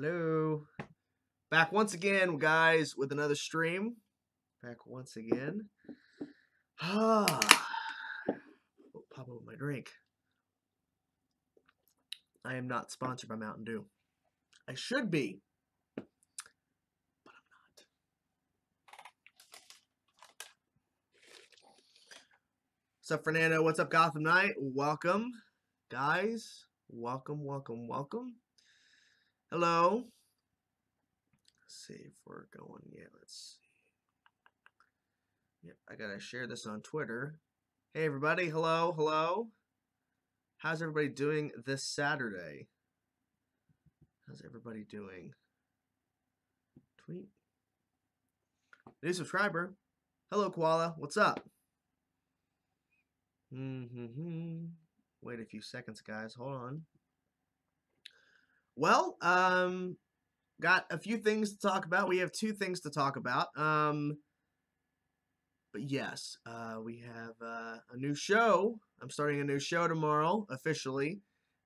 Hello. Back once again, guys, with another stream. Back once again. Pop up my drink. I am not sponsored by Mountain Dew. I should be, but I'm not. What's up, Fernando? What's up, Gotham Knight? Welcome, guys. Welcome. Hello. Let's see if we're going. Yeah, let's see. Yep, I gotta share this on Twitter. Hey, everybody. Hello. How's everybody doing this Saturday? How's everybody doing? Tweet. New subscriber. Hello, Koala. What's up? Wait a few seconds, guys. Hold on. Well, got a few things to talk about. We have two things to talk about. But yes, we have a new show. I'm starting a new show tomorrow, officially.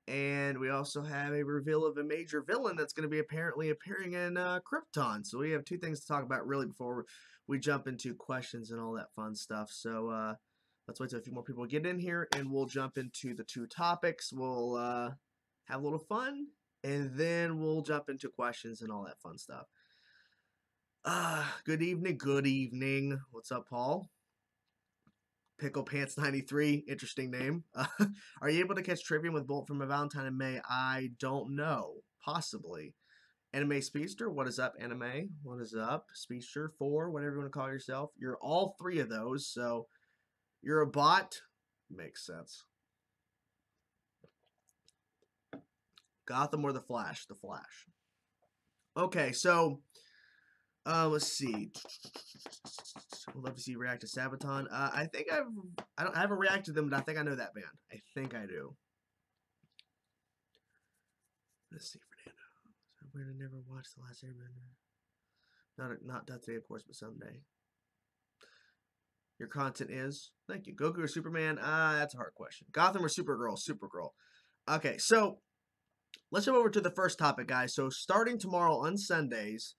And we also have a reveal of a major villain that's going to be apparently appearing in Krypton. So we have two things to talk about really before we jump into questions and all that fun stuff. So let's wait till a few more people get in here, and we'll jump into the two topics. We'll have a little fun, and then we'll jump into questions and all that fun stuff. Good evening. What's up, Paul? Pickle Pants 93, interesting name. Are you able to catch Trivium with Bolt from a Valentine in May? I don't know. Possibly. Anime Speedster, what is up, Anime? What is up? Speedster 4, whatever you want to call yourself. You're all three of those, so you're a bot. Makes sense. Gotham or the Flash? The Flash. Okay, so let's see. I'd love to see you react to Sabaton. I think I haven't reacted to them, but I think I know that band. I think I do. Let's see, Fernando. I'm gonna never watch The Last Airbender. Not today, of course, but someday. Your content is? Thank you. Goku or Superman? That's a hard question. Gotham or Supergirl? Supergirl. Okay, so let's jump over to the first topic, guys. So starting tomorrow on Sundays,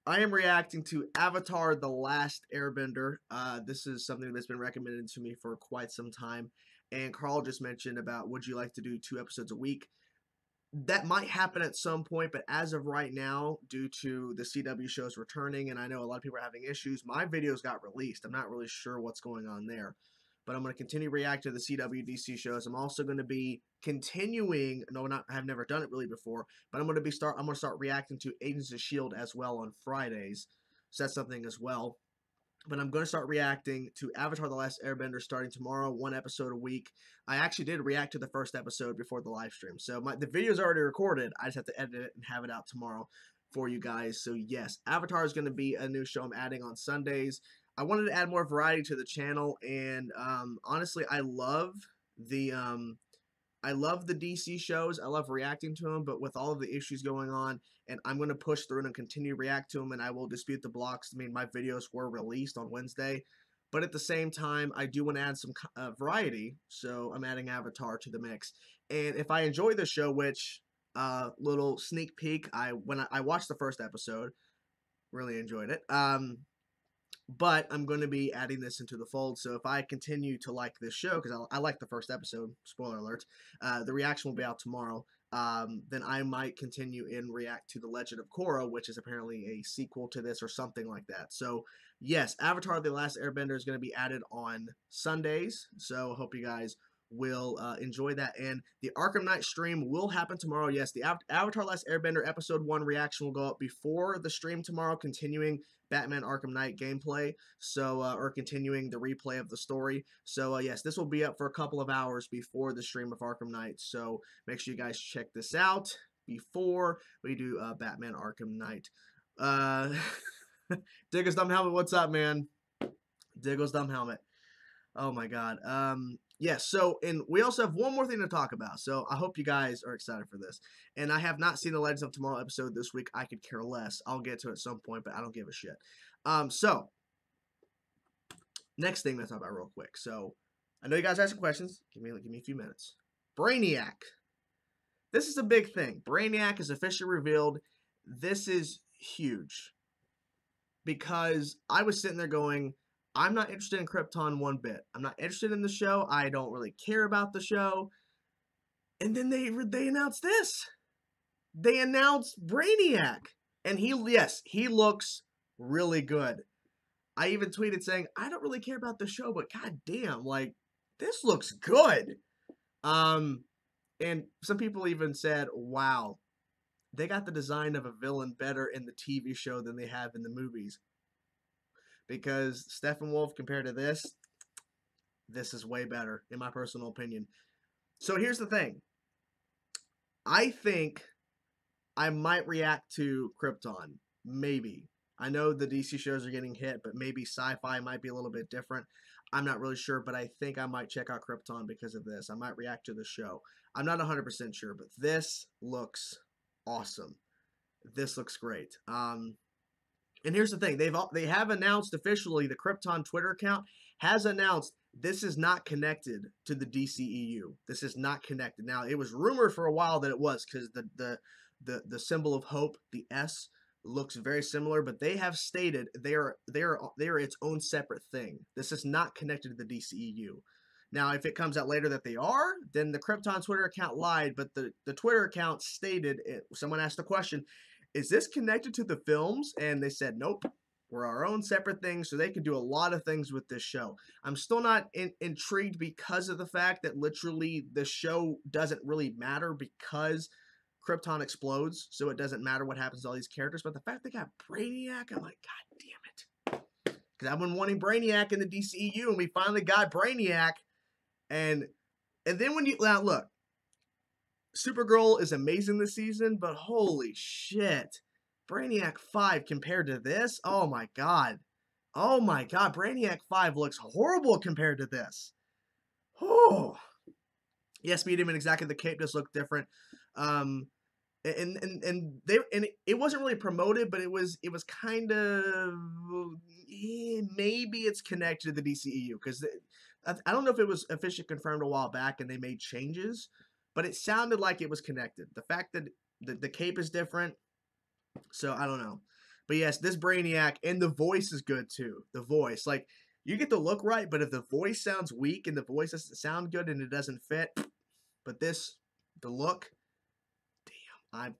I am reacting to Avatar: The Last Airbender. This is something that's been recommended to me for quite some time. And Carl just mentioned about, would you like to do 2 episodes a week? That might happen at some point, but as of right now, due to the CW shows returning, and I know a lot of people are having issues, my videos got released. I'm not really sure what's going on there. But I'm going to continue to react to the CW DC shows. I'm also going to be continuing. I've never done it really before, but I'm going to start reacting to Agents of S.H.I.E.L.D. as well on Fridays. So that's something as well. But I'm going to start reacting to Avatar: The Last Airbender starting tomorrow, 1 episode a week. I actually did react to the first episode before the live stream. So the video's already recorded. I just have to edit it and have it out tomorrow for you guys. So yes, Avatar is going to be a new show I'm adding on Sundays. I wanted to add more variety to the channel, and honestly, I love the DC shows. I love reacting to them, but with all of the issues going on, and I'm going to push through and continue to react to them, and I will dispute the blocks. I mean, my videos were released on Wednesday, but at the same time, I do want to add some variety, so I'm adding Avatar to the mix. And if I enjoy the show, which little sneak peek, when I watched the first episode, really enjoyed it. But I'm going to be adding this into the fold, so if I continue to like this show, because I like the first episode, spoiler alert, the reaction will be out tomorrow, then I might continue and react to The Legend of Korra, which is apparently a sequel to this or something like that. So, yes, Avatar: The Last Airbender is going to be added on Sundays, so hope you guys will enjoy that. And the Arkham Knight stream will happen tomorrow. Yes, the Avatar: Last Airbender Episode 1 reaction will go up before the stream tomorrow, continuing Batman Arkham Knight gameplay, so or continuing the replay of the story. So yes, this will be up for a couple of hours before the stream of Arkham Knight, so make sure you guys check this out before we do Batman Arkham Knight. Diggle's Dumb Helmet, what's up, man? Diggle's Dumb Helmet. Oh my god. Yes, so, and we also have one more thing to talk about, so I hope you guys are excited for this. And I have not seen the Legends of Tomorrow episode this week. I could care less. I'll get to it at some point, but I don't give a shit. So, next thing let's talk about real quick. So, I know you guys have some questions. Give me a few minutes. Brainiac. this is a big thing. Brainiac is officially revealed. This is huge because I was sitting there going, I'm not interested in Krypton one bit. I'm not interested in the show. I don't really care about the show. And then they announced this. They announced Brainiac, and he looks really good. I even tweeted saying, I don't really care about the show, but god damn, like, this looks good. And some people even said, wow, they got the design of a villain better in the TV show than they have in the movies. Because Steppenwolf, compared to this is way better, in my personal opinion. So here's the thing. I think I might react to Krypton. Maybe. I know the DC shows are getting hit, but maybe sci-fi might be a little bit different. I'm not really sure, but I think I might check out Krypton because of this. I might react to the show. I'm not 100% sure, but this looks awesome. This looks great. And here's the thing. They have announced officially, the Krypton Twitter account has announced this is not connected to the DCEU. This is not connected. Now, it was rumored for a while that it was because the symbol of hope, the S, looks very similar, but they have stated they are its own separate thing. This is not connected to the DCEU. Now, if it comes out later that they are, then the Krypton Twitter account lied, but the Twitter account stated it. Someone asked the question, is this connected to the films? And they said, nope, we're our own separate thing, so they can do a lot of things with this show. I'm still not intrigued because of the fact that literally the show doesn't really matter because Krypton explodes, so it doesn't matter what happens to all these characters. But the fact they got Brainiac, I'm like, god damn it. Because I've been wanting Brainiac in the DCEU, and we finally got Brainiac. And then when you, now look, Supergirl is amazing this season, but holy shit. Brainiac 5 compared to this? Oh my god. Oh my god, Brainiac 5 looks horrible compared to this. Oh. Yes, medium and exactly the cape does look different. And it wasn't really promoted, but it was kind of maybe it's connected to the DCEU because I don't know if it was officially confirmed a while back and they made changes, but it sounded like it was connected. The fact that the cape is different, so I don't know. But yes, this Brainiac, and the voice is good too. The voice, like, you get the look right, but if the voice sounds weak and the voice doesn't sound good and it doesn't fit, but this, the look, damn,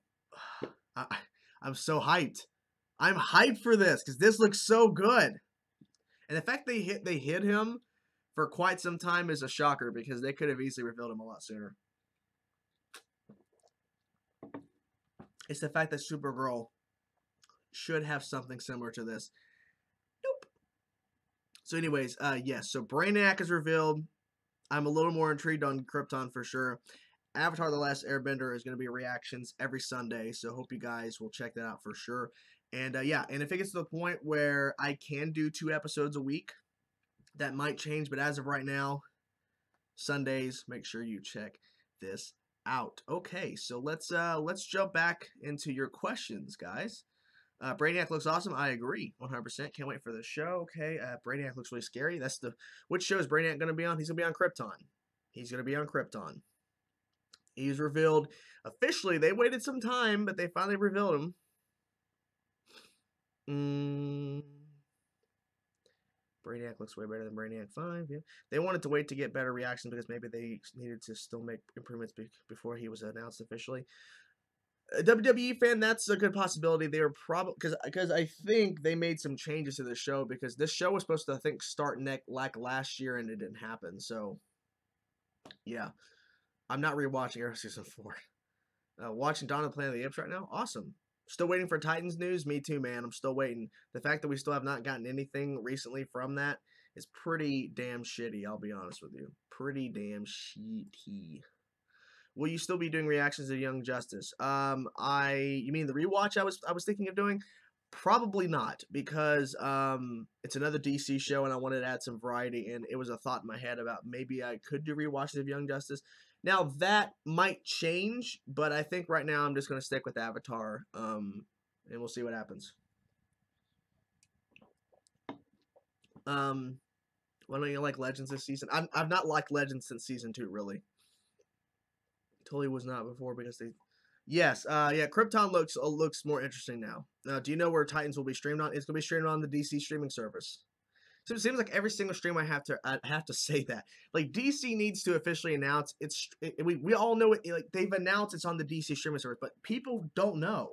I'm so hyped. I'm hyped for this because this looks so good. And the fact they hid him for quite some time is a shocker because they could have easily revealed him a lot sooner. It's the fact that Supergirl should have something similar to this. Nope. So anyways, yes, so Brainiac is revealed. I'm a little more intrigued on Krypton for sure. Avatar The Last Airbender is going to be reactions every Sunday, so hope you guys will check that out for sure. And yeah, and if it gets to the point where I can do 2 episodes a week, that might change, but as of right now, Sundays, make sure you check this out. Okay, so let's jump back into your questions, guys. Brainiac looks awesome. I agree, 100%. Can't wait for the show. Okay, Brainiac looks really scary. Which show is Brainiac going to be on? He's going to be on Krypton. He's going to be on Krypton. He's revealed officially. They waited some time, but they finally revealed him. Brainiac looks way better than Brainiac 5. Yeah, they wanted to wait to get better reactions because maybe they needed to still make improvements before he was announced officially. A WWE fan, that's a good possibility. They were probably because I think they made some changes to the show because this show was supposed to, I think, start like last year and it didn't happen. So yeah, I'm not rewatching Arrow season 4. Watching Dawn of the Planet of the Apes right now, awesome. Still waiting for Titans news. Me too, man. I'm still waiting. The fact that we still have not gotten anything recently from that is pretty damn shitty. I'll be honest with you, pretty damn shitty. Will you still be doing reactions to Young Justice? You mean the rewatch I was thinking of doing? Probably not, because it's another DC show and I wanted to add some variety, and it was a thought in my head about maybe I could do rewatches of Young Justice. Now that might change, but I think right now I'm just gonna stick with Avatar, and we'll see what happens. Why don't you like Legends this season? I've not liked Legends since season 2, really. Totally was not before because they. Yes, yeah, Krypton looks more interesting now. Do you know where Titans will be streamed on? It's gonna be streamed on the DC streaming service. So it seems like every single stream I have to say that. Like DC needs to officially announce we all know it, like they've announced it's on the DC streaming service, but people don't know.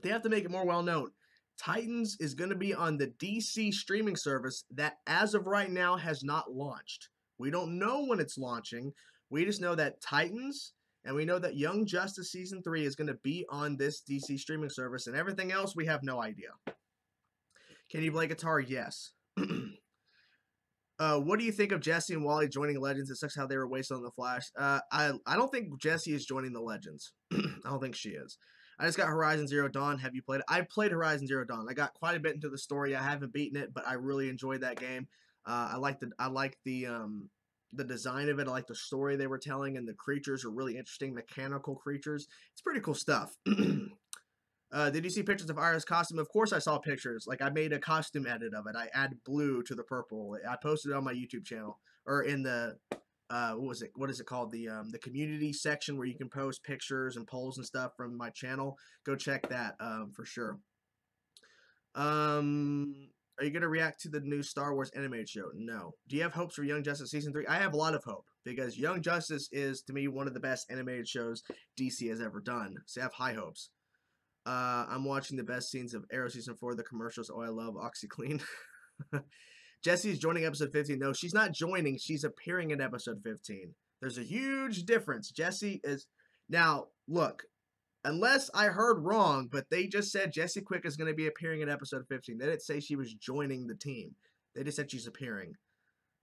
They have to make it more well known. Titans is going to be on the DC streaming service that as of right now has not launched. We don't know when it's launching. We just know that Titans and we know that Young Justice season 3 is going to be on this DC streaming service, and everything else we have no idea. Can you play guitar? Yes. What do you think of Jesse and Wally joining Legends? It sucks how they were wasted on the Flash. I don't think Jesse is joining the Legends. I don't think she is. I just got Horizon Zero Dawn. Have you played it? I played Horizon Zero Dawn. I got quite a bit into the story. I haven't beaten it, but I really enjoyed that game. I like the design of it. I like the story they were telling, and the creatures are really interesting, mechanical creatures. It's pretty cool stuff. Did you see pictures of Iris' costume? Of course I saw pictures. Like, I made a costume edit of it. I add blue to the purple. I posted it on my YouTube channel. Or in the, what is it called? The community section where you can post pictures and polls and stuff from my channel. Go check that, for sure. Are you going to react to the new Star Wars animated show? No. Do you have hopes for Young Justice Season 3? I have a lot of hope. Because Young Justice is, to me, one of the best animated shows DC has ever done. So I have high hopes. I'm watching the best scenes of Arrow Season 4, the commercials. Oh, I love OxyClean. Jesse's joining episode 15. No, she's not joining. She's appearing in episode 15. There's a huge difference. Jesse is... Now, look. Unless I heard wrong, but they just said Jesse Quick is going to be appearing in episode 15. They didn't say she was joining the team. They just said she's appearing.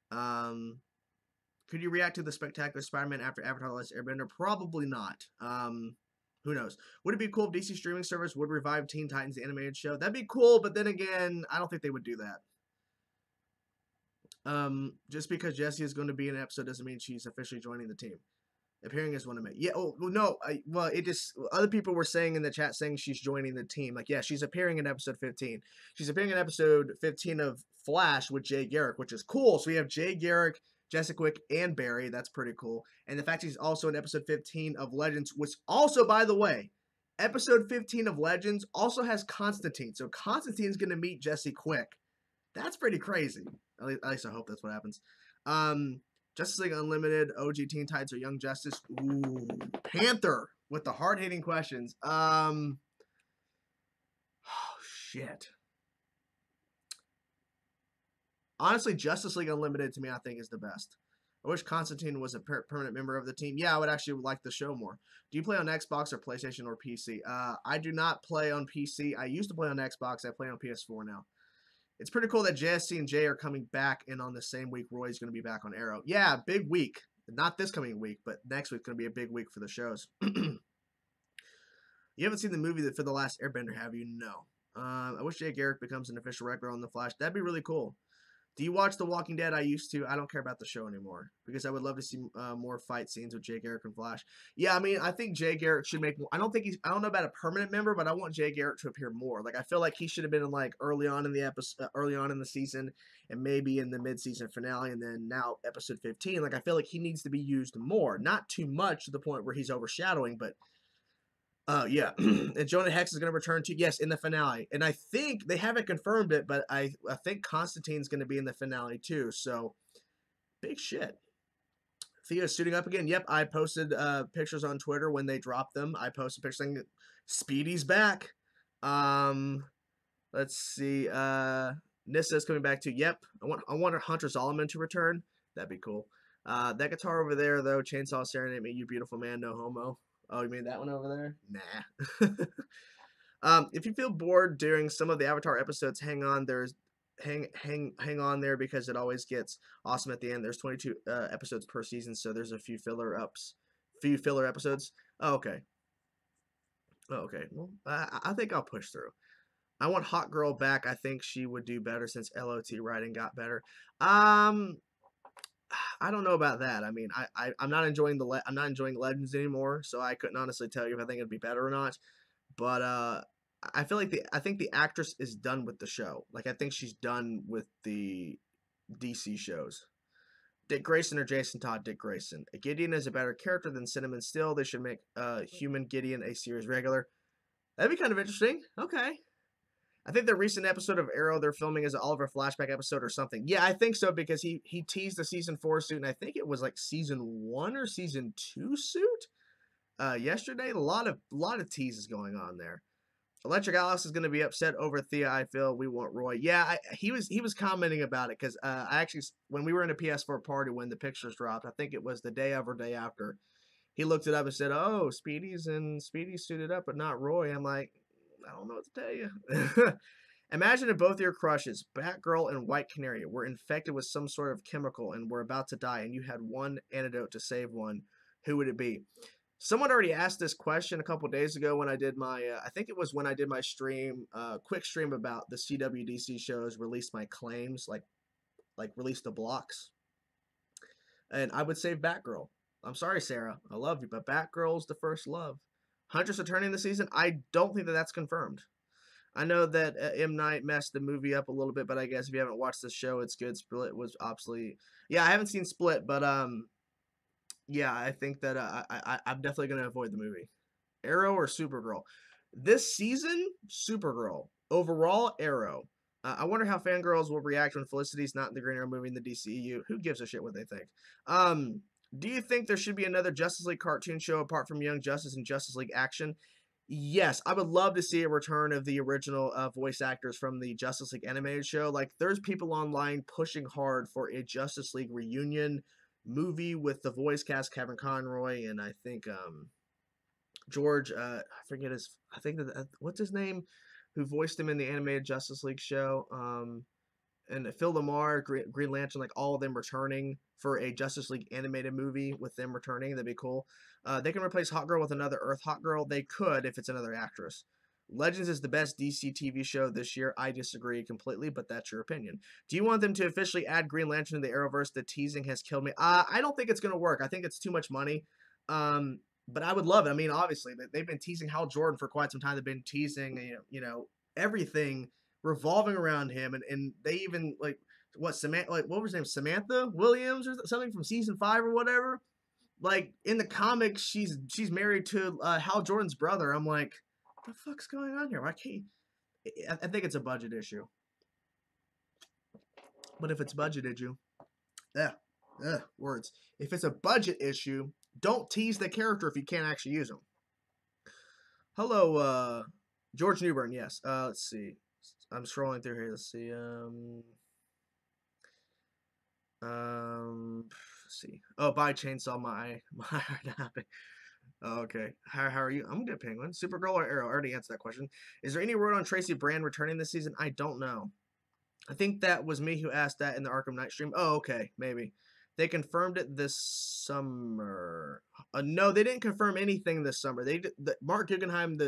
Could you react to the Spectacular Spider-Man after Avatar: The Last Airbender? Probably not. Who knows? Would it be cool if DC streaming service would revive Teen Titans, the animated show? That'd be cool, but then again, I don't think they would do that. Just because Jessie is going to be in an episode doesn't mean she's officially joining the team. Appearing as one of me. Yeah, oh, no, well, it just, other people were saying in the chat saying she's joining the team. Like, yeah, she's appearing in episode 15. She's appearing in episode 15 of Flash with Jay Garrick, which is cool. So we have Jay Garrick, Jessica Quick, and Barry. That's pretty cool. And the fact he's also in episode 15 of Legends, which also, by the way, episode 15 of Legends also has Constantine. So Constantine's going to meet Jesse Quick. That's pretty crazy. At least I hope that's what happens. Justice League Unlimited, OG Teen Titans, or Young Justice? Ooh, Panther with the hard-hitting questions. Oh, shit. Honestly, Justice League Unlimited to me, I think, is the best. I wish Constantine was a permanent member of the team. Yeah, I would actually like the show more. Do you play on Xbox or PlayStation or PC? I do not play on PC. I used to play on Xbox. I play on PS4 now. It's pretty cool that Jesse and Jay are coming back, and on the same week, Roy's going to be back on Arrow. Yeah, big week. Not this coming week, but next week's going to be a big week for the shows. You haven't seen the movie for The Last Airbender, have you? No. I wish Jay Garrick becomes an official regular on The Flash. That'd be really cool. Do you watch The Walking Dead? I used to. I don't care about the show anymore because I would love to see more fight scenes with Jay Garrick and Flash. Yeah, I mean, I think Jay Garrick should make more. I don't know about a permanent member, but I want Jay Garrick to appear more. Like, I feel like he should have been in, like, early on in the episode, early on in the season, and maybe in the mid-season finale, and then now episode 15. Like, I feel like he needs to be used more, not too much to the point where he's overshadowing, but. Yeah, and Jonah Hex is going to return to, yes, in the finale. And I think, they haven't confirmed it, but I think Constantine's going to be in the finale too, so, big shit. Thea's suiting up again. Yep, I posted pictures on Twitter when they dropped them. I posted pictures saying Speedy's back. Let's see, Nissa's coming back too. Yep, I want Hunter Zolomon to return. That'd be cool. That guitar over there, though, Chainsaw Serenade Me, You Beautiful Man, No Homo. Oh, you mean that one over there? Nah. If you feel bored during some of the Avatar episodes, hang on. Hang on there because it always gets awesome at the end. There's 22 episodes per season, so there's a few filler episodes. Oh, okay. Oh, okay. Well, I think I'll push through. I want Hot Girl back. I think she would do better since LOT writing got better. I don't know about that. I mean, I'm not enjoying I'm not enjoying Legends anymore, so I couldn't honestly tell you if I think it'd be better or not. But I feel like I think the actress is done with the show. Like, I think she's done with the DC shows. Dick Grayson or Jason Todd? Dick Grayson. Gideon is a better character than Cinnamon Still. They should make human Gideon a series regular. That'd be kind of interesting. Okay. I think the recent episode of Arrow they're filming is an Oliver flashback episode or something. Yeah, I think so because he teased the season 4 suit, and I think it was like season 1 or season 2 suit. Yesterday, a lot of teases going on there. Electric Alice is going to be upset over Thea. I feel we want Roy. Yeah, he was commenting about it because I actually when we were in a PS4 party when the pictures dropped, I think it was the day of or day after. He looked it up and said, "Oh, Speedy's suited up, but not Roy." I'm like, I don't know what to tell you. Imagine if both your crushes, Batgirl and White Canary, were infected with some sort of chemical and were about to die, and you had one antidote to save one. Who would it be? Someone already asked this question a couple days ago when I did my, I think it was when I did my stream, quick stream about the CWDC shows, released my claims, like released the blocks. And I would say Batgirl. I'm sorry, Sarah. I love you, but Batgirl's the first love. Huntress returning this season? I don't think that that's confirmed. I know that M. Night messed the movie up a little bit, but I guess if you haven't watched the show, it's good. Split was obviously, yeah, I haven't seen Split, but yeah, I think that I'm definitely gonna avoid the movie. Arrow or Supergirl? This season, Supergirl. Overall, Arrow. I wonder how fangirls will react when Felicity's not in the Green Arrow movie in the DCEU. Who gives a shit what they think? Do you think there should be another Justice League cartoon show apart from Young Justice and Justice League Action? Yes, I would love to see a return of the original voice actors from the Justice League animated show. Like, there's people online pushing hard for a Justice League reunion movie with the voice cast, Kevin Conroy, and I think George, I forget I think that, what's his name, who voiced him in the animated Justice League show, and Phil Lamar, Green Lantern, like all of them returning for a Justice League animated movie with them returning. That'd be cool. They can replace Hot Girl with another Earth Hot Girl. They could if it's another actress. Legends is the best DC TV show this year. I disagree completely, but that's your opinion. Do you want them to officially add Green Lantern to the Arrowverse? The teasing has killed me. I don't think it's going to work. I think it's too much money. But I would love it. I mean, obviously, they've been teasing Hal Jordan for quite some time. They've been teasing, everything revolving around him, and they even what was her name, Samantha Williams or something from season 5 or whatever. Like in the comics, she's married to Hal Jordan's brother. I'm like, what the fuck's going on here? Why can't? I think it's a budget issue. But if it's budget issue, words. If it's a budget issue, don't tease the character if you can't actually use them. Hello, George Newbern. Yes. Let's see. I'm scrolling through here. Let's see. Let's see. Oh, by Chainsaw, my heart happy. Oh, okay. How are you? I'm good, Penguin. Supergirl or Arrow? I already answered that question. Is there any word on Tracy Brand returning this season? I don't know. I think that was me who asked that in the Arkham Knight stream. Oh, okay. Maybe. They confirmed it this summer. No, they didn't confirm anything this summer. Mark Guggenheim, the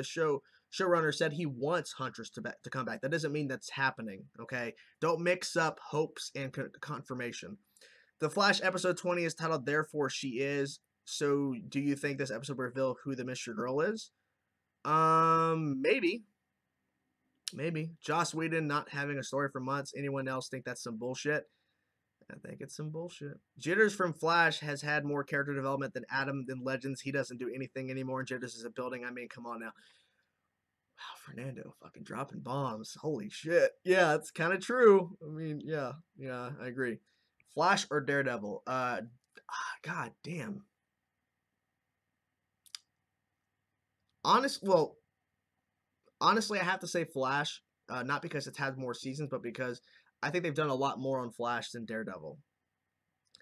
showrunner, said he wants Huntress to come back. That doesn't mean that's happening, okay? Don't mix up hopes and confirmation. The Flash episode 20 is titled Therefore She Is. So, do you think this episode will reveal who the Mystery Girl is? Maybe. Maybe. Joss Whedon not having a story for months. Anyone else think that's some bullshit? I think it's some bullshit. Jitters from Flash has had more character development than Adam than Legends. He doesn't do anything anymore. Jitters is a building. I mean, come on now. Wow, Fernando fucking dropping bombs. Holy shit. Yeah, it's kind of true. I mean, yeah, I agree. Flash or Daredevil? God damn. Honestly, I have to say Flash. Not because it's had more seasons, but because I think they've done a lot more on Flash than Daredevil.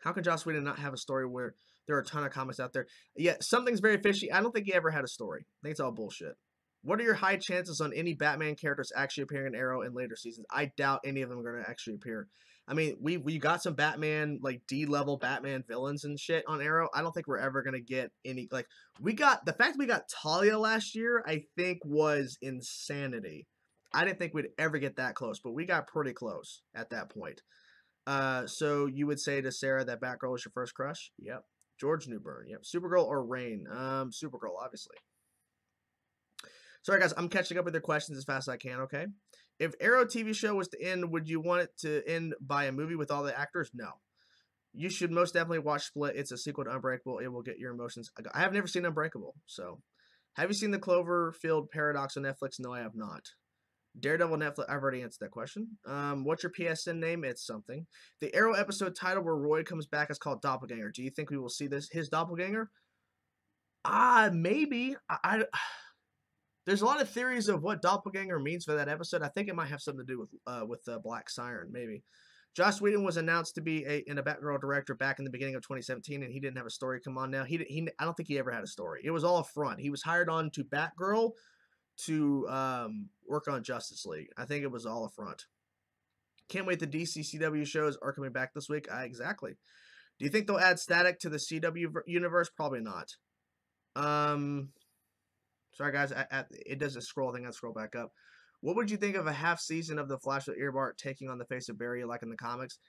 How can Joss Whedon not have a story where there are a ton of comics out there? Yeah, something's very fishy. I don't think he ever had a story. I think it's all bullshit. What are your high chances on any Batman characters actually appearing in Arrow in later seasons? I doubt any of them are going to actually appear. I mean, we got some Batman, like D-level Batman villains and shit on Arrow. I don't think we're ever going to get any, like, the fact that we got Talia last year, I think was insanity. I didn't think we'd ever get that close, but we got pretty close at that point. So you would say to Sarah that Batgirl was your first crush? Yep. George Newbern. Yep. Supergirl or Rain? Supergirl, obviously. Sorry, guys. I'm catching up with your questions as fast as I can, okay? If Arrow TV show was to end, would you want it to end by a movie with all the actors? No. You should most definitely watch Split. It's a sequel to Unbreakable. It will get your emotions. I have never seen Unbreakable, so. Have you seen the Cloverfield Paradox on Netflix? No, I have not. Daredevil Netflix. I've already answered that question. What's your PSN name? It's something. The Arrow episode title where Roy comes back is called Doppelganger. Do you think we will see his doppelganger? Maybe. There's a lot of theories of what doppelganger means for that episode. I think it might have something to do with Black Siren, maybe. Joss Whedon was announced to be a Batgirl director back in the beginning of 2017, and he didn't have a story come on now. I don't think he ever had a story. It was all a front. He was hired on to Batgirl to work on Justice League. I think it was all a front. Can't wait. The DC CW shows are coming back this week. Exactly. Do you think they'll add Static to the CW universe? Probably not. Sorry guys, it doesn't scroll. I think I scroll back up. What would you think of a half season of the Flash with Eobard taking on the face of Barry like in the comics?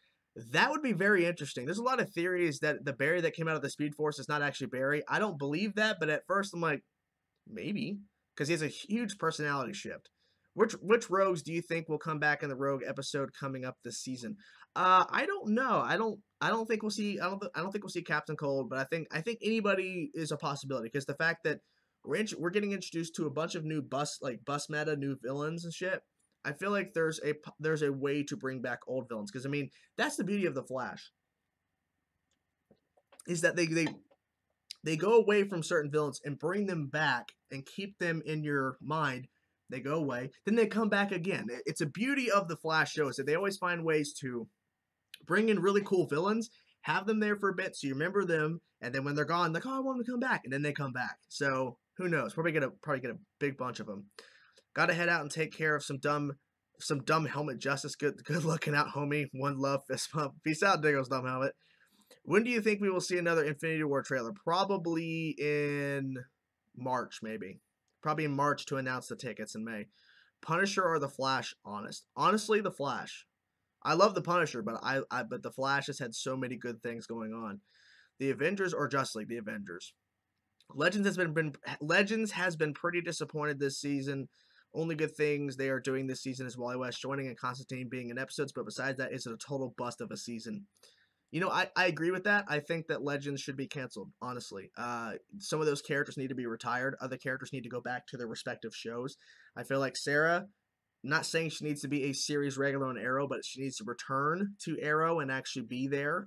That would be very interesting. There's a lot of theories that the Barry that came out of the Speed Force is not actually Barry. I don't believe that, but at first I'm like, maybe, because he has a huge personality shift. Which rogues do you think will come back in the Rogue episode coming up this season? I don't know. I don't think we'll see. I don't think we'll see Captain Cold, but I think anybody is a possibility because the fact that we're getting introduced to a bunch of new bus meta, new villains and shit. I feel like there's a way to bring back old villains because I mean that's the beauty of the Flash is that they go away from certain villains and bring them back and keep them in your mind. They go away, then they come back again. It's a beauty of the Flash shows that they always find ways to bring in really cool villains, have them there for a bit so you remember them, and then when they're gone, like, oh, I want them to come back, and then they come back. So who knows? Probably get a big bunch of them. Got to head out and take care of some dumb helmet justice. Good looking out, homie. One love, fist pump. Peace out, Diggles, dumb helmet. When do you think we will see another Infinity War trailer? Probably in March, maybe. Probably in March to announce the tickets in May. Punisher or the Flash? Honestly, the Flash. I love the Punisher, but but the Flash has had so many good things going on. The Avengers or Justice League? The Avengers. Legends has been pretty disappointed this season. Only good things they are doing this season is Wally West joining and Constantine being in episodes, but besides that, it's a total bust of a season. You know, I agree with that. I think that Legends should be canceled, honestly. Some of those characters need to be retired. Other characters need to go back to their respective shows. I feel like Sarah, not saying she needs to be a series regular on Arrow, but she needs to return to Arrow and actually be there,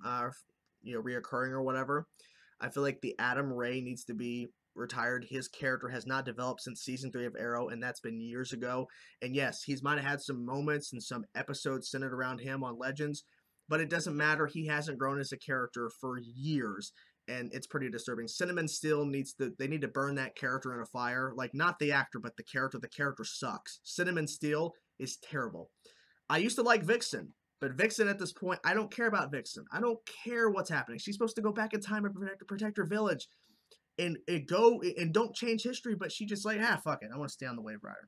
reoccurring or whatever. I feel like the Adam Ray needs to be retired. His character has not developed since season 3 of Arrow, and that's been years ago. And yes, he's might have had some moments and some episodes centered around him on Legends, but it doesn't matter. He hasn't grown as a character for years, and it's pretty disturbing. Cinnamon still they need to burn that character in a fire. Like, not the actor, but the character. The character sucks. Cinnamon Steel is terrible. I used to like Vixen. But Vixen at this point, I don't care about Vixen. I don't care what's happening. She's supposed to go back in time and protect her village and don't change history, but she just like, fuck it. I want to stay on the Wave Rider.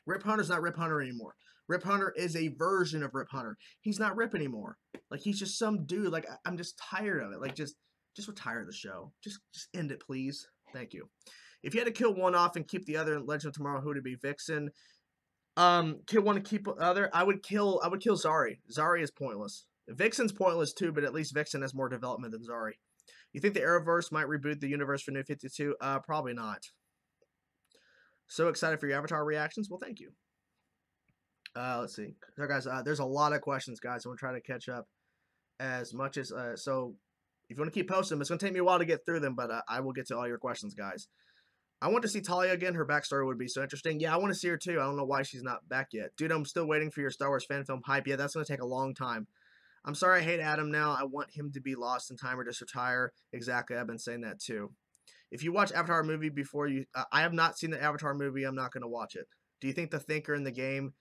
Rip Hunter's not Rip Hunter anymore. Rip Hunter is a version of Rip Hunter. He's not Rip anymore. Like, he's just some dude. Like, I'm just tired of it. Like, just retire the show. Just end it, please. Thank you. If you had to kill one off and keep the other in Legend of Tomorrow, who would it be? Vixen. Kill one to keep other. I would kill Zari. Zari is pointless. Vixen's pointless too, but at least Vixen has more development than Zari. You think the Arrowverse might reboot the universe for New 52? Probably not. So excited for your Avatar reactions. Well, thank you. Let's see. So guys, there's a lot of questions, guys. I'm gonna try to catch up as much as so. If you want to keep posting them, it's gonna take me a while to get through them, but I will get to all your questions, guys. I want to see Talia again. Her backstory would be so interesting. Yeah, I want to see her too. I don't know why she's not back yet. Dude, I'm still waiting for your Star Wars fan film hype. Yeah, that's going to take a long time. I'm sorry I hate Adam now. I want him to be lost in time or just retire. Exactly, I've been saying that too. If you watch Avatar movie before you... I have not seen the Avatar movie. I'm not going to watch it. Do you think the Thinker in the game...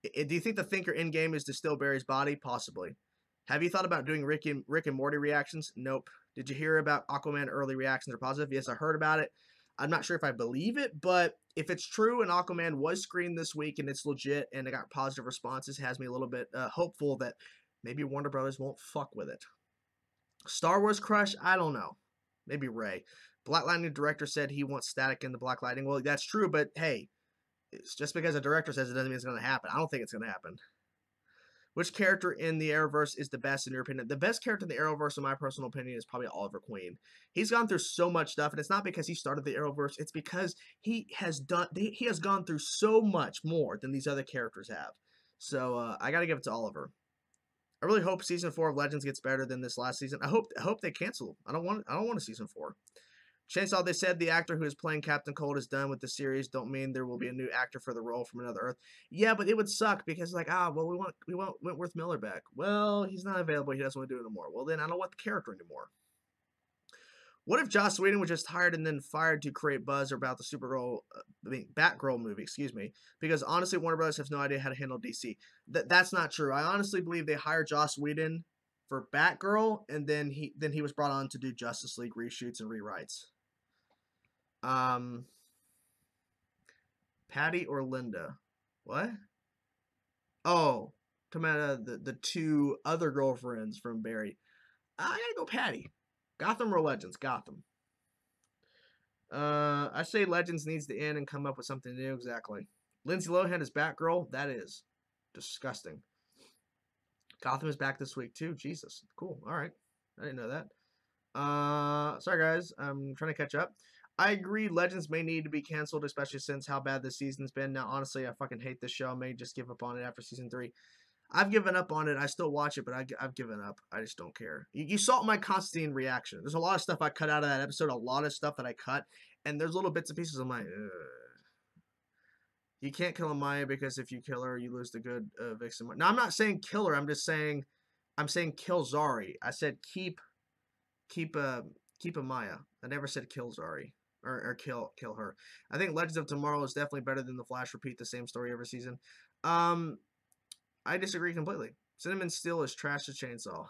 Do you think the Thinker in game is to still Barry's body? Possibly. Have you thought about doing Rick and Morty reactions? Nope. Did you hear about Aquaman early reactions are positive? Yes, I heard about it. I'm not sure if I believe it, but if it's true and Aquaman was screened this week and it's legit and it got positive responses, it has me a little bit hopeful that maybe Warner Brothers won't fuck with it. Star Wars crush? I don't know. Maybe Ray. Black Lightning director said he wants Static in the Black Lightning. Well, that's true, but hey, it's just because a director says it doesn't mean it's going to happen. I don't think it's going to happen. Which character in the Arrowverse is the best in your opinion? The best character in the Arrowverse, in my personal opinion, is probably Oliver Queen. He's gone through so much stuff, and it's not because he started the Arrowverse. It's because he has gone through so much more than these other characters have. So I got to give it to Oliver. I really hope season 4 of Legends gets better than this last season. I hope they cancel. I don't want a season 4. Chainsaw, they said the actor who is playing Captain Cold is done with the series. Don't mean there will be a new actor for the role from another Earth. Yeah, but it would suck because like, well, we want Wentworth Miller back. Well, he's not available. He doesn't want to do it anymore. Well, then I don't want the character anymore. What if Joss Whedon was just hired and then fired to create buzz about the Batgirl movie, excuse me? Because honestly, Warner Bros. Has no idea how to handle DC. That's not true. I honestly believe they hired Joss Whedon for Batgirl, and then he was brought on to do Justice League reshoots and rewrites. Patty or Linda? What? Oh, come out of the two other girlfriends from Barry. I gotta go Patty. Gotham or Legends? Gotham. I say Legends needs to end and come up with something new. Exactly. Lindsay Lohan is Batgirl. That is disgusting. Gotham is back this week too. Jesus. Cool. All right. I didn't know that. Sorry guys. I'm trying to catch up. I agree Legends may need to be canceled, especially since how bad this season's been. Now, honestly, I fucking hate this show. I may just give up on it after season 3. I've given up on it. I still watch it, but I've given up. I just don't care. You saw my Constantine reaction. There's a lot of stuff I cut out of that episode, a lot of stuff that I cut, and there's little bits and pieces I'm like, ugh. You can't kill Amaya because if you kill her, you lose the good Vixen. Now, I'm not saying kill her. I'm saying kill Zari. I said keep Amaya. I never said kill Zari or kill her. I think Legends of Tomorrow is definitely better than The Flash repeat the same story every season. I disagree completely. Cinnamon Steel is trash to Chainsaw.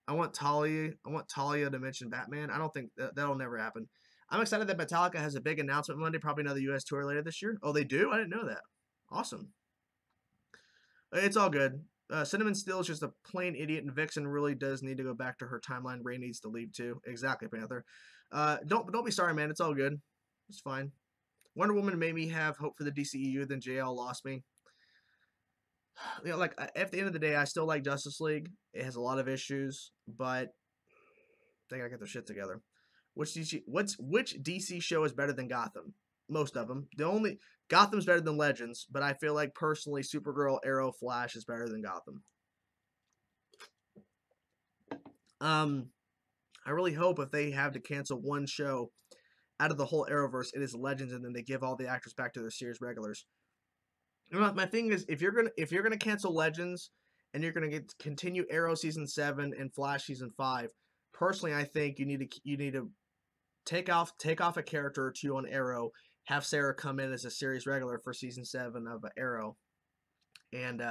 I want Talia to mention Batman. I don't think that'll never happen. I'm excited that Metallica has a big announcement Monday, probably another US tour later this year. Oh, they do? I didn't know that. Awesome. It's all good. Cinnamon Steel is just a plain idiot, and Vixen really does need to go back to her timeline. Ray needs to leave too. Exactly, Panther. Don't be sorry, man. It's all good. It's fine. Wonder Woman made me have hope for the DCEU, then JL lost me. You know, like at the end of the day, I still like Justice League. It has a lot of issues, but they gotta get their shit together. Which DC show is better than Gotham? Most of them. Gotham's better than Legends, but I feel like personally, Supergirl, Arrow, Flash is better than Gotham. I really hope if they have to cancel one show out of the whole Arrowverse, it is Legends, and then they give all the actors back to their series regulars. My thing is, if you're gonna cancel Legends and you're gonna continue Arrow season 7 and Flash season 5, personally, I think you need to take off a character or two on Arrow, have Sarah come in as a series regular for season 7 of Arrow, and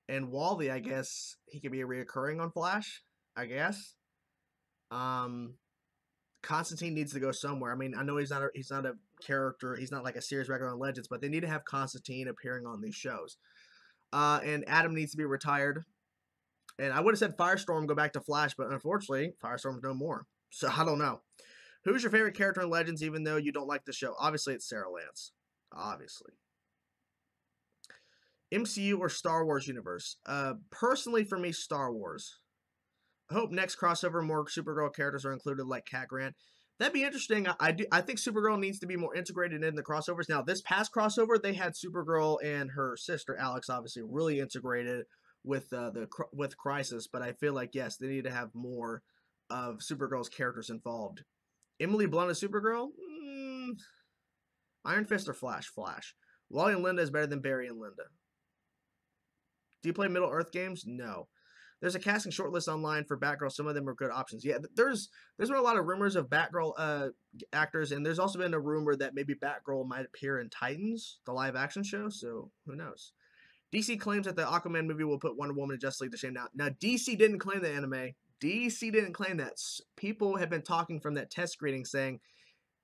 Wally, I guess he could be a reoccurring on Flash, I guess. Constantine needs to go somewhere. I mean, I know he's not a character. He's not like a series regular on Legends, but they need to have Constantine appearing on these shows. And Adam needs to be retired. And I would have said Firestorm go back to Flash, but unfortunately, Firestorm's no more. So I don't know. Who's your favorite character in Legends, even though you don't like the show? Obviously, it's Sarah Lance. Obviously. MCU or Star Wars universe? Personally, for me, Star Wars. I hope next crossover more Supergirl characters are included, like Cat Grant. That'd be interesting. I think Supergirl needs to be more integrated in the crossovers. Now, this past crossover, they had Supergirl and her sister Alex, obviously, really integrated with with Crisis. But I feel like yes, they need to have more of Supergirl's characters involved. Emily Blunt as Supergirl. Iron Fist or Flash? Flash. Wally and Linda is better than Barry and Linda. Do you play Middle Earth games? No. There's a casting shortlist online for Batgirl. Some of them are good options. Yeah, there's been a lot of rumors of Batgirl actors, and there's also been a rumor that maybe Batgirl might appear in Titans, the live action show. So who knows? DC claims that the Aquaman movie will put Wonder Woman and Justice League to shame. Now DC didn't claim the anime. DC didn't claim that. People have been talking from that test screening saying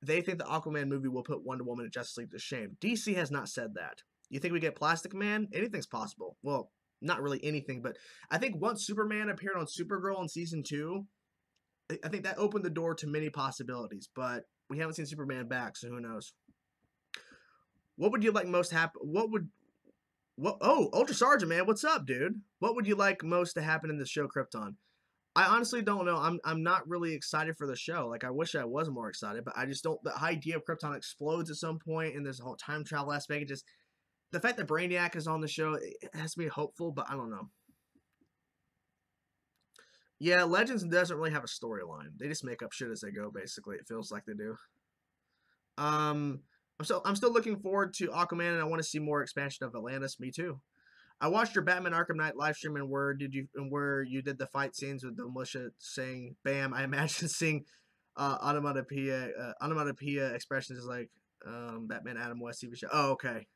they think the Aquaman movie will put Wonder Woman and Justice League to shame. DC has not said that. You think we get Plastic Man? Anything's possible. Well, not really anything, but I think once Superman appeared on Supergirl in season 2, I think that opened the door to many possibilities, but we haven't seen Superman back, so who knows. What would you like most happen? Oh, Ultra Sergeant, man, what's up, dude? What would you like most to happen in the show Krypton? I honestly don't know. I'm not really excited for the show. Like I wish I was more excited, but I just don't. The idea of Krypton explodes at some point, and there's a whole time travel aspect. It just the fact that Brainiac is on the show, it has me hopeful, but I don't know. Yeah, Legends doesn't really have a storyline. They just make up shit as they go. Basically, it feels like they do. Um, I'm still looking forward to Aquaman, and I want to see more expansion of Atlantis. Me too. I watched your Batman Arkham Knight live stream, and where you did the fight scenes with the militia saying "Bam." I imagine seeing onomatopoeia expressions is like Batman Adam West TV show. Oh, okay.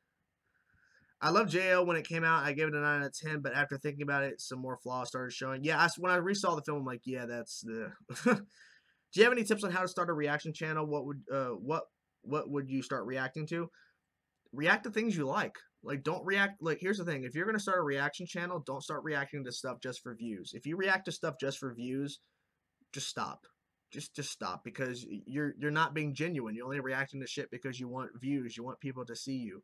I love JL when it came out. I gave it a 9 out of 10, but after thinking about it, some more flaws started showing. Yeah, when I resaw the film, I'm like, yeah, that's the. Do you have any tips on how to start a reaction channel? What would you start reacting to? React to things you like. Like, don't react. Like, here's the thing: if you're gonna start a reaction channel, don't start reacting to stuff just for views. If you react to stuff just for views, just stop. Just stop, because you're not being genuine. You're only reacting to shit because you want views. You want people to see you.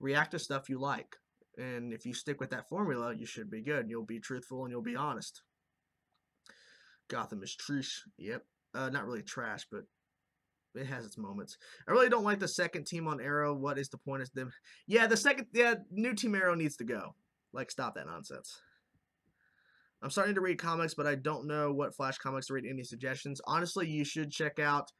React to stuff you like, and if you stick with that formula, you should be good. You'll be truthful and you'll be honest. Gotham is trash. Yep. Not really trash, but it has its moments. I really don't like the second team on Arrow. What is the point of them? Yeah, new Team Arrow needs to go. Like, stop that nonsense. I'm starting to read comics, but I don't know what Flash comics to read. Any suggestions? Honestly, you should check out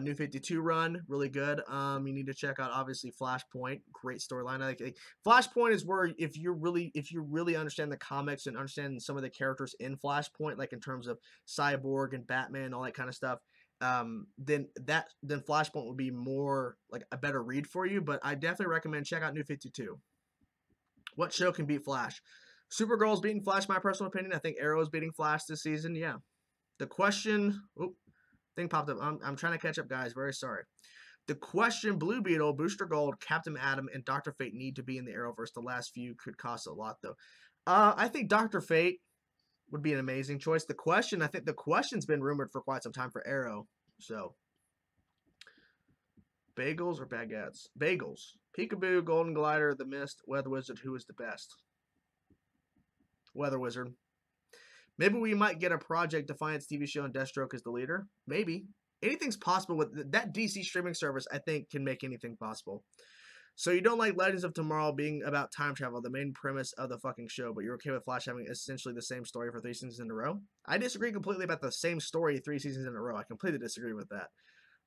New 52 run, really good. You need to check out obviously Flashpoint, great storyline. Like Flashpoint is where if you really understand the comics and understand some of the characters in Flashpoint, like in terms of Cyborg and Batman, all that kind of stuff, then Flashpoint would be more like a better read for you. But I definitely recommend check out New 52. What show can beat Flash? Supergirl's beating Flash, my personal opinion. I think Arrow's beating Flash this season. Yeah. The question. Oop, thing popped up. I'm trying to catch up, guys. Very sorry. The question: Blue Beetle, Booster Gold, Captain Atom, and Doctor Fate need to be in the Arrowverse. The last few could cost a lot, though. I think Doctor Fate would be an amazing choice. The question, I think the question's been rumored for quite some time for Arrow. So, bagels or baguettes? Bagels. Peekaboo, Golden Glider, The Mist, Weather Wizard. Who is the best? Weather Wizard. Maybe we might get a Project Defiance TV show and Deathstroke as the leader. Maybe. Anything's possible with that DC streaming service. I think can make anything possible. So you don't like Legends of Tomorrow being about time travel, the main premise of the fucking show, but you're okay with Flash having essentially the same story for 3 seasons in a row? I disagree completely about the same story 3 seasons in a row. I completely disagree with that.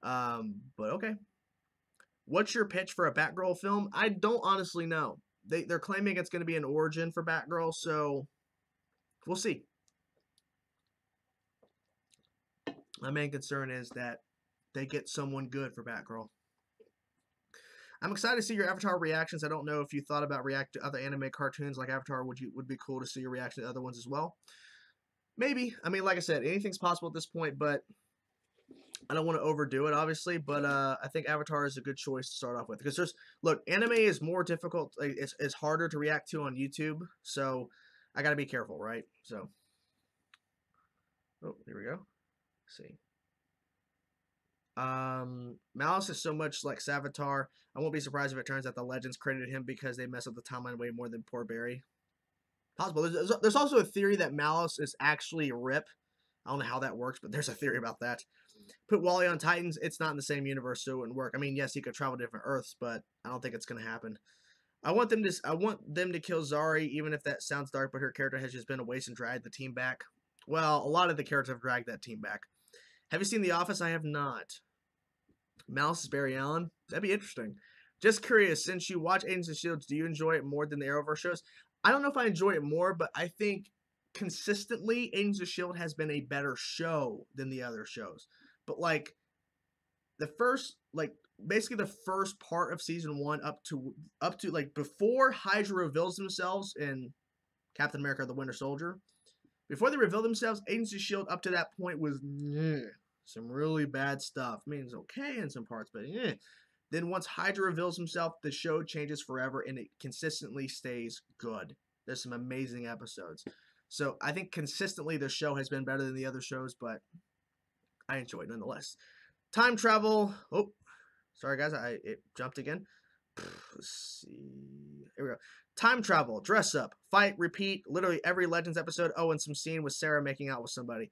But okay. What's your pitch for a Batgirl film? I don't honestly know. They're claiming it's going to be an origin for Batgirl, so we'll see. My main concern is that they get someone good for Batgirl. I'm excited to see your Avatar reactions. I don't know if you thought about react to other anime cartoons like Avatar. Would be cool to see your reaction to other ones as well. Maybe. I mean, like I said, anything's possible at this point, but I don't want to overdo it, obviously. But I think Avatar is a good choice to start off with, because anime is more difficult. Like, it's harder to react to on YouTube, so I got to be careful, right? So, oh, here we go. Let's see. Malice is so much like Savitar. I won't be surprised if it turns out the Legends credited him because they mess up the timeline way more than poor Barry. Possible. There's also a theory that Malice is actually Rip. I don't know how that works, but there's a theory about that. Put Wally on Titans. It's not in the same universe, so it wouldn't work. I mean, yes, he could travel to different Earths, but I don't think it's gonna happen. I want them to kill Zari, even if that sounds dark, but her character has just been a waste and dragged the team back. Well, a lot of the characters have dragged that team back. Have you seen The Office? I have not. Malice is Barry Allen? That'd be interesting. Just curious, since you watch Agents of S.H.I.E.L.D., do you enjoy it more than the Arrowverse shows? I don't know if I enjoy it more, but I think consistently Agents of S.H.I.E.L.D. has been a better show than the other shows. But, like, basically the first part of season 1 up to like before Hydra reveals themselves in Captain America: The Winter Soldier, before they reveal themselves, Agents of S.H.I.E.L.D. up to that point was some really bad stuff. I mean, it's okay in some parts, but Then once Hydra reveals himself, the show changes forever, and it consistently stays good. There's some amazing episodes. So I think consistently the show has been better than the other shows, but I enjoy it nonetheless. Time travel. Oh, sorry guys, it jumped again. Let's see. Here we go. Time travel, dress up, fight, repeat. Literally every Legends episode. Oh, and some scene with Sarah making out with somebody.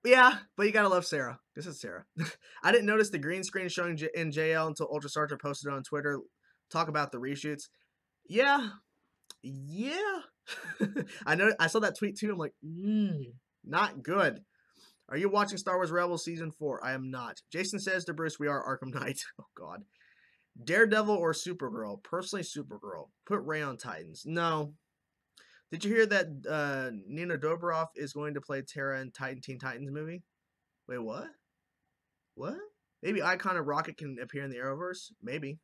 Yeah, but you gotta love Sarah. This is Sarah. I didn't notice the green screen showing in JL until Ultra Sartre posted it on Twitter. Talk about the reshoots. Yeah, yeah. I know. I saw that tweet too. I'm like, not good. Are you watching Star Wars Rebels season 4? I am not. Jason says to Bruce, "We are Arkham Knight." Oh God. Daredevil or Supergirl? Personally, Supergirl. Put Ray on Titans. No. Did you hear that Nina Dobrev is going to play Tara in Teen Titans movie? Wait, what? What? Maybe Icon and Rocket can appear in the Arrowverse? Maybe.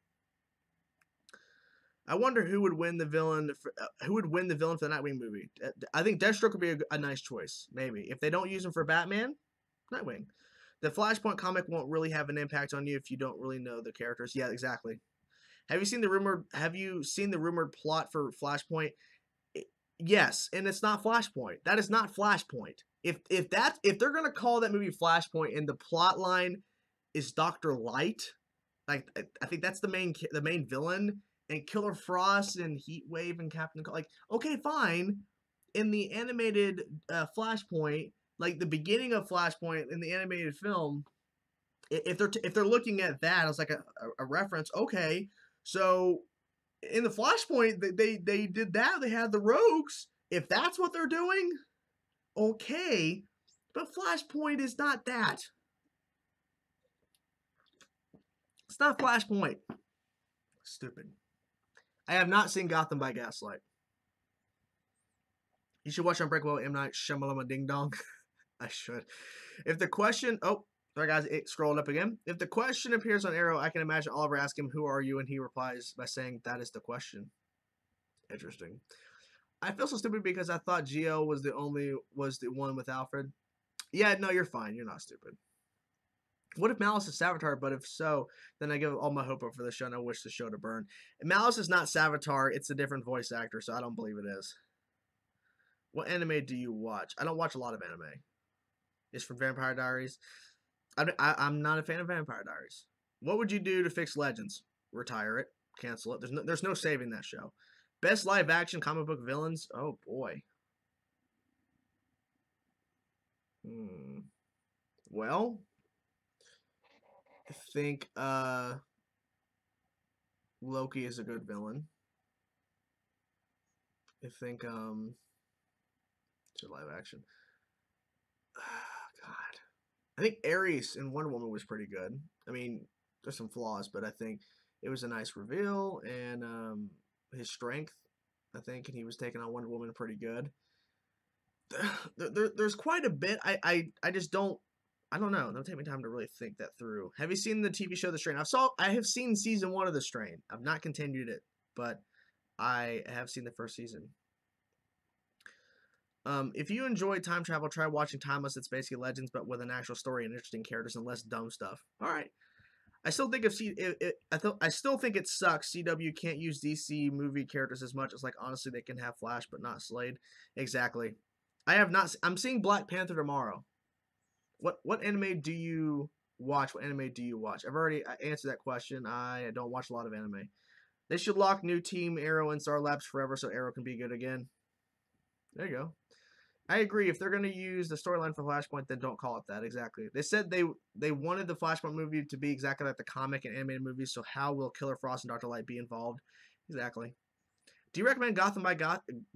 I wonder who would win the villain. Who would win the villain for the Nightwing movie? I think Deathstroke would be a nice choice. Maybe if they don't use him for Batman, Nightwing. The Flashpoint comic won't really have an impact on you if you don't really know the characters. Yeah, exactly. Have you seen the rumored plot for Flashpoint? Yes, and it's not Flashpoint. That is not Flashpoint. If they're gonna call that movie Flashpoint and the plot line is Dr. Light, like I think that's the main villain, and Killer Frost and Heatwave and Captain like, okay, fine. In the animated Flashpoint, like the beginning of Flashpoint in the animated film, if they're looking at that as like a reference, okay. So in the Flashpoint, they did that. They had the Rogues. If that's what they're doing, okay. But Flashpoint is not that. It's not Flashpoint. Stupid. I have not seen Gotham by Gaslight. You should watch Unbreakable M. Night Shyamalan Ding Dong. I should. If the question... Oh, sorry guys, it scrolled up again. If the question appears on Arrow, I can imagine Oliver asking him, "Who are you?" And he replies by saying, "That is the question." Interesting. I feel so stupid because I thought Gio was the one with Alfred. Yeah, no, you're fine. You're not stupid. What if Malice is Savitar? But if so, then I give all my hope up for the show and I wish the show to burn. Malice is not Savitar. It's a different voice actor, so I don't believe it is. What anime do you watch? I don't watch a lot of anime. It's from Vampire Diaries. I'm not a fan of Vampire Diaries. What would you do to fix Legends? Retire it. Cancel it. There's no saving that show. Best live action comic book villains? Oh boy. Well, I think Loki is a good villain. I think to live action. God. I think Ares in Wonder Woman was pretty good. I mean, there's some flaws, but I think it was a nice reveal and his strength, I think, and he was taking on Wonder Woman pretty good. There's quite a bit. I just don't. I don't know. It'll take me time to really think that through. Have you seen the TV show The Strain? I have seen season 1 of The Strain. I've not continued it, but I have seen the first season. If you enjoy time travel, try watching Timeless. It's basically Legends, but with an actual story and interesting characters and less dumb stuff. All right. I still think I still think it sucks. CW can't use DC movie characters as much as like honestly they can have Flash but not Slade. Exactly. I have not. I'm seeing Black Panther tomorrow. What anime do you watch? What anime do you watch? I've already answered that question. I don't watch a lot of anime. They should lock new Team Arrow and Star Labs forever so Arrow can be good again. There you go. I agree. If they're going to use the storyline for Flashpoint, then don't call it that. Exactly. They said they wanted the Flashpoint movie to be exactly like the comic and animated movies, so how will Killer Frost and Dr. Light be involved? Exactly. Do you recommend Gotham by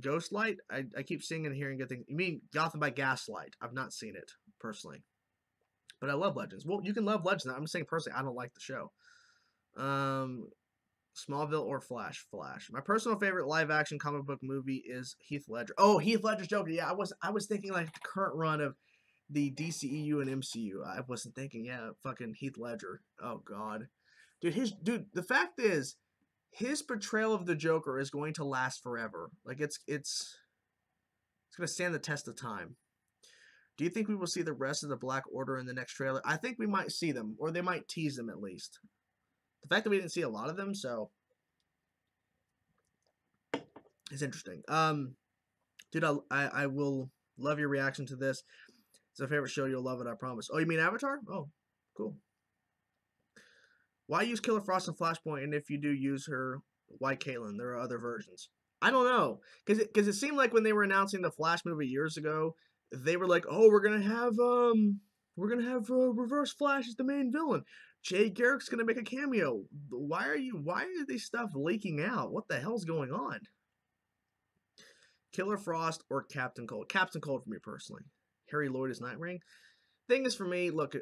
Ghostlight? I keep seeing and hearing good things. You mean Gotham by Gaslight? I've not seen it, personally. But I love Legends. Well, you can love Legends. I'm just saying personally, I don't like the show. Smallville or Flash? Flash. My personal favorite live-action comic book movie is Heath Ledger. Oh, Heath Ledger's Joker. Yeah, I was thinking like the current run of the DCEU and MCU. I wasn't thinking, yeah, fucking Heath Ledger. Oh God, dude. The fact is, his portrayal of the Joker is going to last forever. Like it's gonna stand the test of time. Do you think we will see the rest of the Black Order in the next trailer? I think we might see them, or they might tease them at least. The fact that we didn't see a lot of them, so it's interesting. Dude, I will love your reaction to this. It's a favorite show. You'll love it, I promise. Oh, you mean Avatar? Oh, cool. Why use Killer Frost and Flashpoint? And if you do use her, why Caitlyn? There are other versions. I don't know, because it seemed like when they were announcing the Flash movie years ago, they were like, oh, we're gonna have Reverse Flash as the main villain. Jay Garrick's gonna make a cameo. Why are these stuff leaking out? What the hell's going on? Killer Frost or Captain Cold? Captain Cold for me personally. Harry Lloyd is Nightwing. Thing is, for me, look,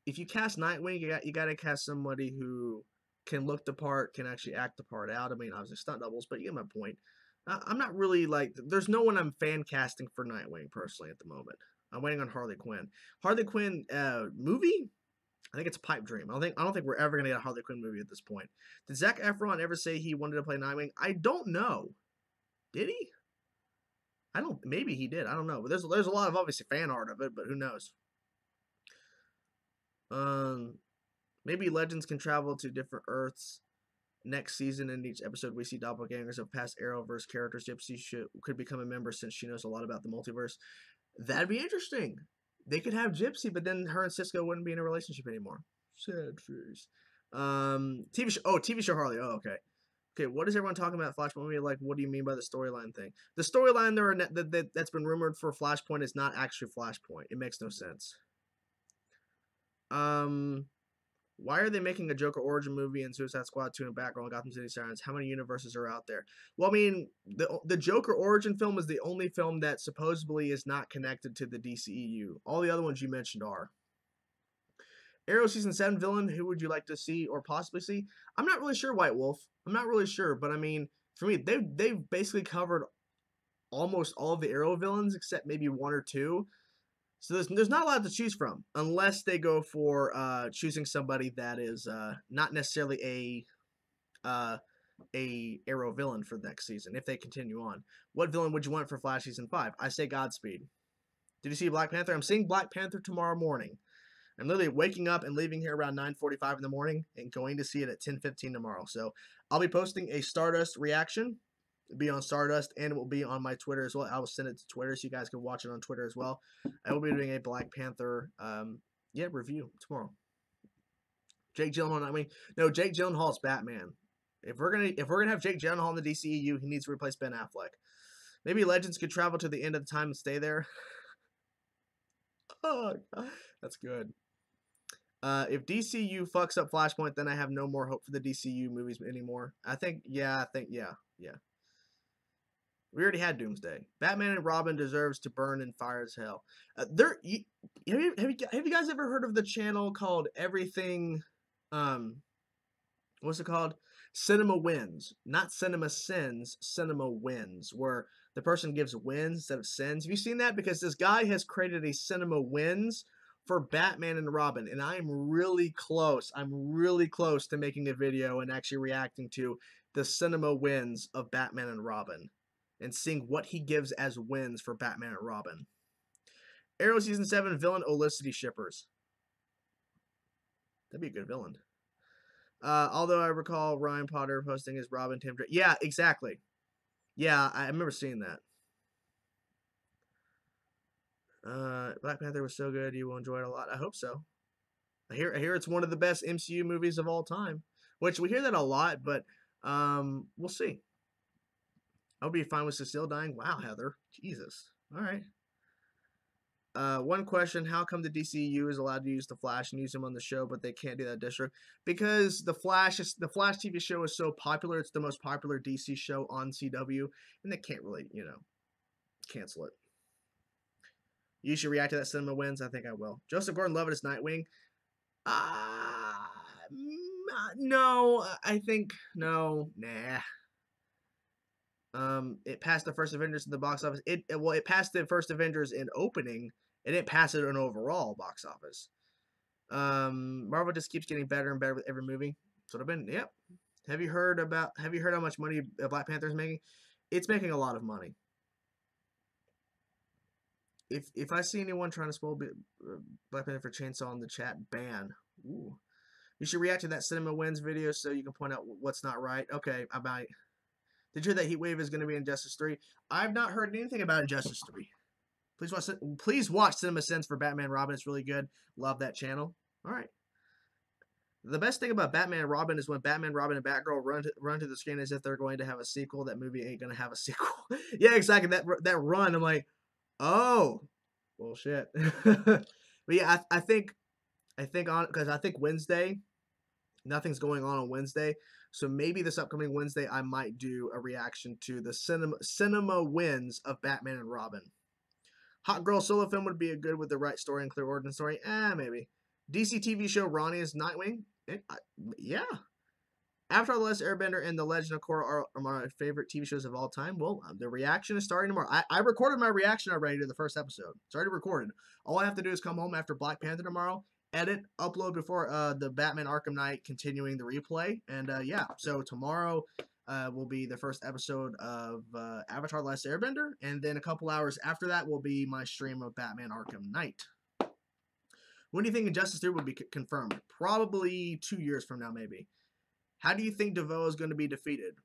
if you cast Nightwing, you gotta cast somebody who can look the part, can actually act the part out. I mean, obviously stunt doubles, but you get my point. I'm not really like, there's no one I'm fan casting for Nightwing personally at the moment. I'm waiting on Harley Quinn. Harley Quinn movie? I think it's a pipe dream. I don't think we're ever gonna get a Harley Quinn movie at this point. Did Zac Efron ever say he wanted to play Nightwing? I don't know. Did he? Maybe he did. I don't know. But there's a lot of obviously fan art of it, but who knows? Maybe Legends can travel to different Earths next season. In each episode, we see doppelgangers of past Arrowverse characters. Gypsy could become a member since she knows a lot about the multiverse. That'd be interesting. They could have Gypsy, but then her and Cisco wouldn't be in a relationship anymore. Sad face. TV show. Oh, TV show Harley. Oh, okay. Okay, what is everyone talking about Flashpoint movie? Like, what do you mean by the storyline thing? The storyline that's been rumored for Flashpoint is not actually Flashpoint. It makes no sense. Why are they making a Joker origin movie and Suicide Squad 2 and Batgirl and Gotham City Sirens? How many universes are out there? Well, I mean, the Joker origin film is the only film that supposedly is not connected to the DCEU. All the other ones you mentioned are. Arrow Season 7 villain, who would you like to see or possibly see? I'm not really sure, White Wolf. I'm not really sure, but I mean, for me, they've basically covered almost all of the Arrow villains except maybe one or two. So there's not a lot to choose from unless they go for choosing somebody that is not necessarily a Arrow villain for the next season if they continue on. What villain would you want for Flash Season 5? I say Godspeed. Did you see Black Panther? I'm seeing Black Panther tomorrow morning. I'm literally waking up and leaving here around 9:45 in the morning and going to see it at 10:15 tomorrow. So I'll be posting a Stardust reaction. It'll be on Stardust and it will be on my Twitter as well. I will send it to Twitter so you guys can watch it on Twitter as well. I will be doing a Black Panther review tomorrow. Jake Gyllenhaal. I mean, no, Jake Gyllenhaal's Batman. If we're gonna have Jake Gyllenhaal in the DCEU, he needs to replace Ben Affleck. Maybe Legends could travel to the end of the time and stay there. Oh, that's good. If DCU fucks up Flashpoint, then I have no more hope for the DCU movies anymore. I think, yeah. We already had Doomsday. Batman and Robin deserves to burn in fire as hell. Have you guys ever heard of the channel called Everything? What's it called? Cinema Wins, not Cinema Sins. Cinema Wins, where the person gives wins instead of sins. Have you seen that? Because this guy has created a Cinema Wins for Batman and Robin, and I'm really close. I'm really close to making a video and actually reacting to the Cinema Wins of Batman and Robin and seeing what he gives as wins for Batman and Robin. Arrow Season 7 villain Olicity shippers. That'd be a good villain. Although I recall Ryan Potter posting his Robin Tim Drake. Yeah, exactly. Yeah, I remember seeing that. Black Panther was so good, you will enjoy it a lot. I hope so. I hear it's one of the best MCU movies of all time. Which we hear that a lot, but we'll see. I'll be fine with Cecile dying. Wow, Heather. Jesus. All right. One question: how come the DCU is allowed to use the Flash and use him on the show, but they can't do that district? Because the Flash TV show is so popular. It's the most popular DC show on CW, and they can't really, cancel it. You should react to that Cinema Wins. I think I will. Joseph Gordon-Levitt is Nightwing. No. I think no. Nah. It passed the first Avengers in the box office. It passed the first Avengers in opening. It didn't pass it in overall box office. Marvel just keeps getting better and better with every movie. Sort of been, yep. Have you heard how much money Black Panther is making? It's making a lot of money. If I see anyone trying to spoil Black Panther for Chainsaw in the chat, ban. Ooh. You should react to that Cinema Wins video so you can point out what's not right. Okay, I might. Did you hear that Heatwave is going to be in Injustice 3? I've not heard anything about Injustice 3. Please watch Cinema Sins for Batman Robin. It's really good. Love that channel. All right. The best thing about Batman and Robin is when Batman, Robin, and Batgirl run to the screen as if they're going to have a sequel. That movie ain't gonna have a sequel. Yeah, exactly. That run, I'm like, oh, well, shit. But yeah, I think on because I think Wednesday, nothing's going on Wednesday, so maybe this upcoming Wednesday I might do a reaction to the cinema wins of Batman and Robin. Hot Girl solo film would be a good with the right story and clear origin story. Maybe. DC TV show Ronnie is Nightwing. Yeah. Avatar: The Last Airbender and The Legend of Korra are my favorite TV shows of all time. Well, the reaction is starting tomorrow. I recorded my reaction already to the first episode. It's already recorded. All I have to do is come home after Black Panther tomorrow, edit, upload before the Batman Arkham Knight, continuing the replay. And yeah, so tomorrow will be the first episode of Avatar: The Last Airbender. And then a couple hours after that will be my stream of Batman Arkham Knight. When do you think Injustice 3 will be confirmed? Probably 2 years from now, maybe. How do you think DeVoe is going to be defeated?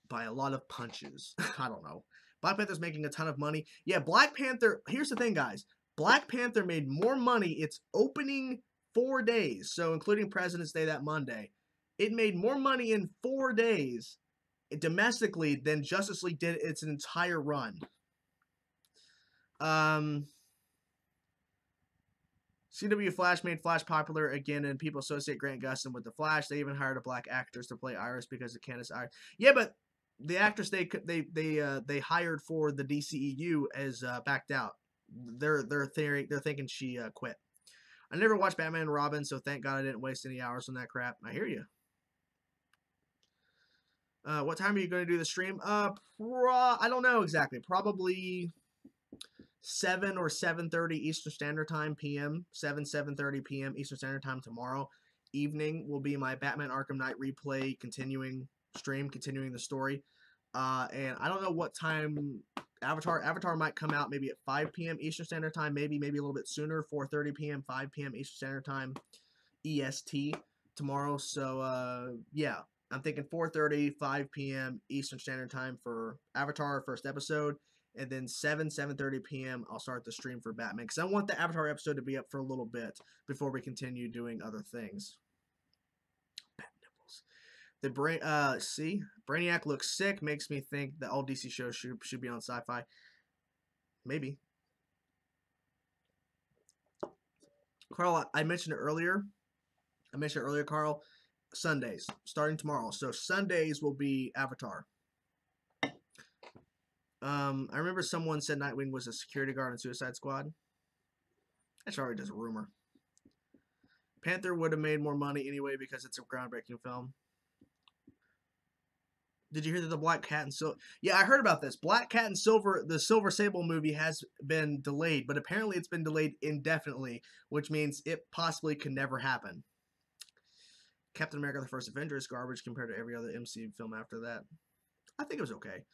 By a lot of punches. I don't know. Black Panther's making a ton of money. Yeah, Black Panther. Here's the thing, guys. Black Panther made more money its opening 4 days, so including President's Day that Monday. It made more money in 4 days domestically than Justice League did its entire run. CW Flash made Flash popular again, and people associate Grant Gustin with the Flash. They even hired a black actress to play Iris because of Candace Iris. Yeah, but the actress they hired for the DCEU has backed out. They're thinking she quit. I never watched Batman and Robin, so thank God I didn't waste any hours on that crap. I hear you. What time are you going to do the stream? I don't know exactly. Probably 7 or 7:30 Eastern Standard Time p.m. 7:30 p.m. Eastern Standard Time tomorrow evening will be my Batman Arkham Knight replay continuing the story. And I don't know what time Avatar might come out, maybe at 5 p.m. Eastern Standard Time, maybe a little bit sooner, 4:30 p.m., 5 p.m. Eastern Standard Time EST tomorrow. So yeah, I'm thinking 4:30, 5 p.m. Eastern Standard Time for Avatar first episode. And then 7:30 p.m. I'll start the stream for Batman because I want the Avatar episode to be up for a little bit before we continue doing other things. Bat nipples. The Brainiac looks sick. Makes me think that all DC shows should be on Sci-Fi. Maybe. Carl, I mentioned it earlier. Carl. Sundays starting tomorrow. So Sundays will be Avatar. I remember someone said Nightwing was a security guard in Suicide Squad. That's already just a rumor. Panther would have made more money anyway because it's a groundbreaking film. Did you hear that the Black Cat and Silver? Yeah, I heard about this. Black Cat and Silver, the Silver Sable movie has been delayed, but apparently it's been delayed indefinitely, which means it possibly could never happen. Captain America: The First Avenger is garbage compared to every other MCU film after that. I think it was okay.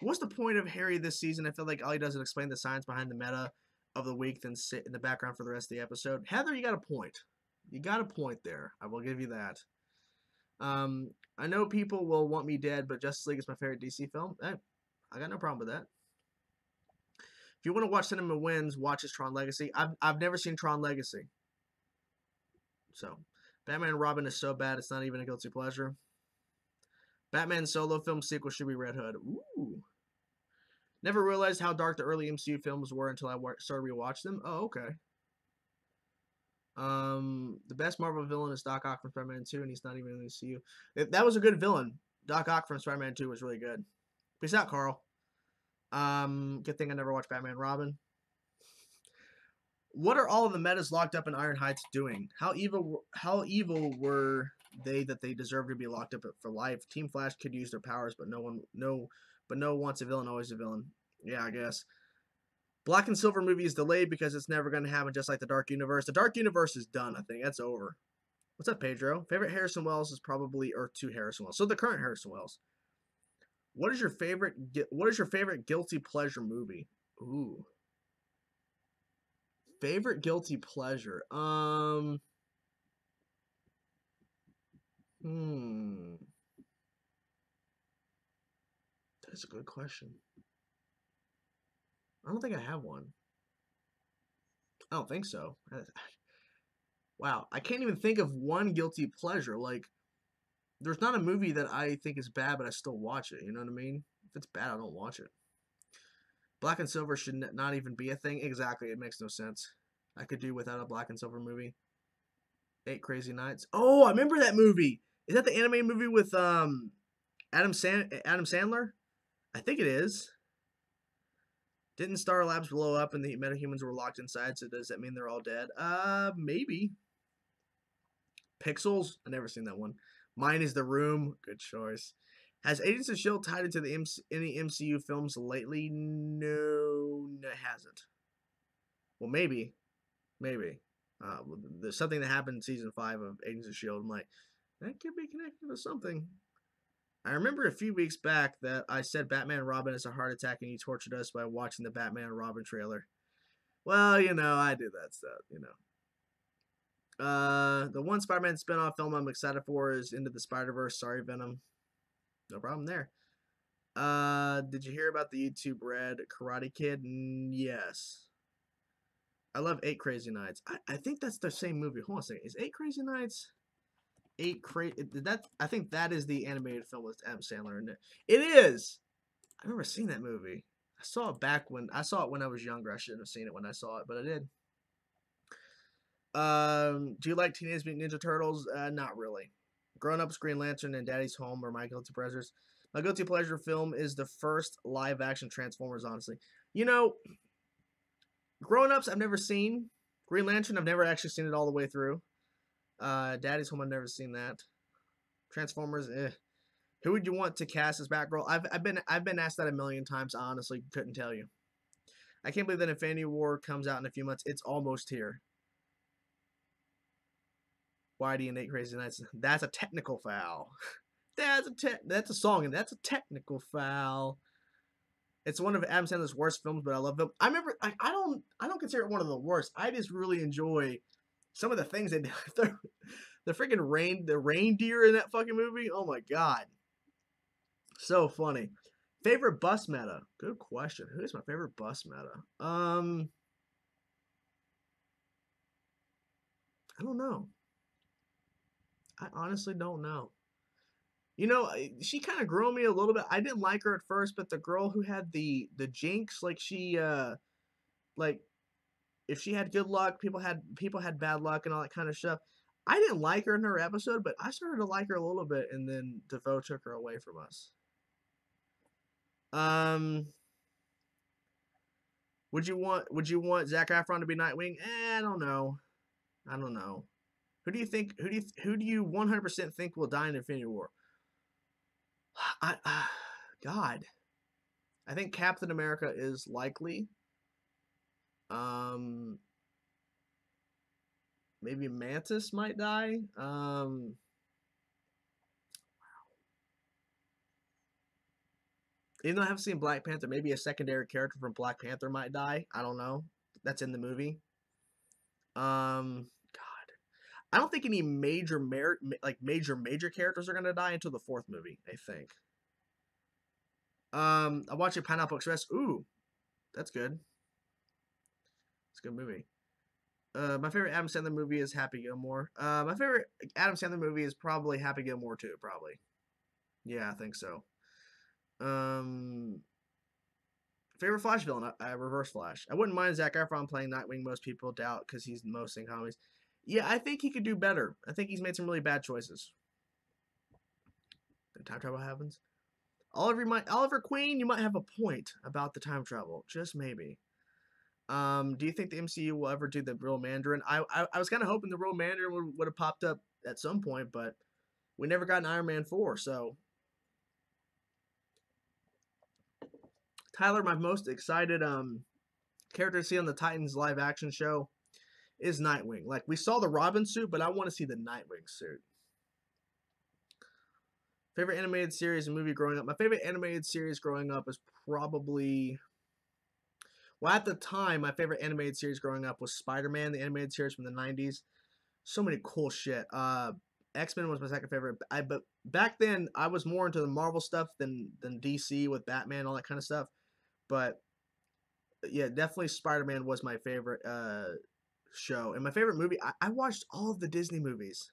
What's the point of Harry this season? I feel like all he does is explain the science behind the meta of the week, then sit in the background for the rest of the episode. Heather, you got a point. You got a point there. I will give you that. I know people will want me dead, but Justice League is my favorite DC film. I got no problem with that. If you want to watch Cinema Wins, watch his Tron Legacy. I've never seen Tron Legacy. So, Batman and Robin is so bad, it's not even a guilty pleasure. Batman solo film sequel should be Red Hood. Ooh. Never realized how dark the early MCU films were until I started rewatching them. Oh, okay. The best Marvel villain is Doc Ock from Spider-Man 2, and he's not even in the MCU. That was a good villain. Doc Ock from Spider-Man 2 was really good. Peace out, Carl. Good thing I never watched Batman and Robin. What are all of the metas locked up in Iron Heights doing? How evil were they that they deserve to be locked up for life? Team Flash could use their powers, but no wants a villain, always a villain. Yeah, I guess. Black and Silver movie is delayed because it's never going to happen, just like the Dark Universe. The Dark Universe is done, I think. That's over. What's up, Pedro? Favorite Harrison Wells is probably Earth 2 Harrison Wells. So the current Harrison Wells. What is your favorite guilty pleasure movie? Ooh. Favorite guilty pleasure. That is a good question. I don't think I have one. I don't think so. Wow, I can't even think of one guilty pleasure. Like, there's not a movie that I think is bad, but I still watch it. You know what I mean? If it's bad, I don't watch it. Black and silver should not even be a thing. Exactly, it makes no sense. I could do without a black and silver movie. Eight Crazy Nights. Oh, I remember that movie. Is that the animated movie with Adam Sandler? I think it is. Didn't Star Labs blow up and the metahumans were locked inside? So does that mean they're all dead? Maybe. Pixels. I never seen that one. Mine is The Room. Good choice. Has Agents of S.H.I.E.L.D. tied into any MCU films lately? No, it hasn't. Well, maybe. Maybe. There's something that happened in season 5 of Agents of S.H.I.E.L.D. I'm like, that could be connected to something. I remember a few weeks back that I said Batman and Robin is a heart attack and you tortured us by watching the Batman and Robin trailer. Well, you know, I do that stuff, you know. The one Spider-Man spin-off film I'm excited for is Into the Spider-Verse. Sorry, Venom. No problem there. Did you hear about the YouTube Red Karate Kid? Yes. I love Eight Crazy Nights. I think that's the same movie. Hold on a second. Is Eight Crazy Nights? I think that is the animated film with Adam Sandler in it. It is. I remember seeing that movie. I saw it when I was younger. I shouldn't have seen it when I saw it, but I did. Do you like Teenage Mutant Ninja Turtles? Not really. Grown Ups, Green Lantern, and Daddy's Home are my guilty pleasures. My guilty pleasure film is the first live action Transformers, honestly. You know, Grown Ups I've never seen. Green Lantern I've never actually seen it all the way through. Daddy's Home I've never seen that. Transformers, Who would you want to cast as Batgirl? I've been asked that a million times. I honestly couldn't tell you. I can't believe that Infinity War comes out in a few months. It's almost here. Whitey and Eight Crazy Nights. That's a technical foul. That's a song, and that's a technical foul. It's one of Adam Sandler's worst films, but I love them. I remember I don't consider it one of the worst. I just really enjoy some of the things they do. The freaking reindeer in that fucking movie. Oh my god, so funny. Favorite bus meta? Good question. Who is my favorite bus meta? I don't know. I honestly don't know. You know, she kind of grew on me a little bit. I didn't like her at first, but the girl who had the jinx, like like if she had good luck, people had bad luck and all that kind of stuff. I didn't like her in her episode, but I started to like her a little bit, and then Defoe took her away from us. Um, would you want Zac Efron to be Nightwing? I don't know. I don't know. Who do you 100% think will die in Infinity War? God, I think Captain America is likely. Um, maybe Mantis might die. Even though I haven't seen Black Panther, maybe a secondary character from Black Panther might die. I don't know. That's in the movie. God, I don't think any major characters are gonna die until the fourth movie. I think. I'm watching Pineapple Express. Ooh, that's good. It's a good movie. My favorite Adam Sandler movie is Happy Gilmore. My favorite Adam Sandler movie is probably Happy Gilmore 2, probably. Yeah, I think so. Um, Favorite Flash villain? Reverse Flash. I wouldn't mind Zac Efron playing Nightwing. Most people doubt because he's most in comedies. Yeah, I think he could do better. I think he's made some really bad choices. The time travel happens. Oliver Queen, you might have a point about the time travel. Just maybe. Do you think the MCU will ever do the real Mandarin? I was kind of hoping the real Mandarin would have popped up at some point, but we never got an Iron Man 4, so. Tyler, my most excited character to see on the Titans live action show is Nightwing. Like, we saw the Robin suit, but I want to see the Nightwing suit. Favorite animated series and movie growing up? My favorite animated series growing up is probably. Well, at the time, my favorite animated series growing up was Spider-Man, the animated series from the 90s. So many cool shit. X-Men was my second favorite. But back then, I was more into the Marvel stuff than DC with Batman, all that kind of stuff. But yeah, definitely Spider-Man was my favorite show. And my favorite movie, I watched all of the Disney movies.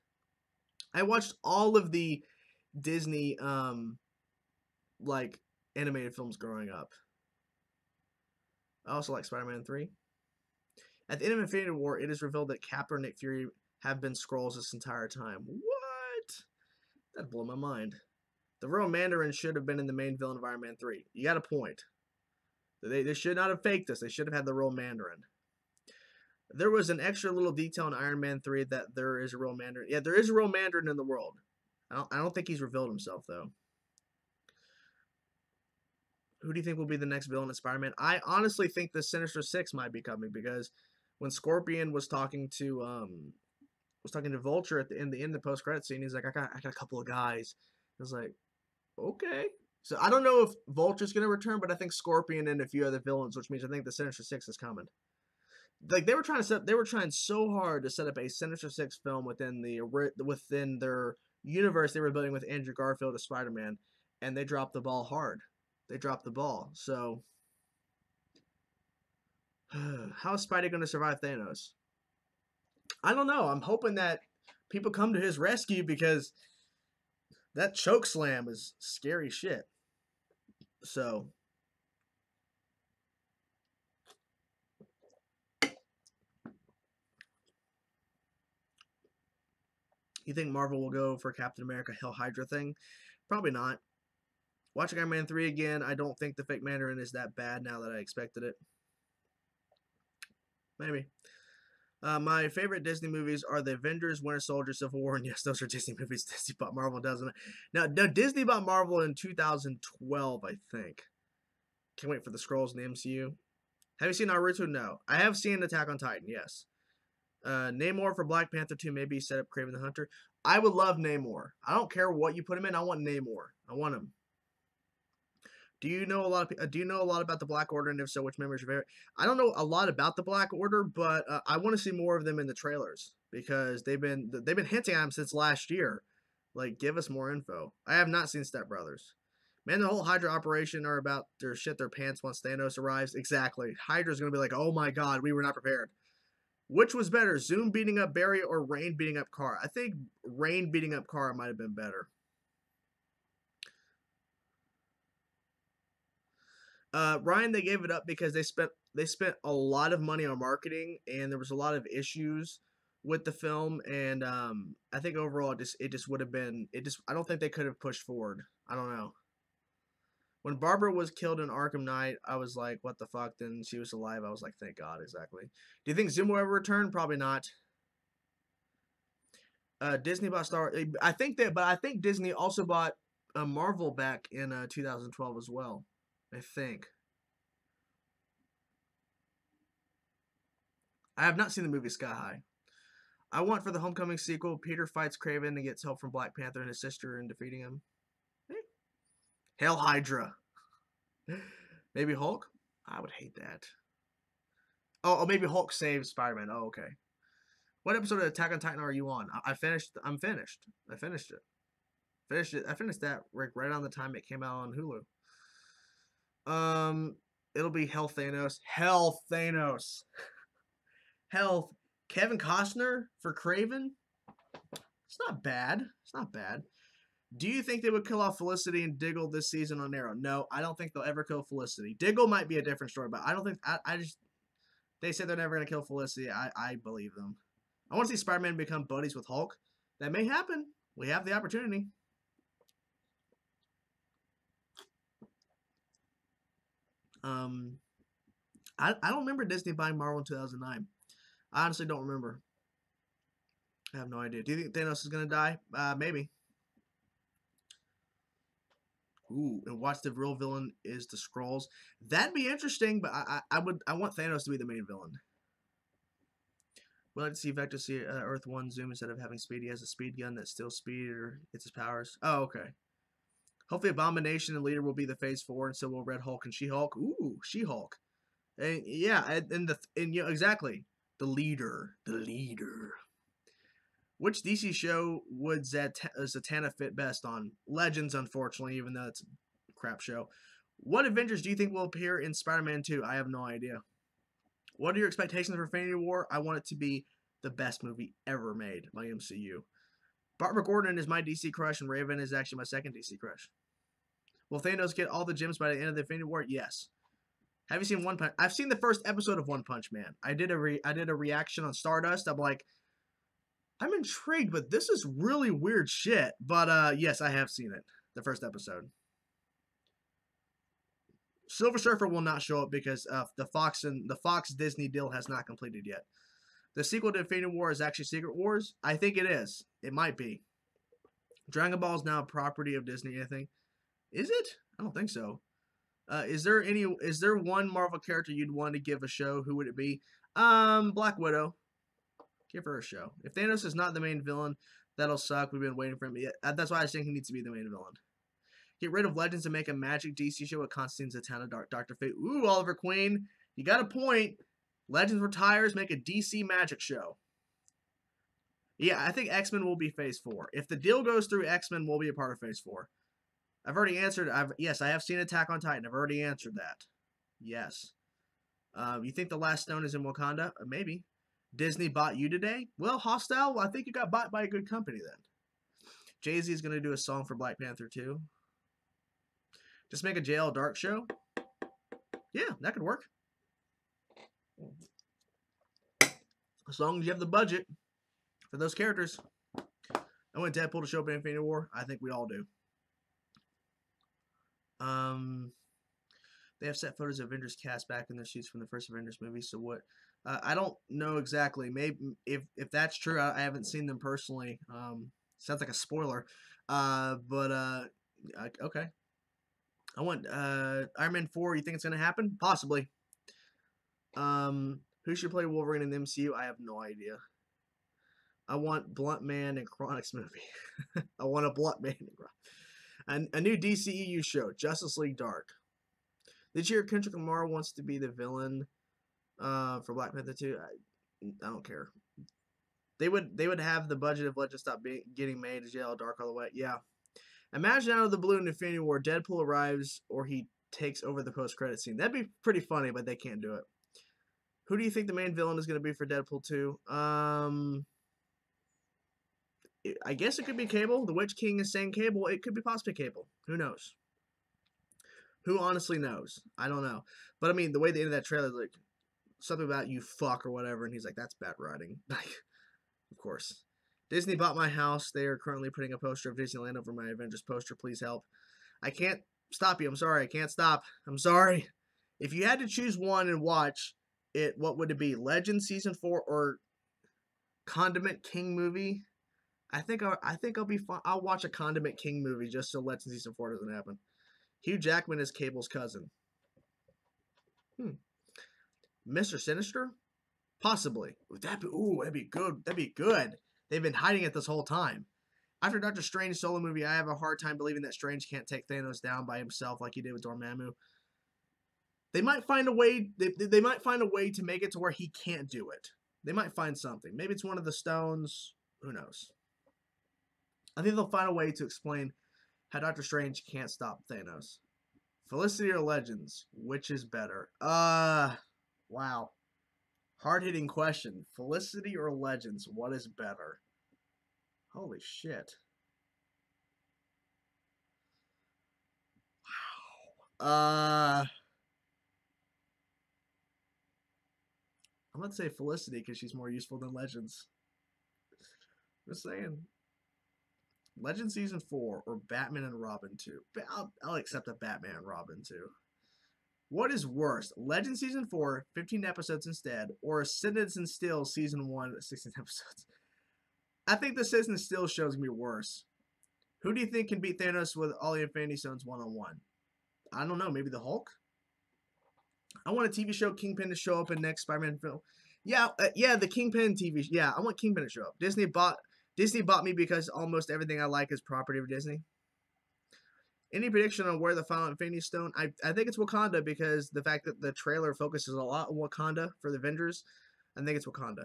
I watched all of the Disney like animated films growing up. I also like Spider-Man 3. At the end of Infinity War, it is revealed that Cap and Nick Fury have been Skrulls this entire time. What? That blew my mind. The real Mandarin should have been in the main villain of Iron Man 3. You got a point. They should not have faked this. They should have had the real Mandarin. There was an extra little detail in Iron Man 3 that there is a real Mandarin. Yeah, there is a real Mandarin in the world. I don't think he's revealed himself, though. Who do you think will be the next villain in Spider-Man? I honestly think the Sinister Six might be coming, because when Scorpion was talking to Vulture at the end of the post-credit scene, he's like, I got a couple of guys. I was like, okay. So I don't know if Vulture's gonna return, but I think Scorpion and a few other villains, which means I think the Sinister Six is coming. Like they were trying so hard to set up a Sinister Six film within their universe they were building with Andrew Garfield as Spider-Man, and they dropped the ball hard. They dropped the ball. So how is Spidey going to survive Thanos? I don't know. I'm hoping that people come to his rescue, because that choke slam is scary shit. So you think Marvel will go for Captain America Hell Hydra thing? Probably not. Watching Iron Man 3 again, I don't think the fake Mandarin is that bad now that I expected it. Maybe. My favorite Disney movies are The Avengers, Winter Soldier, Civil War, and yes, those are Disney movies. Disney bought Marvel, doesn't it? Now, Disney bought Marvel in 2012, I think. Can't wait for the Skrulls in the MCU. Have you seen Naruto? No. I have seen Attack on Titan, yes. Namor for Black Panther 2, maybe set up Kraven the Hunter. I would love Namor. I don't care what you put him in. I want Namor. I want him. Do you know a lot about the Black Order, and if so, which members are your favorite? I don't know a lot about the Black Order, but I want to see more of them in the trailers, because they've been hinting at them since last year. Like, give us more info. I have not seen Step Brothers. Man, the whole Hydra operation are about to shit their pants once Thanos arrives. Exactly. Hydra's gonna be like, oh my god, we were not prepared. Which was better, Zoom beating up Barry or Rain beating up Kara? I think Rain beating up Kara might have been better. Ryan, they gave it up because they spent a lot of money on marketing, and there was a lot of issues with the film, and I think overall it just would have been I don't think they could have pushed forward. I don't know. When Barbara was killed in Arkham Knight, I was like, what the fuck? Then she was alive. I was like, thank God, exactly. Do you think Zoom will ever return? Probably not. Disney bought Star. I think Disney also bought Marvel back in 2012 as well. I think. I have not seen the movie Sky High. I want for the Homecoming sequel, Peter fights Kraven and gets help from Black Panther and his sister in defeating him. Hail Hydra. Maybe Hulk? I would hate that. Oh, maybe Hulk saves Spider-Man. Oh, okay. What episode of Attack on Titan are you on? I'm finished. I finished it. I finished that right on the time it came out on Hulu. It'll be Hell Thanos. Hell Thanos. Hell Kevin Costner for Kraven. It's not bad. It's not bad. Do you think they would kill off Felicity and Diggle this season on Arrow? No, I don't think they'll ever kill Felicity. Diggle might be a different story, but I don't think they said they're never gonna kill Felicity. I believe them. I want to see Spider-Man become buddies with Hulk. That may happen. We have the opportunity. I don't remember Disney buying Marvel in 2009. I honestly don't remember. I have no idea. Do you think Thanos is gonna die? Maybe. Ooh, and watch the real villain is the Skrulls. That'd be interesting, but I want Thanos to be the main villain. We'd like to see Vector see Earth 1 Zoom instead of having Speedy as a speed gun that steals speed or gets his powers. Oh, okay. Hopefully Abomination and Leader will be the Phase 4, and so will Red Hulk and She-Hulk. Ooh, She-Hulk. And yeah, and you know, exactly. The leader. Which DC show would Zatanna fit best on? Legends, unfortunately, even though it's a crap show. What Avengers do you think will appear in Spider-Man 2? I have no idea. What are your expectations for Infinity War? I want it to be the best movie ever made by MCU. Barbara Gordon is my DC crush, and Raven is actually my second DC crush. Will Thanos get all the gems by the end of the Infinity War? Yes. Have you seen One Punch? I've seen the first episode of One Punch Man. I did a reaction on Stardust. I'm like, I'm intrigued, but this is really weird shit. But yes, I have seen it. The first episode. Silver Surfer will not show up because the Fox Disney deal has not completed yet. The sequel to Infinity War is actually Secret Wars. I think it is. It might be. Dragon Ball is now a property of Disney. I think. Is it? I don't think so. Is there one Marvel character you'd want to give a show? Who would it be? Black Widow. Give her a show. If Thanos is not the main villain, that'll suck. We've been waiting for him. That's why I think he needs to be the main villain. Get rid of Legends and make a magic DC show with Constantine Zatanna, Dr. Fate. Ooh, Oliver Queen. You got a point. Legends retires, make a DC magic show. Yeah, I think X-Men will be Phase 4. If the deal goes through, X-Men will be a part of Phase 4. I've already answered. Yes, I have seen Attack on Titan. I've already answered that. Yes. You think the last stone is in Wakanda? Maybe. Disney bought you today? Well, Hostile, I think you got bought by a good company then. Jay-Z is going to do a song for Black Panther 2. Just make a JL Dark show? Yeah, that could work. As long as you have the budget for those characters. I want Deadpool to show up in Infinity War. I think we all do. They have set photos of Avengers cast back in their suits from the first Avengers movie. So what? I don't know exactly. Maybe if that's true, I haven't seen them personally. Sounds like a spoiler. Okay. I want Iron Man 4. You think it's gonna happen? Possibly. Who should play Wolverine in the MCU? I have no idea. I want Blunt Man and Chronic's movie. I want a Blunt Man and a new DCEU show, Justice League Dark. Did you hear Kendrick Lamar wants to be the villain for Black Panther 2? I don't care. They would have the budget if Legends stop getting made to JL Dark all the way. Yeah. Imagine out of the blue in Infinity War, Deadpool arrives or he takes over the post-credit scene. That'd be pretty funny, but they can't do it. Who do you think the main villain is going to be for Deadpool 2? I guess it could be Cable. The Witch King is saying Cable. It could be possibly Cable. Who knows? Who honestly knows? I don't know. But I mean, the way they ended that trailer, like something about you fuck or whatever, and he's like, that's bad writing. Like, of course. Disney bought my house. They are currently putting a poster of Disneyland over my Avengers poster. Please help. I can't stop you. I'm sorry. I can't stop. I'm sorry. If you had to choose one and watch it, what would it be? Legend Season 4 or Condiment King movie? I think I'll be fine. I'll watch a Condiment King movie just so Legend Season 4 doesn't happen. Hugh Jackman is Cable's cousin. Mr. Sinister? Possibly. That'd be good. That'd be good. They've been hiding it this whole time. After Doctor Strange solo movie, I have a hard time believing that Strange can't take Thanos down by himself like he did with Dormammu. They might find a way. They might find a way to make it to where he can't do it. They might find something. Maybe it's one of the stones. Who knows? I think they'll find a way to explain how Doctor Strange can't stop Thanos. Felicity or Legends? Which is better? Wow. Hard-hitting question. Felicity or Legends? What is better? Holy shit. Wow. I'm going to say Felicity because she's more useful than Legends. Just saying. Legend Season 4 or Batman and Robin 2? I'll accept a Batman and Robin 2. What is worse? Legend Season 4, 15 episodes instead, or Citizen Steel Season 1, 16 episodes? I think the Citizen Steel show is going to be worse. Who do you think can beat Thanos with all the Infinity Stones one-on-one? I don't know. Maybe the Hulk? I want a TV show Kingpin to show up in next Spider-Man film. Yeah, the Kingpin TV. Yeah, I want Kingpin to show up. Disney bought me because almost everything I like is property of Disney. Any prediction on where the final Infinity Stone? I think it's Wakanda because the fact that the trailer focuses a lot on Wakanda for the Avengers. I think it's Wakanda.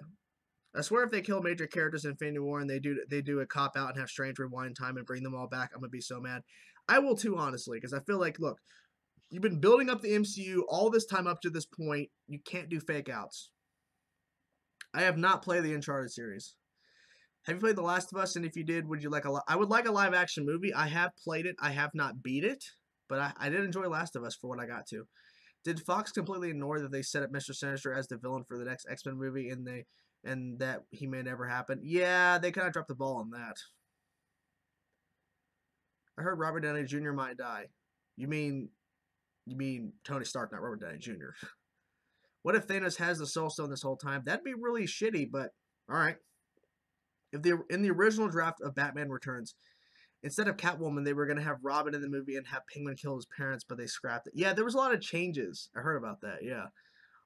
I swear if they kill major characters in Infinity War and they do a cop out and have Strange rewind time and bring them all back, I'm gonna be so mad. I will too, honestly, because I feel like, look, You've been building up the MCU all this time up to this point. You can't do fake outs. I have not played the Uncharted series. Have you played The Last of Us? And if you did, would you like I would like a live action movie. I have played it. I have not beat it, but I did enjoy Last of Us for what I got to. Did Fox completely ignore that they set up Mr. Sinister as the villain for the next X-Men movie and that he may never happen? Yeah, they kind of dropped the ball on that. I heard Robert Downey Jr. might die. You mean Tony Stark, not Robert Downey Jr. What if Thanos has the Soul Stone this whole time? That'd be really shitty, but all right. If in the original draft of Batman Returns, instead of Catwoman, they were going to have Robin in the movie and have Penguin kill his parents, but they scrapped it. Yeah, there was a lot of changes. I heard about that, yeah.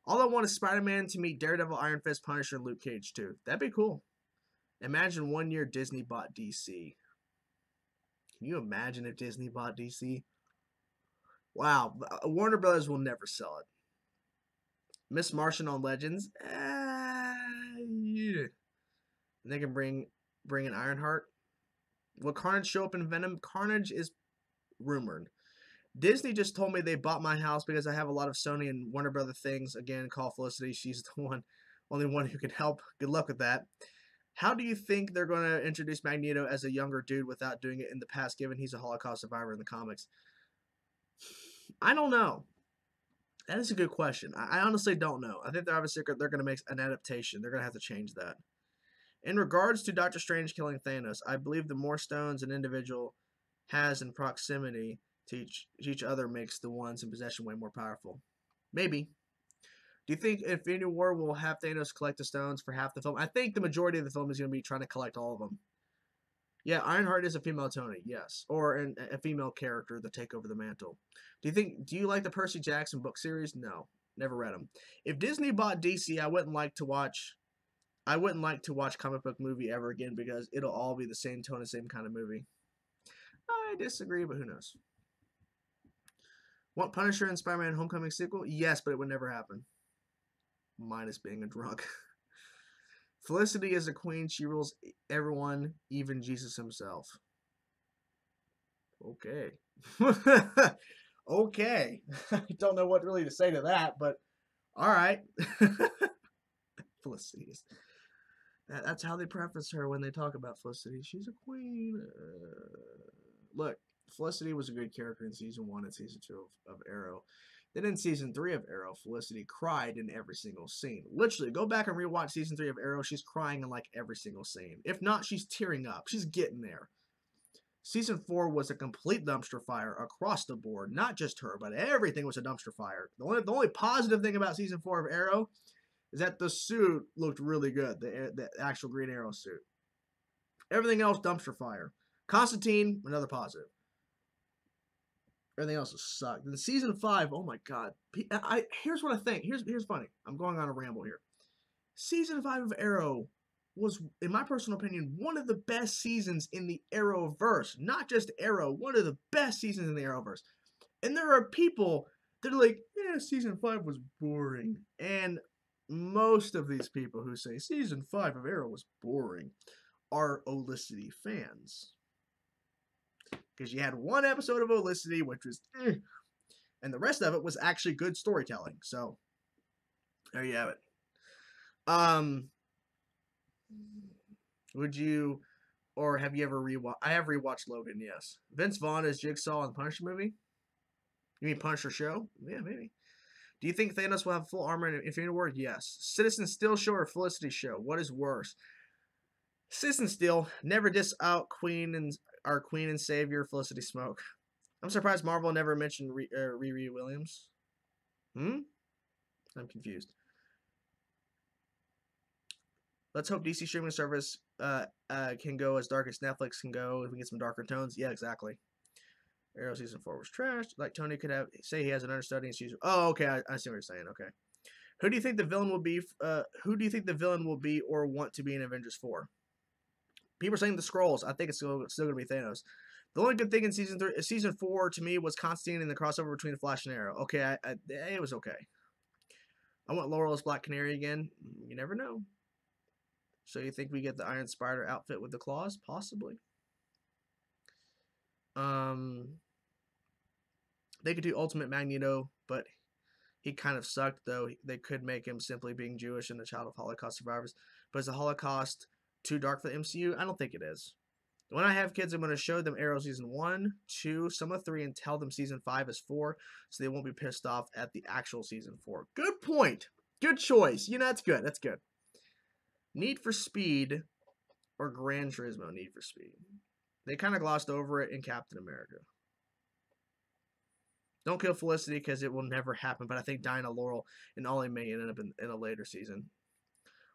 All I want is Spider-Man to meet Daredevil, Iron Fist, Punisher, and Luke Cage, too. That'd be cool. Imagine 1 year Disney bought DC. Can you imagine if Disney bought DC? Wow, Warner Brothers will never sell it. Miss Martian on Legends? Yeah. And they can bring in Ironheart. Will Carnage show up in Venom? Carnage is rumored. Disney just told me they bought my house because I have a lot of Sony and Warner Brother things. Again, call Felicity. She's the only one who can help. Good luck with that. How do you think they're going to introduce Magneto as a younger dude without doing it in the past, given he's a Holocaust survivor in the comics? I don't know. That is a good question. I honestly don't know. I think they're obviously they're going to make an adaptation. They're going to have to change that. In regards to Doctor Strange killing Thanos, I believe the more stones an individual has in proximity to each other makes the ones in possession way more powerful. Maybe. Do you think Infinity War will have Thanos collect the stones for half the film? I think the majority of the film is going to be trying to collect all of them. Yeah, Ironheart is a female Tony, yes. Or a female character to take over the mantle. Do you like the Percy Jackson book series? No. Never read them. If Disney bought DC, I wouldn't like to watch comic book movie ever again because it'll all be the same tone and same kind of movie. I disagree, but who knows? Want Punisher and Spider-Man Homecoming sequel? Yes, but it would never happen. Minus being a drunk. Felicity is a queen. She rules everyone, even Jesus himself. Okay. Okay. I don't know what really to say to that, but all right. Felicity is... That's how they preface her when they talk about Felicity. She's a queen. Look, Felicity was a good character in Season 1 and Season 2 of Arrow. Then in Season 3 of Arrow, Felicity cried in every single scene. Literally, go back and rewatch Season 3 of Arrow. She's crying in like every single scene. If not, she's tearing up. She's getting there. Season 4 was a complete dumpster fire across the board. Not just her, but everything was a dumpster fire. The only positive thing about Season 4 of Arrow is that the suit looked really good. The actual Green Arrow suit. Everything else, dumpster fire. Constantine, another positive. Everything else sucked. Then Season 5, oh my god. Here's what I think. Here's funny. I'm going on a ramble here. Season 5 of Arrow was, in my personal opinion, one of the best seasons in the Arrowverse. Not just Arrow, one of the best seasons in the Arrowverse. And there are people that are like, yeah, Season 5 was boring. And most of these people who say Season 5 of Arrow was boring are Olicity fans. Because you had one episode of Olicity, which was and the rest of it was actually good storytelling. So, there you have it. Would you, or have you ever rewatched? I have rewatched Logan, yes. Vince Vaughn as Jigsaw in the Punisher movie? You mean Punisher show? Yeah, maybe. Do you think Thanos will have full armor in Infinity War? Yes. Citizen Steel show or Felicity show? What is worse? Citizen Steel, never diss out our Queen and Savior, Felicity Smoke. I'm surprised Marvel never mentioned Riri Williams. I'm confused. Let's hope DC streaming service can go as dark as Netflix can go if we get some darker tones. Yeah, exactly. Arrow Season 4 was trash. Like Tony could say he has an understudy in Season... Oh, okay, I see what you're saying. Okay. Who do you think the villain will be? Who do you think the villain will be or want to be in Avengers 4? People are saying the Skrulls. I think it's still going to be Thanos. The only good thing in Season 4 to me was Constantine and the crossover between Flash and Arrow. Okay, it was okay. I want Laurel as Black Canary again. You never know. So you think we get the Iron Spider outfit with the claws? Possibly. The They could do Ultimate Magneto, but he kind of sucked, though. They could make him simply being Jewish and a child of Holocaust survivors. But is the Holocaust too dark for the MCU? I don't think it is. When I have kids, I'm going to show them Arrow Season 1, 2, some of 3, and tell them Season 5 is 4, so they won't be pissed off at the actual Season 4. Good point. Good choice. You know, that's good. That's good. Need for Speed or Gran Turismo? Need for Speed. They kind of glossed over it in Captain America. Don't kill Felicity because it will never happen, but I think Diana, Laurel, and Ollie may end up in a later season.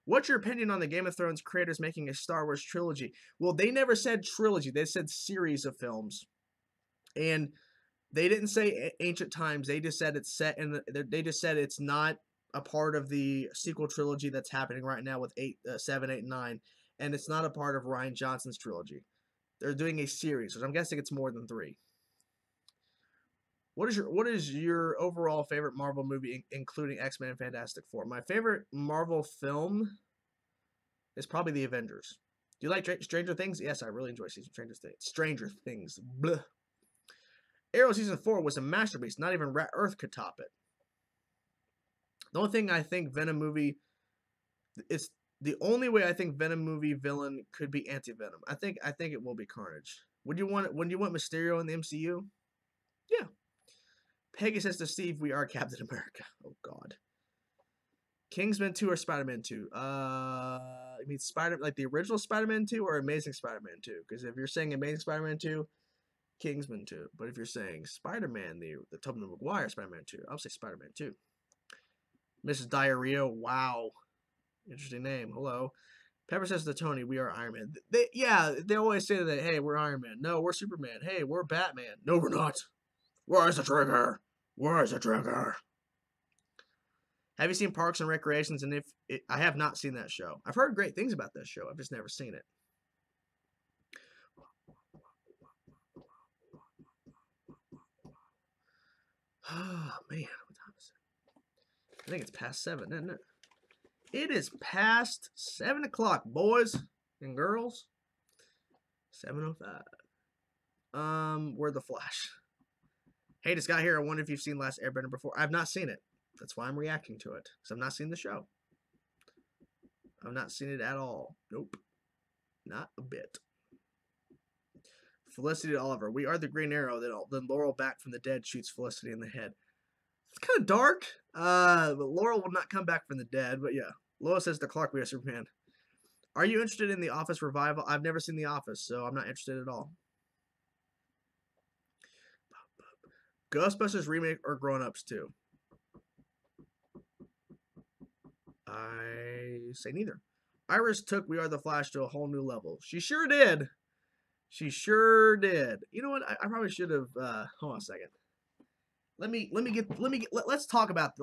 What's your opinion on the Game of Thrones creators making a Star Wars trilogy? Well, they never said trilogy. They said series of films. And they didn't say ancient times. They just said it's set in they just said it's not a part of the sequel trilogy that's happening right now with 7, 8, and 9. And it's not a part of Rian Johnson's trilogy. They're doing a series, which I'm guessing it's more than 3. What is your overall favorite Marvel movie, including X-Men and Fantastic Four? My favorite Marvel film is probably The Avengers. Do you like Stranger Things? Yes, I really enjoy Stranger Things. Blah. Arrow Season 4 was a masterpiece. Not even Rat Earth could top it. The only thing I think Venom movie is the only way I think Venom movie villain could be Anti-Venom. I think it will be Carnage. Would you want Mysterio in the MCU? Yeah. Peggy says to Steve, we are Captain America. Oh, God. Kingsman 2 or Spider-Man 2? I mean, like the original Spider-Man 2 or Amazing Spider-Man 2? Because if you're saying Amazing Spider-Man 2, Kingsman 2. But if you're saying Spider-Man, the Tobey Maguire Spider-Man 2, I'll say Spider-Man 2. Mrs. Diarrhea, wow. Interesting name. Hello. Pepper says to Tony, we are Iron Man. They always say that, hey, we're Iron Man. No, we're Superman. Hey, we're Batman. No, we're not. Where's the trigger? Where's the trigger? Have you seen Parks and Recreations? And I have not seen that show. I've heard great things about that show. I've just never seen it. Oh, man. What time is it? I think it's past 7, isn't it? It is past 7 o'clock, boys and girls. 7:05. We're The Flash. Hey, this guy here, I wonder if you've seen Last Airbender before. I've not seen it. That's why I'm reacting to it. Because I've not seen the show. I've not seen it at all. Nope. Not a bit. Felicity to Oliver. We are the Green Arrow. Then Laurel back from the dead shoots Felicity in the head. It's kind of dark. But Laurel will not come back from the dead. But yeah. Lois says to Clark, we are Superman. Are you interested in The Office revival? I've never seen The Office, so I'm not interested at all. Ghostbusters remake or Grown Ups 2? I say neither. Iris took We Are the Flash to a whole new level. She sure did. She sure did. You know what? I probably should have. Hold on a second. Let's talk about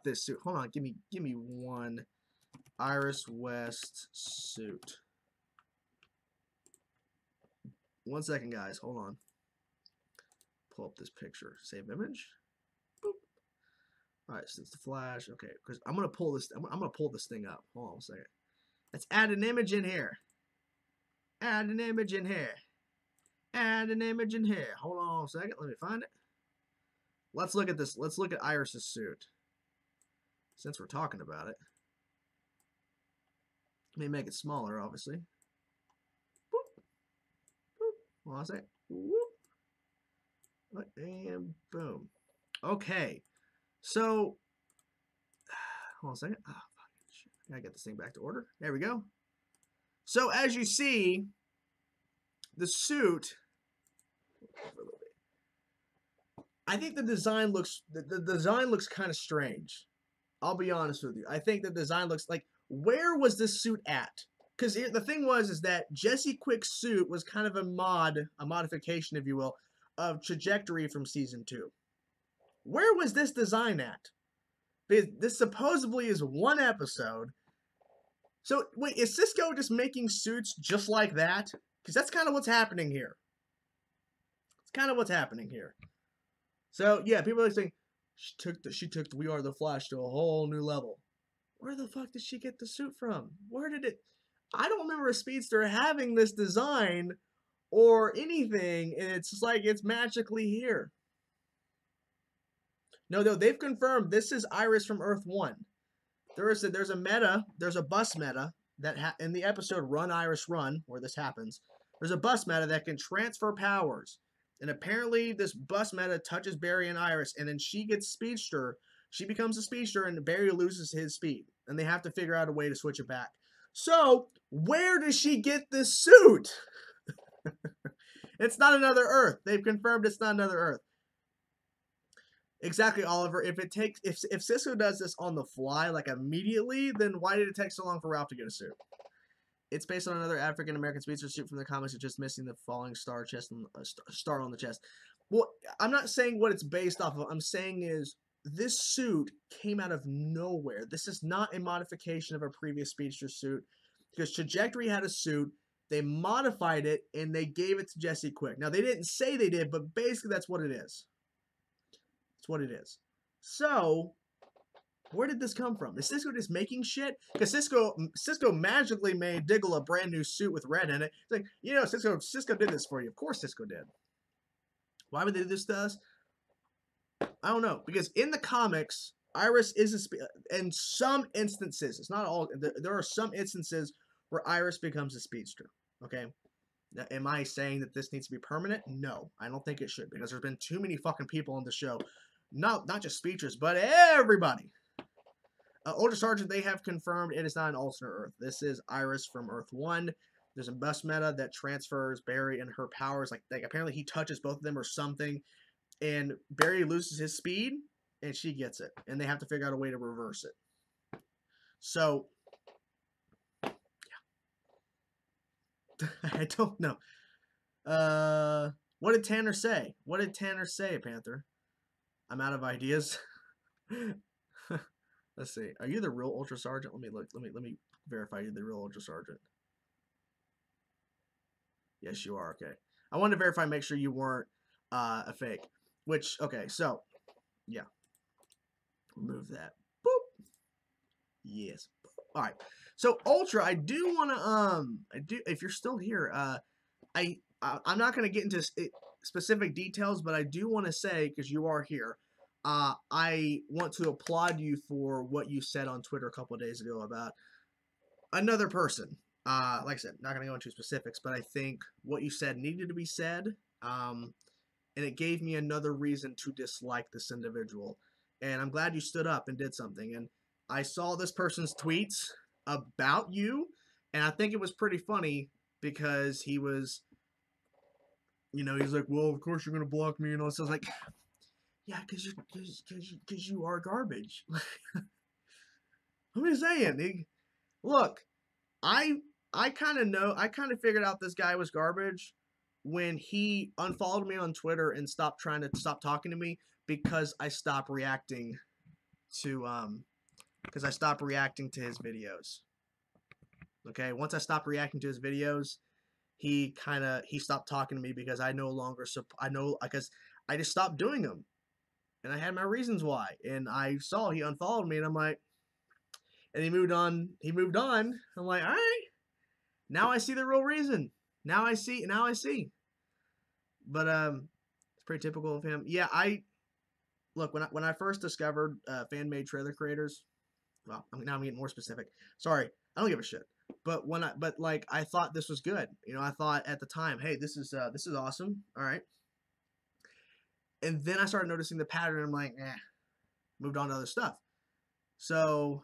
this suit. Hold on. Give me one. Iris West suit. 1 second, guys. Hold on. Pull up this picture. Save image. Boop. All right, so it's the Flash. Okay, because I'm gonna pull this. I'm gonna pull this thing up. Hold on a second. Let's add an image in here. Add an image in here. Add an image in here. Hold on a second. Let me find it. Let's look at this. Let's look at Iris's suit. Since we're talking about it. Let me make it smaller, obviously. Boop. Boop. Hold on a second. Whoop. And boom. Okay. So, hold on a second. Oh, I gotta get this thing back to order. There we go. So, as you see, the suit, I think the design looks kind of strange. I'll be honest with you. I think the design looks like, where was this suit at? Because the thing is that Jesse Quick's suit was kind of a modification, if you will, of Trajectory from Season 2. Where was this design at? Because this supposedly is one episode. So, wait, is Cisco just making suits just like that? Because that's kind of what's happening here. It's kind of what's happening here. So, yeah, people are saying, she took the We Are the Flash to a whole new level. Where the fuck did she get the suit from? Where did it... I don't remember a Speedster having this design or anything, and it's just like it's magically here. No, they've confirmed this is Iris from Earth 1. There's a meta, there's a bus meta that in the episode Run Iris Run, where this happens, there's a bus meta that can transfer powers. And apparently this bus meta touches Barry and Iris, and then she gets speedster. She becomes a speedster, and Barry loses his speed. And they have to figure out a way to switch it back. So, where does she get this suit? It's not another Earth. They've confirmed it's not another Earth. Exactly, Oliver. If Cisco does this on the fly, like immediately, then why did it take so long for Ralph to get a suit? It's based on another African American speedster suit from the comics, it's just missing the falling star chest and star on the chest. Well, I'm not saying what it's based off of. I'm saying is this suit came out of nowhere. This is not a modification of a previous speedster suit, because Trajectory had a suit. They modified it and they gave it to Jesse Quick. Now they didn't say they did, but basically that's what it is. It's what it is. So, where did this come from? Is Cisco just making shit? Because Cisco magically made Diggle a brand new suit with red in it. It's like, you know, Cisco did this for you. Of course Cisco did. Why would they do this to us? I don't know. Because in the comics, Iris is in some instances, it's not all, there are some instances where Iris becomes a speedster. Okay? Now, am I saying that this needs to be permanent? No, I don't think it should, because there's been too many fucking people on the show. Not just speedsters, but everybody. Ultra Sergeant, they have confirmed it is not an alternate Earth. This is Iris from Earth 1. There's a bus meta that transfers Barry and her powers. Like apparently he touches both of them or something. And Barry loses his speed, and she gets it. And they have to figure out a way to reverse it. So, yeah. I don't know. What did Tanner say? What did Tanner say, Panther? I'm out of ideas. Let's see. Are you the real Ultra Sergeant? Let me look. Let me verify you're the real Ultra Sergeant. Yes, you are. Okay. I wanted to verify, make sure you weren't a fake. Which, okay, so yeah. Remove that. Boop. Yes. All right. So Ultra, I do want to if you're still here, I'm not going to get into specific details, but I do want to say, because you are here, I want to applaud you for what you said on Twitter a couple of days ago about another person. Like I said, not going to go into specifics, but I think what you said needed to be said, and it gave me another reason to dislike this individual. And I'm glad you stood up and did something. And I saw this person's tweets about you, and I think it was pretty funny because he was, you know, he's like, well, of course you're going to block me and all. So I was like, yeah, because you are garbage. I'm just saying. Look, I kind of figured out this guy was garbage when he unfollowed me on Twitter and stop talking to me because I stopped reacting to his videos. Okay, once I stopped reacting to his videos, he stopped talking to me because I no longer because I just stopped doing them. And I had my reasons why. And I saw he unfollowed me, and I'm like, and he moved on. I'm like, all right. Now I see the real reason. Now I see. But it's pretty typical of him. Yeah, look, when I first discovered fan-made trailer creators, well, now I'm getting more specific. Sorry, I don't give a shit. But I thought this was good. You know, I thought at the time, hey, this is awesome. All right. And then I started noticing the pattern. I'm like, moved on to other stuff. So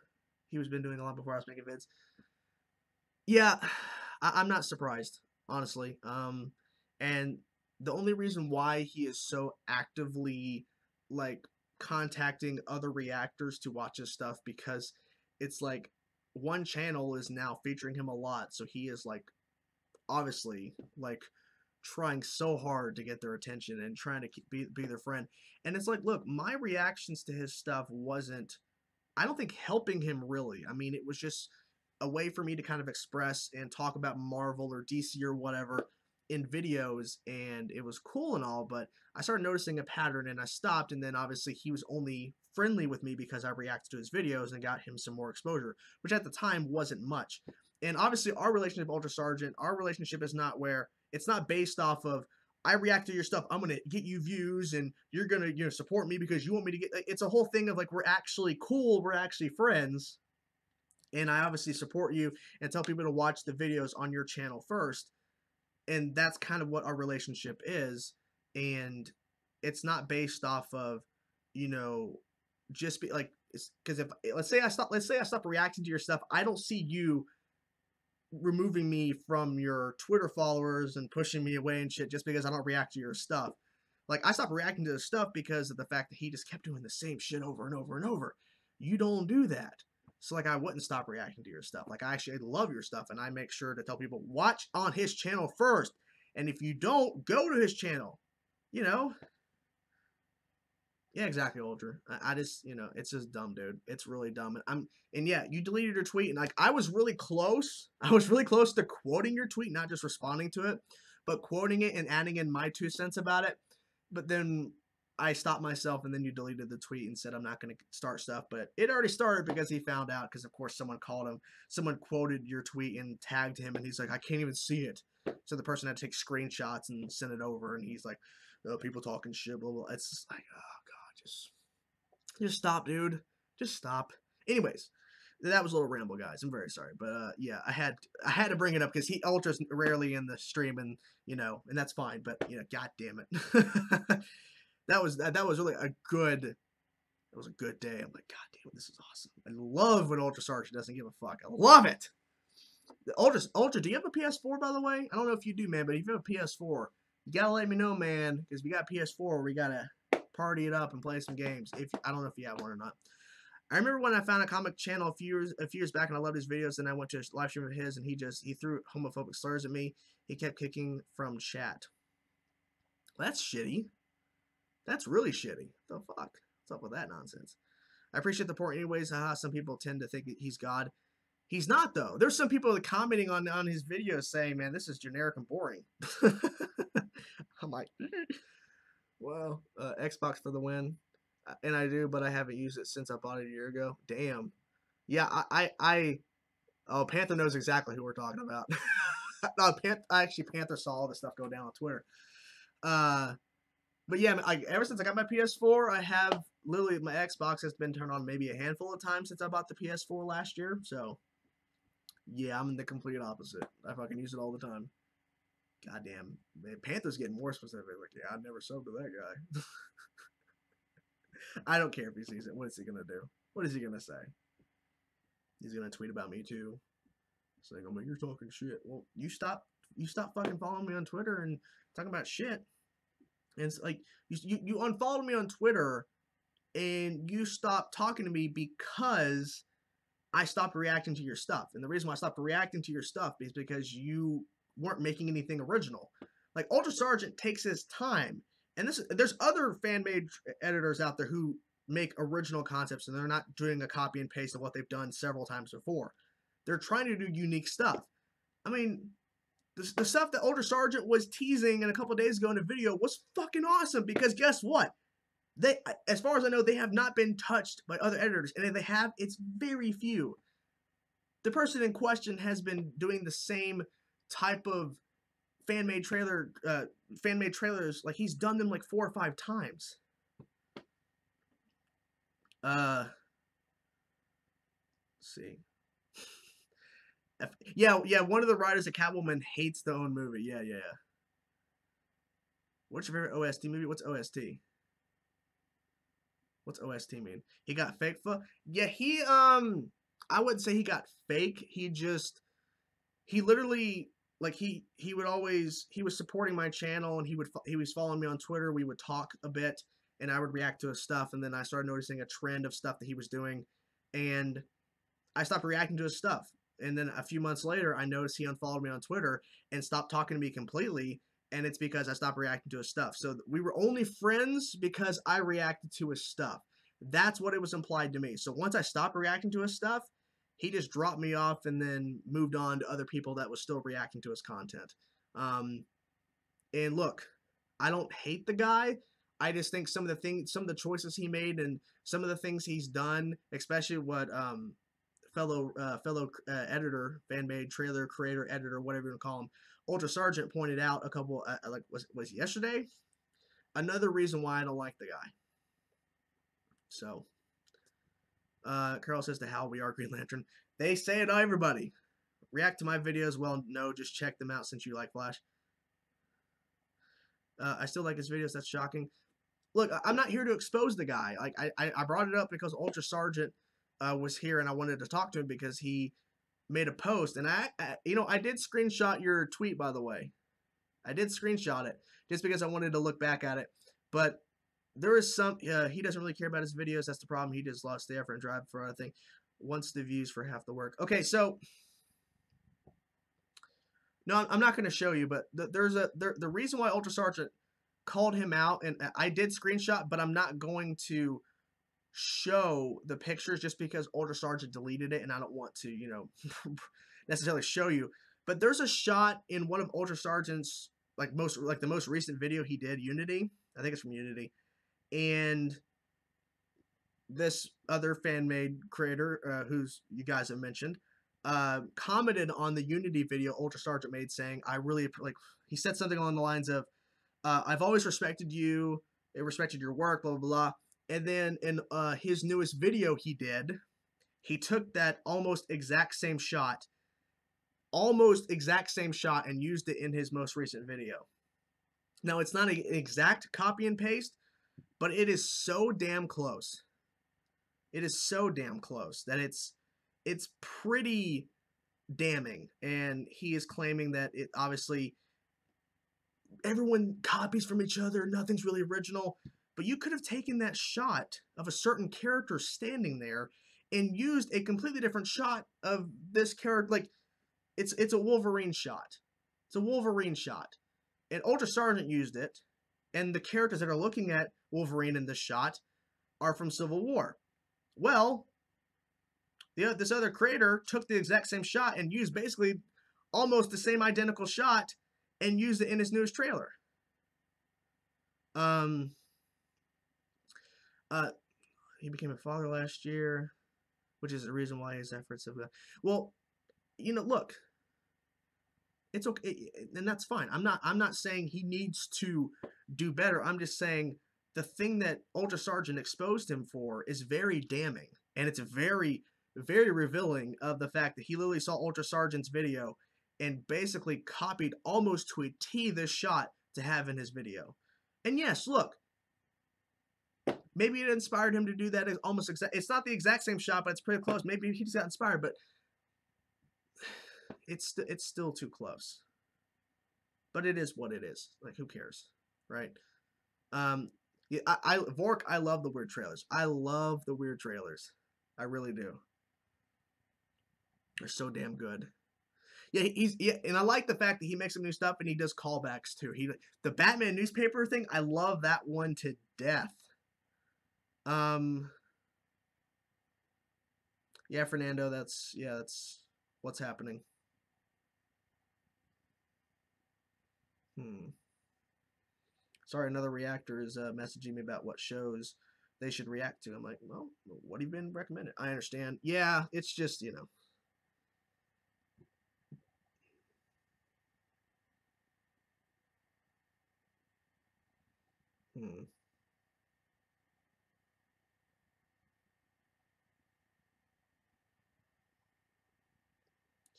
he was been doing a lot before I was making vids. Yeah, I'm not surprised, honestly. And the only reason why he is so actively like contacting other reactors to watch his stuff, because it's like one channel is now featuring him a lot, so he is like obviously like trying so hard to get their attention and trying to be their friend. And it's like, look, my reactions to his stuff wasn't, I don't think, helping him really. I mean, it was just a way for me to kind of express and talk about Marvel or DC or whatever in videos, and it was cool and all, but I started noticing a pattern and I stopped. And then obviously he was only friendly with me because I reacted to his videos and got him some more exposure, which at the time wasn't much. And obviously our relationship, Ultra Sergeant, our relationship is not where, it's not based off of I react to your stuff, I'm gonna get you views, and you're gonna, support me because you want me to get. It's a whole thing of like we're actually cool, we're actually friends, and I obviously support you and tell people to watch the videos on your channel first, and that's kind of what our relationship is, and it's not based off of, you know, just be like, because if let's say I stop reacting to your stuff, I don't see you removing me from your Twitter followers and pushing me away and shit just because I don't react to your stuff. Like, I stopped reacting to the stuff because of the fact that he just kept doing the same shit over and over and over. You don't do that. So, like, I wouldn't stop reacting to your stuff. Like, I actually love your stuff, and I make sure to tell people, watch on his channel first. And if you don't, go to his channel. You know? Yeah, exactly, Ultra. I just, it's just dumb, dude. It's really dumb. And yeah, you deleted your tweet, and like, I was really close. I was really close to quoting your tweet, not just responding to it, but quoting it and adding in my 2 cents about it. But then I stopped myself, and then you deleted the tweet and said I'm not going to start stuff. But it already started because he found out, because of course someone called him, someone quoted your tweet and tagged him, and he's like, I can't even see it. So the person had to take screenshots and send it over, and he's like, oh, people talking shit, blah, blah. It's just like, oh god, just stop, dude. Just stop. Anyways, that was a little ramble, guys. I'm very sorry, but yeah, I had to bring it up because Ultra's rarely in the stream, and and that's fine. But god damn it, that was really a good. It was a good day. I'm like, god damn it, this is awesome. I love when Ultra Sergeant doesn't give a fuck. I love it. Ultra, do you have a PS4, by the way? I don't know if you do, man, but if you have a PS4, you gotta let me know, man, because we got PS4. We gotta party it up and play some games. If I don't know if you have one or not. I remember when I found a comic channel a few years back, and I loved his videos. And I went to a live stream of his, and he threw homophobic slurs at me. He kept kicking from chat. Well, that's shitty. That's really shitty. The fuck? What's up with that nonsense? I appreciate the point anyways. Haha, some people tend to think that he's God. He's not, though. There's some people commenting on his videos saying, man, this is generic and boring. I'm like, well, Xbox for the win. And I do, but I haven't used it since I bought it a year ago. Damn. Yeah, oh, Panther knows exactly who we're talking about. No, Panther saw all this stuff go down on Twitter. But yeah, ever since I got my PS4, I have literally, my Xbox has been turned on maybe a handful of times since I bought the PS4 last year. So yeah, I'm the complete opposite. I fucking use it all the time. Goddamn, man, Panther's getting more specific. Like, yeah, I'd never sub to that guy. I don't care if he sees it. What is he gonna do? What is he gonna say? He's gonna tweet about me too, saying, "Oh, you're talking shit." Well, you stop fucking following me on Twitter and talking about shit. And it's like you unfollowed me on Twitter, and you stopped talking to me because I stopped reacting to your stuff. And the reason why I stopped reacting to your stuff is because you weren't making anything original. Like, Ultra Sergeant takes his time. And there's other fan-made editors out there who make original concepts, and they're not doing a copy and paste of what they've done several times before. They're trying to do unique stuff. I mean, the stuff that Ultra Sergeant was teasing in a couple days ago in a video was fucking awesome, because guess what? They, as far as I know, they have not been touched by other editors, and if they have, it's very few. The person in question has been doing the same type of fan-made trailers, like he's done them like 4 or 5 times. Let's see. Yeah, one of the writers of Catwoman hates the own movie. Yeah. What's your favorite OST movie? What's OST? What's OST mean? He got fake for? Yeah, I wouldn't say he got fake. He literally, like, he was supporting my channel, and he was following me on Twitter. We would talk a bit, and I would react to his stuff, and then I started noticing a trend of stuff that he was doing, and I stopped reacting to his stuff. And then a few months later, I noticed he unfollowed me on Twitter and stopped talking to me completely, and it's because I stopped reacting to his stuff. So we were only friends because I reacted to his stuff. That's what it was implied to me. So once I stopped reacting to his stuff, he just dropped me off and then moved on to other people that was still reacting to his content. And look, I don't hate the guy. I just think some of the choices he made, and some of the things he's done, especially what fellow editor, fan-made trailer creator, editor, whatever you want to call him, Ultra Sergeant pointed out a couple, like was yesterday, another reason why I don't like the guy. So, Carol says to Hal, we are Green Lantern. They say it to everybody. React to my videos. Well, no, just check them out since you like Flash. I still like his videos. That's shocking. Look, I'm not here to expose the guy. Like I brought it up because Ultra Sergeant was here and I wanted to talk to him because he made a post, and I did screenshot your tweet, by the way. I did screenshot it just because I wanted to look back at it. But there is some, he doesn't really care about his videos. That's the problem. He just lost the effort and drive for, I think, wants the views for half the work. Okay, so no, I'm not going to show you, but the reason why Ultra Sergeant called him out, and I did screenshot, but I'm not going to show the pictures just because Ultra Sergeant deleted it, and I don't want to, necessarily show you. But there's a shot in one of Ultra Sergeant's the most recent video he did, Unity. I think it's from Unity, and this other fan-made creator, who's you guys have mentioned, commented on the Unity video Ultra Sergeant made, saying, "I really like." He said something along the lines of, "I've always respected you. I respected your work, blah blah blah." And then in his newest video he did, he took that almost exact same shot, and used it in his most recent video. Now, it's not an exact copy and paste, but it is so damn close. It is so damn close that it's pretty damning. And he is claiming that it obviously everyone copies from each other, nothing's really original. But you could have taken that shot of a certain character standing there and used a completely different shot of this character. Like, it's a Wolverine shot. It's a Wolverine shot. And Ultra Sergeant used it, and the characters that are looking at Wolverine in this shot are from Civil War. Well, this other creator took the exact same shot and used basically almost the same identical shot and used it in his newest trailer. He became a father last year, which is the reason why his efforts have. Well, look, it's okay, and that's fine. I'm not saying he needs to do better. I'm just saying the thing that Ultra Sergeant exposed him for is very damning, and it's very, very revealing of the fact that he literally saw Ultra Sergeant's video and basically copied almost to a T this shot to have in his video. And yes, look, maybe it inspired him to do that. It's not the exact same shot, but it's pretty close. Maybe he just got inspired, but it's still too close. But it is what it is. Like, who cares, right? Yeah, Vork, I love the weird trailers. I love the weird trailers. I really do. They're so damn good. Yeah, and I like the fact that he makes some new stuff and he does callbacks too. The Batman newspaper thing, I love that one to death. Yeah, Fernando, that's what's happening. Sorry, another reactor is messaging me about what shows they should react to. I'm like, well, what have you been recommended? I understand. Yeah, it's just,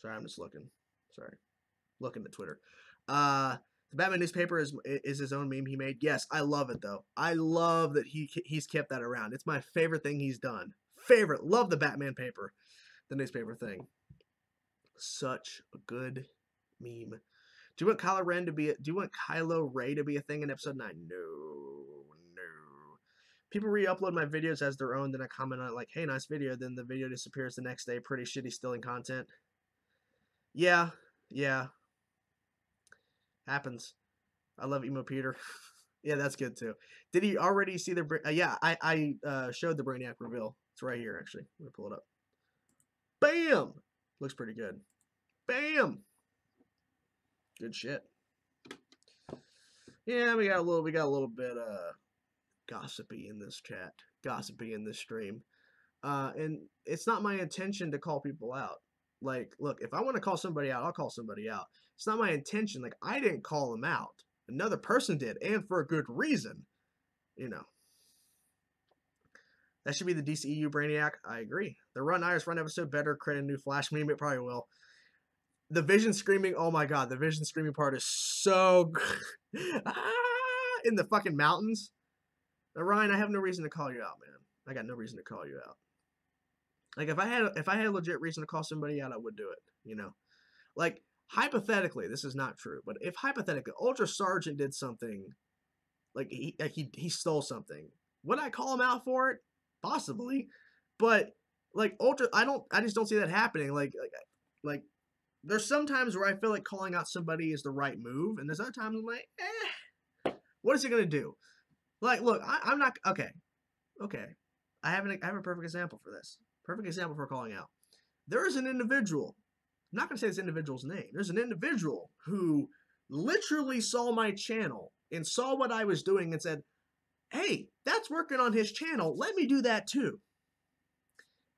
Sorry, I'm just looking. Sorry. Looking at Twitter. The Batman newspaper is his own meme he made. Yes, I love it though. I love that he's kept that around. It's my favorite thing he's done. Favorite. Love the Batman paper, the newspaper thing. Such a good meme. Do you want Kylo Ren to be a thing in episode 9? No. People re-upload my videos as their own, then I comment on it like, hey, nice video, then the video disappears the next day. Pretty shitty stealing content. Yeah. Happens. I love Emo Peter. Yeah, that's good too. Did he already see the... yeah, I showed the Brainiac reveal. It's right here, actually. I'm going to pull it up. Bam! Looks pretty good. Bam! Good shit. Yeah, we got a little bit gossipy in this chat. Gossipy in this stream. And it's not my intention to call people out. Like, look, if I want to call somebody out, I'll call somebody out. It's not my intention. Like, I didn't call them out. Another person did, and for a good reason. You know, that should be the DCEU Brainiac. I agree. The Run Iris Run episode better create a new Flash meme. It probably will. The Vision screaming. Oh my god, the Vision screaming part is so good. In the fucking mountains. Now, Ryan, I have no reason to call you out, man. I got no reason to call you out. Like if I had a legit reason to call somebody out, I would do it. You know, like hypothetically, this is not true, but if hypothetically Ultra Sergeant did something, like he stole something, would I call him out for it? Possibly, but like Ultra, I just don't see that happening. Like there's some times where I feel like calling out somebody is the right move, and there's other times I'm like, what is he gonna do? Like, look, I'm not okay. Okay, I have a perfect example for this. Perfect example for calling out. There is an individual. I'm not gonna say this individual's name. There's an individual who literally saw my channel and saw what I was doing and said, "Hey, that's working on his channel. Let me do that too."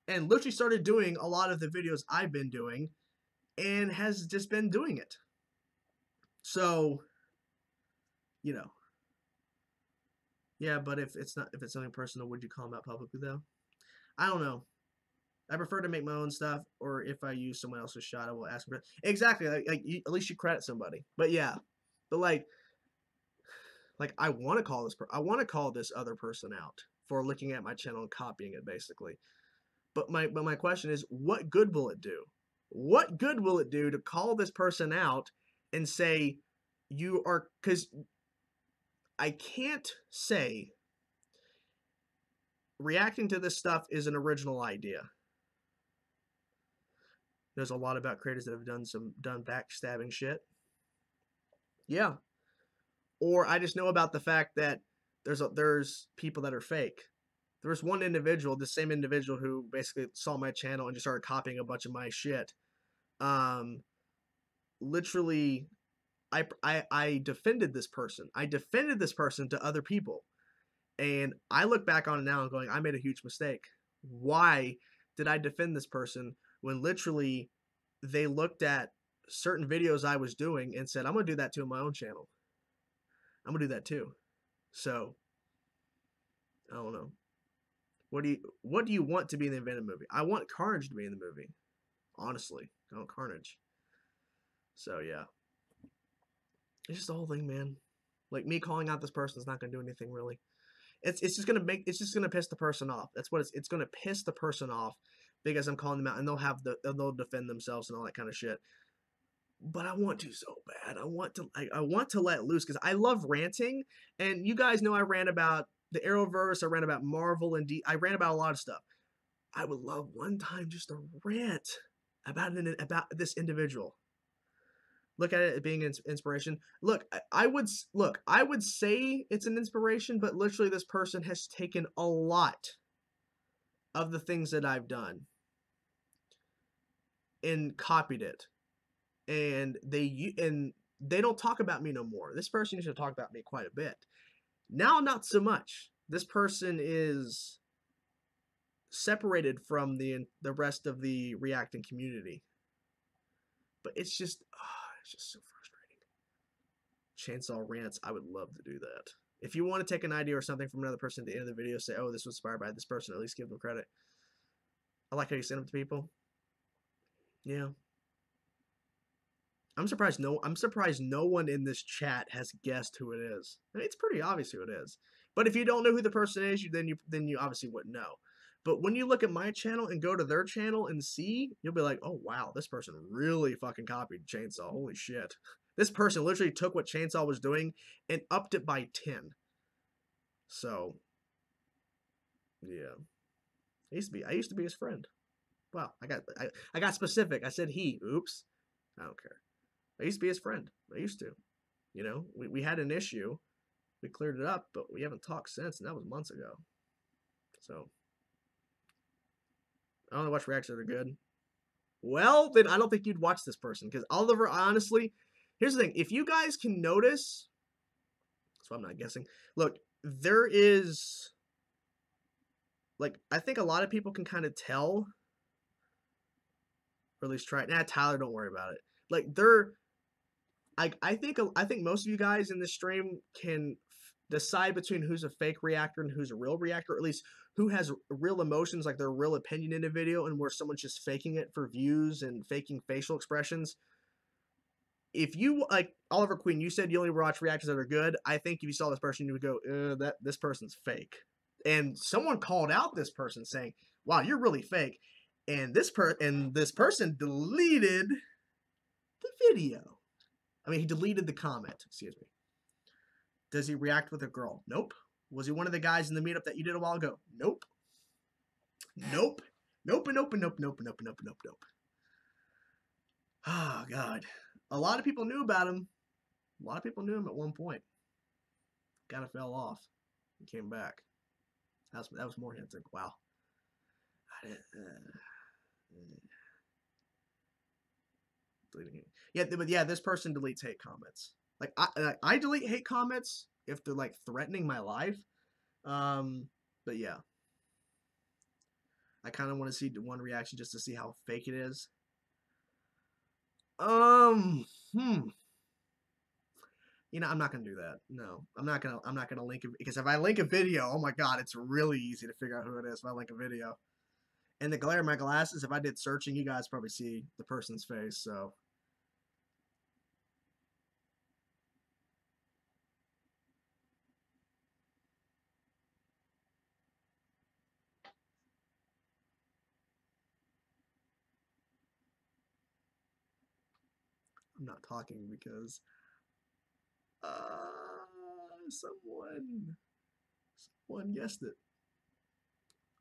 And literally started doing a lot of the videos I've been doing, and has just been doing it. So, you know. Yeah, but if it's something personal, would you call him out publicly though? I don't know. I prefer to make my own stuff, or if I use someone else's shot, I will ask for it. Exactly. At least you credit somebody. But yeah, but like I want to call this other person out for looking at my channel and copying it, basically. But my question is, what good will it do? What good will it do to call this person out and say you are? Because I can't say reacting to this stuff is an original idea. There's a lot about creators that have done backstabbing shit. Yeah. Or I just know about the fact that there's people that are fake. There was one individual, the same individual, who basically saw my channel and just started copying a bunch of my shit. Literally, I defended this person. I defended this person to other people. And I look back on it now and going, I made a huge mistake. Why did I defend this person when literally they looked at certain videos I was doing and said, I'm going to do that too on my own channel. I'm going to do that too. So, I don't know. What do you want to be in the Venom movie? I want Carnage to be in the movie. Honestly, I want Carnage. So, yeah. It's just the whole thing, man. Like, me calling out this person is not going to do anything, really. It's just gonna piss the person off. That's what it's gonna piss the person off because I'm calling them out, and they'll defend themselves and all that kind of shit. But I want to so bad. I want to let loose because I love ranting, and you guys know I rant about the Arrowverse. I rant about Marvel and I rant about a lot of stuff. I would love one time just to rant about this individual. Look at it as being an inspiration. Look, I would say it's an inspiration, but literally this person has taken a lot of the things that I've done and copied it. And they don't talk about me no more. This person used to talk about me quite a bit. Now not so much. This person is separated from the rest of the reacting community. But it's just so frustrating. Chainsaw rants, I would love to do that. If you want to take an idea or something from another person at the end of the video, say, oh, this was inspired by this person, at least give them credit. I like how you send them to people. Yeah. I'm surprised no one in this chat has guessed who it is. I mean, it's pretty obvious who it is. But if you don't know who the person is, then you obviously wouldn't know. But when you look at my channel and go to their channel and see, you'll be like, oh wow, this person really fucking copied Chainsaw. Holy shit. This person literally took what Chainsaw was doing and upped it by 10. So, yeah. I used to be his friend. Wow, I got specific. I said he. Oops. I don't care. I used to be his friend. I used to. You know, we had an issue. We cleared it up, but we haven't talked since, and that was months ago. So, I only watch reactions that are good. Well, then I don't think you'd watch this person, because Oliver, honestly, here's the thing. If you guys can notice, so I'm not guessing. Look, there is, like, I think a lot of people can kind of tell Or at least try it. Nah, Tyler, don't worry about it. Like they're I think most of you guys in this stream can decide between who's a fake reactor and who's a real reactor, or at least who has real emotions, like their real opinion in a video, and where someone's just faking it for views and faking facial expressions. If you like Oliver Queen, you said you only watch reactions that are good. I think if you saw this person, you would go, "That this person's fake." And someone called out this person saying, "Wow, you're really fake." And this person deleted the video. I mean, he deleted the comment. Excuse me. Does he react with a girl? Nope. Was he one of the guys in the meetup that you did a while ago? Nope. Nope. Nope. Nope. Nope. Nope. Nope. Nope. Nope. Nope. Oh God. A lot of people knew about him. A lot of people knew him at one point. Kind of fell off and came back. That was more hints. Like, wow. Yeah, but yeah, this person deletes hate comments. Like I delete hate comments if they're like threatening my life. But yeah, I kind of want to see one reaction just to see how fake it is. You know, I'm not gonna do that. No, I'm not gonna link it, because if I link a video, oh my God, it's really easy to figure out who it is if I link a video. And the glare of my glasses, if I did searching, you guys probably see the person's face. So. I'm not talking because someone guessed it.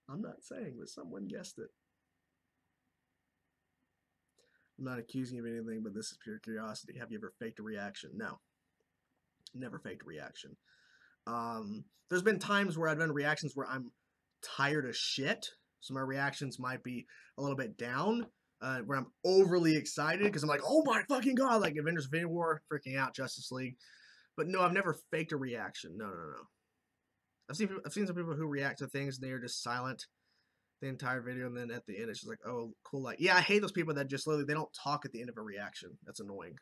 I'm not saying, but someone guessed it. I'm not accusing you of anything, but this is pure curiosity. Have you ever faked a reaction? No. Never faked a reaction. There's been times where I've done reactions where I'm tired of shit, so my reactions might be a little bit down, where I'm overly excited because I'm like, oh my fucking God, like Avengers Infinity War, freaking out, Justice League. But no, I've never faked a reaction. No. I've seen some people who react to things and they're just silent the entire video, and then at the end it's just like, oh, cool. Like, yeah, I hate those people that just literally they don't talk at the end of a reaction. That's annoying.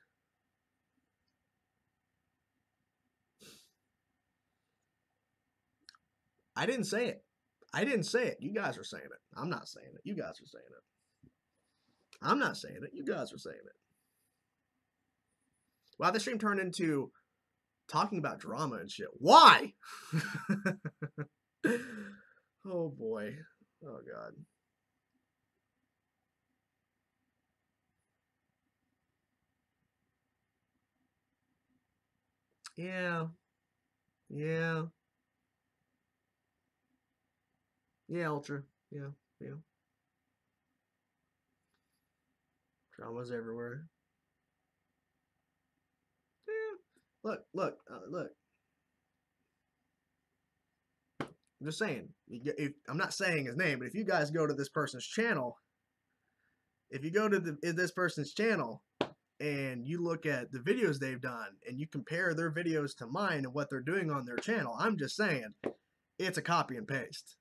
I didn't say it. I didn't say it. You guys are saying it. I'm not saying it. You guys are saying it. I'm not saying it. You guys are saying it. Wow, this stream turned into talking about drama and shit. Why? Oh boy. Oh God. Yeah. Yeah. Yeah, Ultra. Yeah. Drama's everywhere. Yeah. Look. I'm just saying. I'm not saying his name, but if you guys go to this person's channel, this person's channel and you look at the videos they've done and you compare their videos to mine and what they're doing on their channel, I'm just saying it's a copy and paste.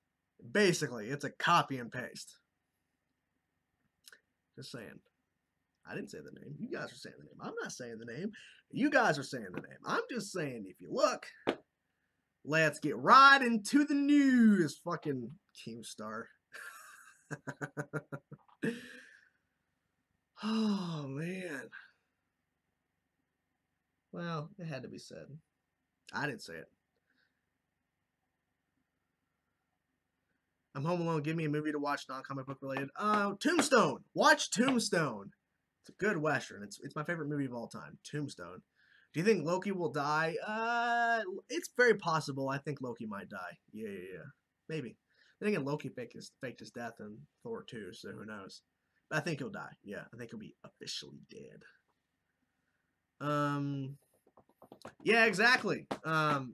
Basically, it's a copy and paste. Just saying. I didn't say the name. You guys are saying the name. I'm not saying the name. You guys are saying the name. I'm just saying, if you look, let's get right into the news. Fucking Keemstar. Oh, man. Well, it had to be said. I didn't say it. I'm home alone. Give me a movie to watch, non-comic book related. Tombstone. Watch Tombstone. It's a good Western. It's my favorite movie of all time. Tombstone. Do you think Loki will die? It's very possible. I think Loki might die. Yeah. Maybe. Then again, Loki faked his death in Thor 2, so who knows? But I think he'll die. Yeah, I think he'll be officially dead. Yeah, exactly.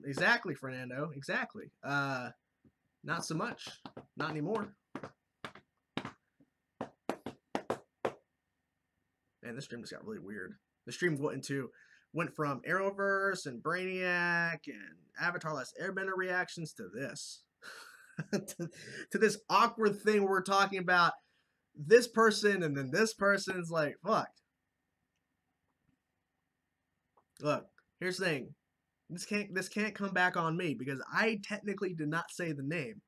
Exactly, Fernando. Exactly. Not so much. Not anymore. Man, this stream just got really weird. The stream went from Arrowverse and Brainiac and Avatar: Last Airbender reactions to this. to this awkward thing where we're talking about this person and then this person's like, fuck. Look, here's the thing. This can't come back on me because I technically did not say the name.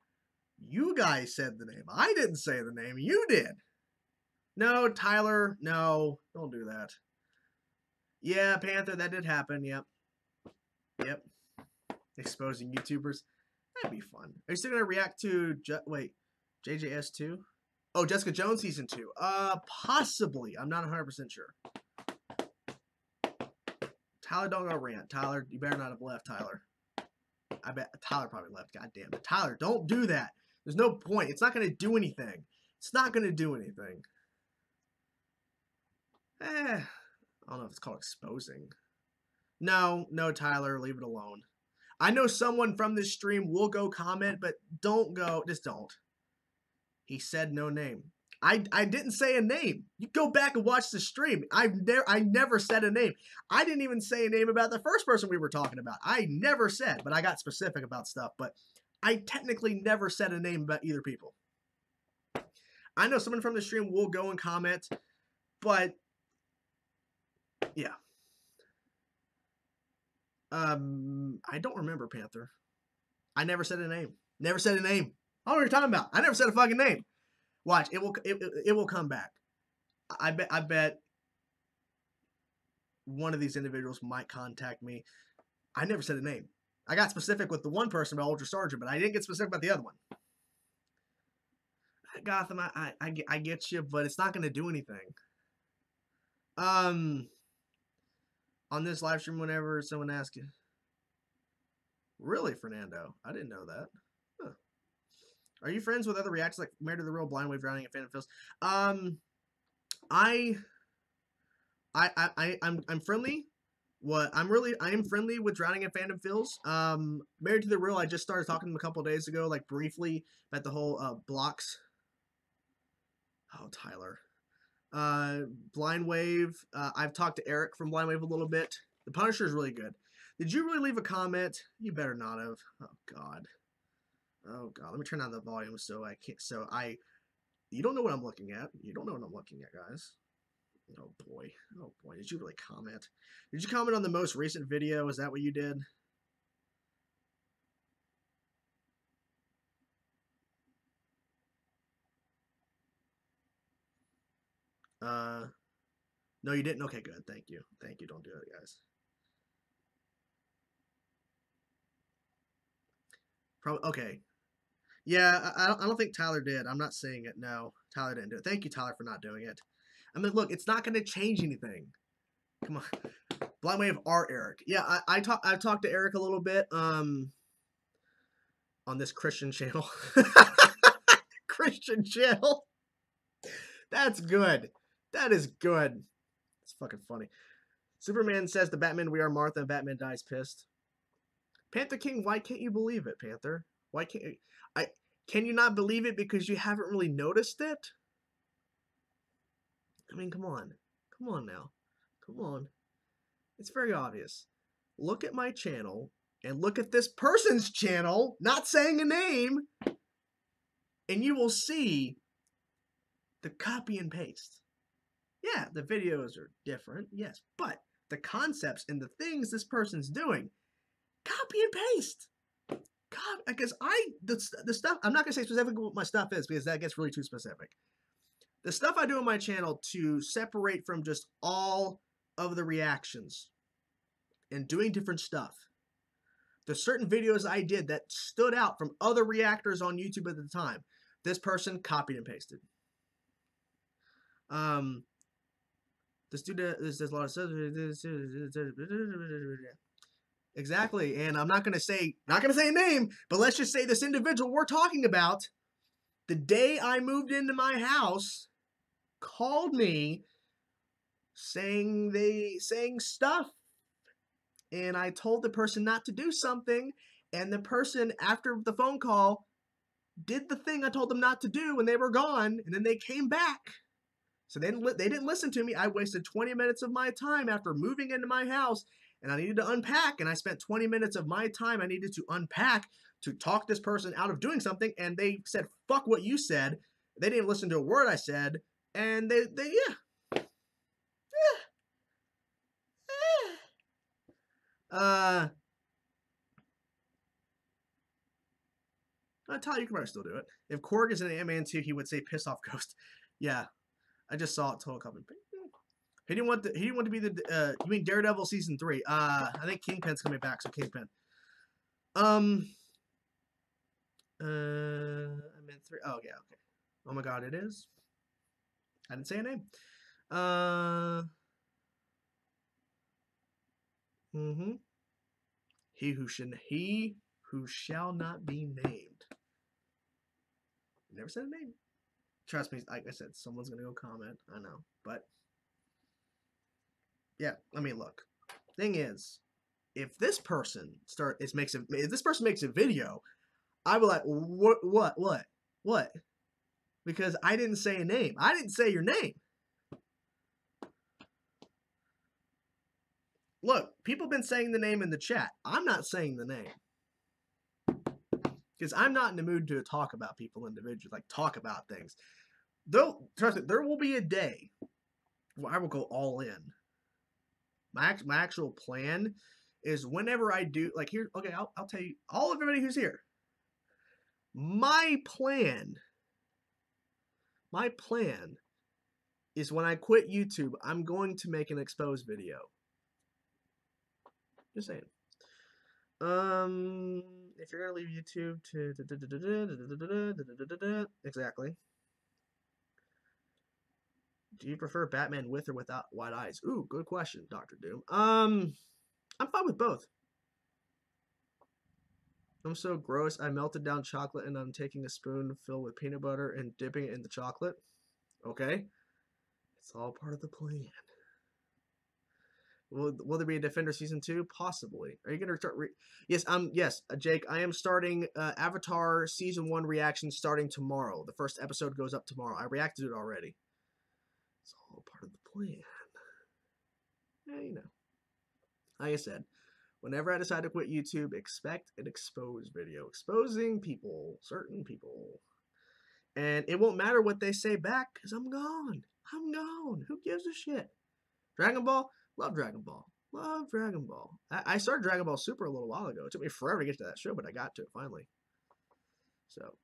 You guys said the name. I didn't say the name. You did. No, Tyler, no. Don't do that. Yeah, Panther, that did happen. Yep. Yep. Exposing YouTubers. That'd be fun. Are you still going to react to, JJS2? Oh, Jessica Jones Season 2. Possibly. I'm not 100% sure. Tyler, don't go rant. Tyler, you better not have left, Tyler. I bet Tyler probably left. God damn it. Tyler, don't do that. There's no point. It's not going to do anything. It's not going to do anything. I don't know if it's called exposing. No, Tyler, leave it alone. I know someone from this stream will go comment, but don't go. Just don't. He said no name. I didn't say a name. You go back and watch the stream. I never said a name. I didn't even say a name about the first person we were talking about. I never said, but I got specific about stuff. But I technically never said a name about either people. I know someone from the stream will go and comment, but yeah. I don't remember, Panther. I never said a name. Never said a name. I don't know what you're talking about. I never said a fucking name. Watch, it will come back. I bet one of these individuals might contact me. I never said a name. I got specific with the one person about Ultra Sergeant, but I didn't get specific about the other one. Gotham, I get you, but it's not going to do anything. On this live stream, whenever someone asks you, really, Fernando? I didn't know that. Huh. Are you friends with other reactors like Married to the Real, Blind Wave, Drowning, and Phantom Phils? I'm friendly. I am friendly with Drowning and Phantom Phils. Married to the Real, I just started talking to him a couple days ago, like briefly about the whole blocks. Oh, Tyler. Blind Wave. I've talked to Eric from Blind Wave a little bit. The Punisher is really good. Did you really leave a comment? You better not have. Oh God. Oh God. Let me turn down the volume so I can't. You don't know what I'm looking at. You don't know what I'm looking at, guys. Oh boy. Oh boy. Did you really comment? Did you comment on the most recent video? Is that what you did? No, you didn't. Okay, good. Thank you. Thank you. Don't do it, guys. Probably. Okay. Yeah, I don't think Tyler did. I'm not saying it. No, Tyler didn't do it. Thank you, Tyler, for not doing it. I mean, look, it's not going to change anything. Come on. Blind Wave are Eric. Yeah, I've talked to Eric a little bit on this Christian channel. Christian channel. That's good. That is good. It's fucking funny. Superman says to Batman, "We are Martha," and Batman dies pissed. Panther King, why can't you believe it, Panther? Why can't you? Can you not believe it because you haven't really noticed it? I mean, come on. Come on now. Come on. It's very obvious. Look at my channel and look at this person's channel, not saying a name, and you will see the copy and paste. Yeah, the videos are different, yes, but the concepts and the things this person's doing, copy and paste. God, because the stuff, I'm not going to say specifically what my stuff is because that gets really too specific. The stuff I do on my channel to separate from just all of the reactions and doing different stuff. There's certain videos I did that stood out from other reactors on YouTube at the time. This person copied and pasted. This dude, there's a lot of stuff. Exactly, and I'm not gonna say a name, but let's just say this individual we're talking about, the day I moved into my house, called me saying stuff, and I told the person not to do something, and the person after the phone call did the thing I told them not to do, and they were gone, and then they came back. So they didn't listen to me. I wasted 20 minutes of my time after moving into my house, and I needed to unpack, and I spent 20 minutes of my time I needed to unpack to talk this person out of doing something, and they said, fuck what you said. They didn't listen to a word I said, and they yeah. Uh, Tyler, you can probably still do it. If Korg is in Ant-Man 2, he would say "piss off Ghost." Yeah, I just saw it. Total comment. He didn't want the. He didn't want to be the. You mean Daredevil season 3? I think Kingpin's coming back, so Kingpin. I meant 3. Oh yeah, okay. Oh my God, it is. I didn't say a name. He who shall not be named. Never said a name. Trust me, like I said, someone's gonna go comment. I know, but yeah. I mean, look. Thing is, if this person if this person makes a video, I'd be like, what? Because I didn't say a name. I didn't say your name. Look, people have been saying the name in the chat. I'm not saying the name. Because I'm not in the mood to talk about people individually, like talk about things. Though, trust me, there will be a day where I will go all in. My actual plan is whenever I do, like here, okay, I'll tell you, all of everybody who's here. My plan is when I quit YouTube, I'm going to make an exposed video. Just saying. If you're gonna leave YouTube to exactly. Do you prefer Batman with or without white eyes? Ooh, good question, Dr. Doom. I'm fine with both. I'm so gross. I melted down chocolate and I'm taking a spoon filled with peanut butter and dipping it in the chocolate. Okay. It's all part of the plan. Will there be a Defender season 2? Possibly. Are you gonna start? Yes, Jake. I am starting Avatar season 1 reaction starting tomorrow. The first episode goes up tomorrow. I reacted to it already. It's all part of the plan. Yeah, you know. Like I said, whenever I decide to quit YouTube, expect an exposed video, exposing people, certain people, and it won't matter what they say back because I'm gone. I'm gone. Who gives a shit? Dragon Ball. Love Dragon Ball. Love Dragon Ball. I started Dragon Ball Super a little while ago. It took me forever to get to that show, but I got to it finally. So,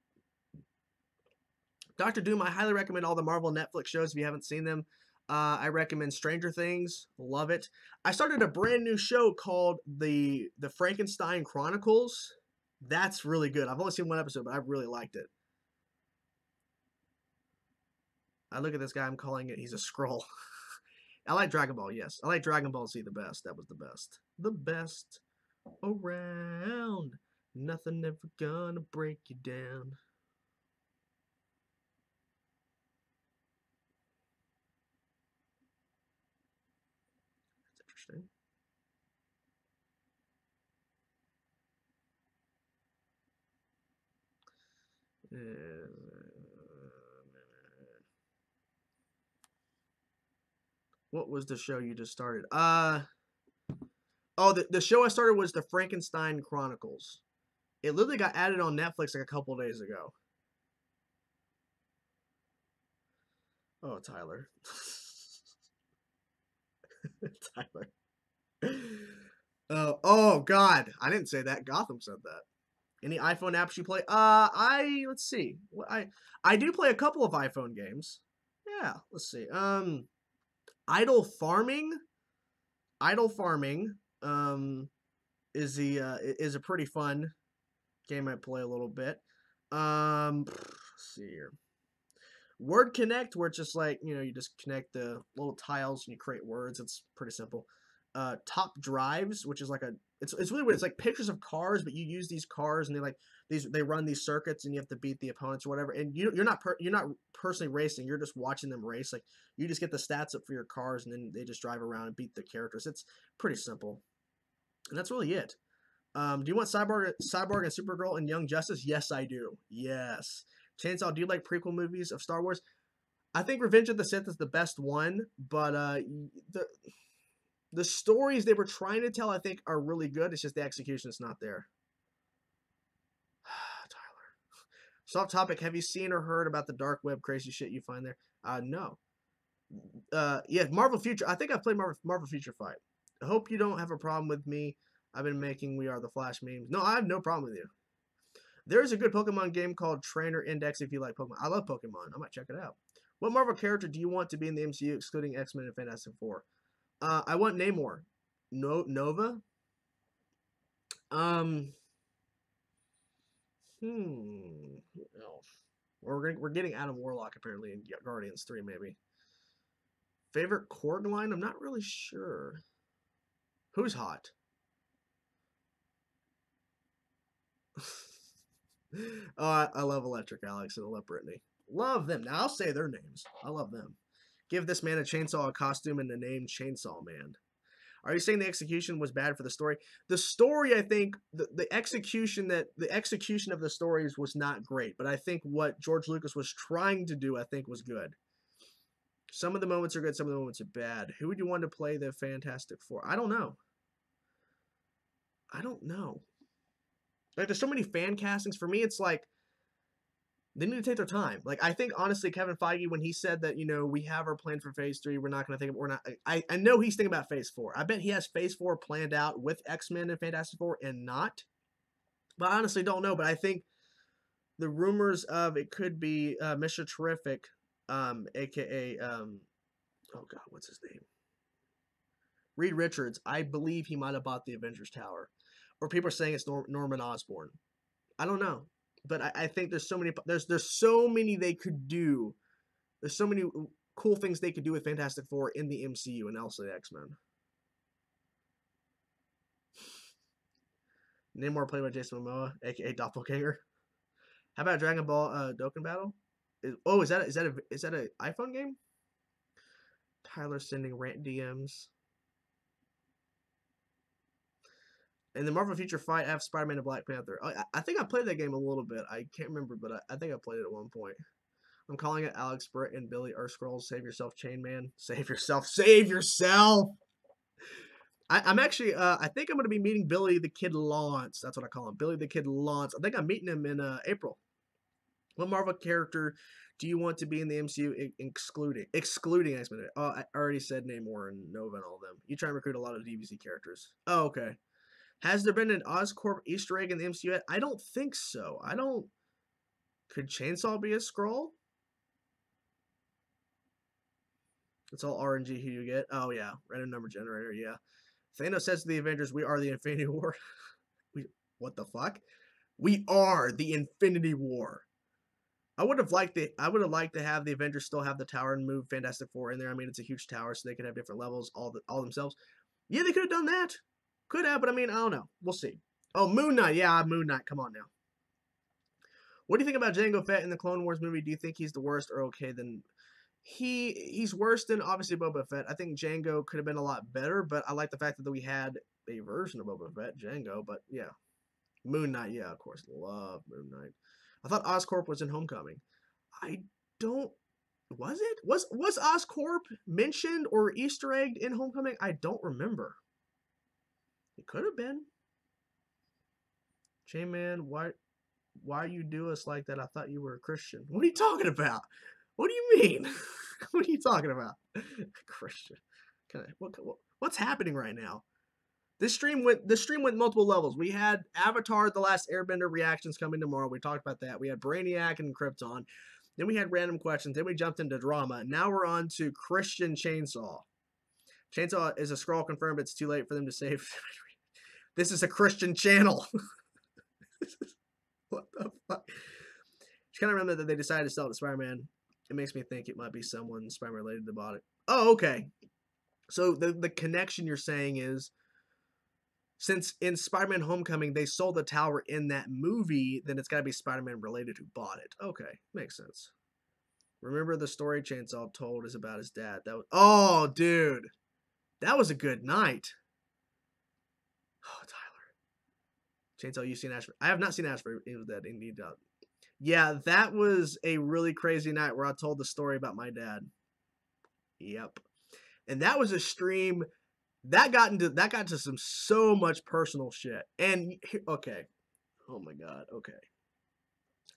Dr. Doom, I highly recommend all the Marvel Netflix shows if you haven't seen them. I recommend Stranger Things. Love it. I started a brand new show called the Frankenstein Chronicles. That's really good. I've only seen one episode, but I really liked it. I look at this guy. I'm calling it. He's a Skrull. I like Dragon Ball, yes. I like Dragon Ball Z the best. That was the best. The best around. Nothing ever gonna break you down. That's interesting. What was the show you just started? Oh, the show I started was the Frankenstein Chronicles. It literally got added on Netflix like a couple days ago. Oh, Tyler. Tyler. Oh God, I didn't say that. Gotham said that. Any iPhone apps you play? Let's see. I do play a couple of iPhone games. Yeah, let's see. Idle Farming. Idle Farming. Is a pretty fun game I play a little bit. Let's see here. Word Connect, where it's just like, you just connect the little tiles and you create words. It's pretty simple. Top Drives, which is like it's really weird. It's like pictures of cars, but you use these cars and they run these circuits and you have to beat the opponents or whatever. And you're not personally racing. You're just watching them race. Like you just get the stats up for your cars and then they just drive around and beat the characters. It's pretty simple. And that's really it. Do you want Cyborg and Supergirl and Young Justice? Yes, I do. Yes. Chainsaw, do you like prequel movies of Star Wars? I think Revenge of the Sith is the best one, but the stories they were trying to tell, I think, are really good. It's just the execution is not there. Tyler. Soft topic. Have you seen or heard about the dark web crazy shit you find there? No. Yeah, Marvel Future. I think I've played Marvel Future Fight. I hope you don't have a problem with me. I've been making We Are the Flash memes. No, I have no problem with you. There's a good Pokemon game called Trainer Index if you like Pokemon. I love Pokemon. I might check it out. What Marvel character do you want to be in the MCU, excluding X-Men and Fantastic Four? I want Namor. Nova? Um, Who else? We're getting Adam Warlock apparently in Guardians 3 maybe. Favorite Korg line? I'm not really sure. Who's hot? I love Electric Alex and I love Brittany. Love them. Now I'll say their names. I love them. Give this man a chainsaw, a costume, and the name Chainsaw Man. Are you saying the execution was bad for the story? The story, I think, the execution of the stories was not great. But I think what George Lucas was trying to do, I think, was good. Some of the moments are good, some of the moments are bad. Who would you want to play the Fantastic Four? I don't know. I don't know. Like, there's so many fan castings. For me, it's like, they need to take their time. Like, I think, honestly, Kevin Feige, when he said that, you know, we have our plan for Phase 3, we're not going to think, we're not, I know he's thinking about Phase 4. I bet he has Phase 4 planned out with X-Men and Fantastic Four and not. But I honestly don't know. But I think the rumors of it could be Mr. Terrific, a.k.a., oh, God, what's his name? Reed Richards. I believe he might have bought the Avengers Tower. Or people are saying it's Norman Osborn. I don't know. But I think there's so many they could do. There's so many cool things they could do with Fantastic Four in the MCU and also the X-Men. Namor played by Jason Momoa, aka Doppelganger. How about Dragon Ball Dokkan Battle? Is that an iPhone game? Tyler sending rant DMs. In the Marvel Future Fight, I have Spider-Man and Black Panther. I think I played that game a little bit. I can't remember, but I think I played it at one point. I'm calling it Alex Britt and Billy Earthscrolls. Save yourself, Chain Man. Save yourself. Save yourself! I'm actually, I think I'm going to be meeting Billy the Kid Lawrence. That's what I call him. Billy the Kid Lawrence. I think I'm meeting him in April. What Marvel character do you want to be in the MCU excluding X-Men? Oh, I already said Namor and Nova and all of them. You try and recruit a lot of DVC characters. Oh, okay. Has there been an Oscorp Easter egg in the MCU yet? I don't think so. Could Chainsaw be a Skrull? It's all RNG who you get. Oh, yeah. Random number generator, yeah. Thanos says to the Avengers, we are the Infinity War. What the fuck? We are the Infinity War. I would have liked to have the Avengers still have the tower and move Fantastic Four in there. I mean, it's a huge tower, so they could have different levels all themselves. Yeah, they could have done that. Could have, but I mean, I don't know. We'll see. Oh, Moon Knight. Yeah, Moon Knight. Come on now. What do you think about Jango Fett in the Clone Wars movie? Do you think he's the worst or okay? Then he's worse than, obviously, Boba Fett. I think Jango could have been a lot better, but I like the fact that we had a version of Boba Fett, Jango. But yeah, Moon Knight. Yeah, of course. Love Moon Knight. I thought Oscorp was in Homecoming. I don't... Was it? Was Oscorp mentioned or Easter egged in Homecoming? I don't remember. It could have been. J-Man, why you do us like that? I thought you were a Christian. What are you talking about? What do you mean? What are you talking about? Christian. What's happening right now? This stream went multiple levels. We had Avatar: The Last Airbender reactions coming tomorrow. We talked about that. We had Brainiac and Krypton. Then we had random questions. Then we jumped into drama. Now we're on to Christian Chainsaw. Chainsaw is a Skrull confirmed. It's too late for them to save. This is a Christian channel. What the fuck? Just kind of remember that they decided to sell it to Spider-Man. It makes me think it might be someone Spider-Man related that bought it. Oh, okay. So the connection you're saying is, since in Spider-Man Homecoming they sold the tower in that movie, then it's got to be Spider-Man related who bought it. Okay, makes sense. Remember the story Chainsaw told is about his dad. Oh, dude. That was a good night. Oh, Tyler. Chainsaw, you've seen Ashford. I have not seen Ashford. It was that indeed. Yeah, that was a really crazy night where I told the story about my dad. Yep. And that was a stream that got into some so much personal shit. And okay. Oh my God. Okay.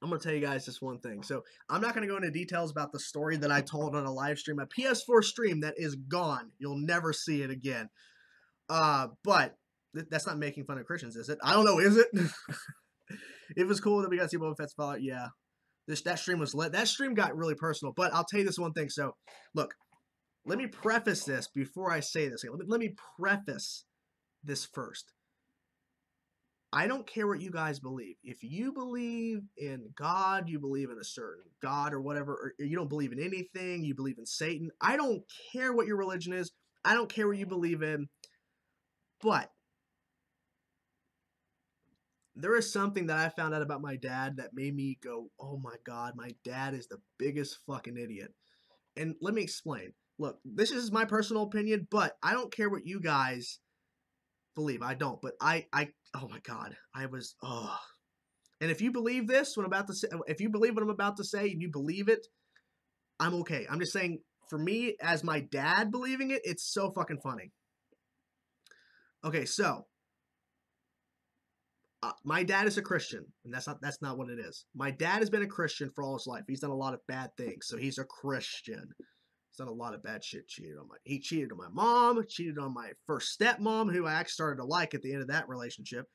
I'm gonna tell you guys this one thing. So I'm not gonna go into details about the story that I told on a live stream, a PS4 stream that is gone. You'll never see it again. But that's not making fun of Christians, is it? I don't know, is it? It was cool that we got to see Boba Fett's Fallout. Yeah, that stream was lit. That stream got really personal. But I'll tell you this one thing. So look, let me preface this before I say this. Let me preface this first. I don't care what you guys believe. If you believe in God, you believe in a certain God or whatever, or you don't believe in anything, you believe in Satan. I don't care what your religion is. I don't care what you believe in. But there is something that I found out about my dad that made me go, oh my God, my dad is the biggest fucking idiot. And let me explain. Look, this is my personal opinion, but I don't care what you guys believe. I don't. But oh my God, oh. And if you believe this, what I'm about to say, if you believe what I'm about to say and you believe it, I'm okay. I'm just saying, for me, as my dad believing it, it's so fucking funny. Okay, so my dad is a Christian, and that's not what it is. My dad has been a Christian for all his life. He's done a lot of bad things, so he's a Christian. He's done a lot of bad shit. He cheated on my mom, cheated on my first stepmom, who I actually started to like at the end of that relationship.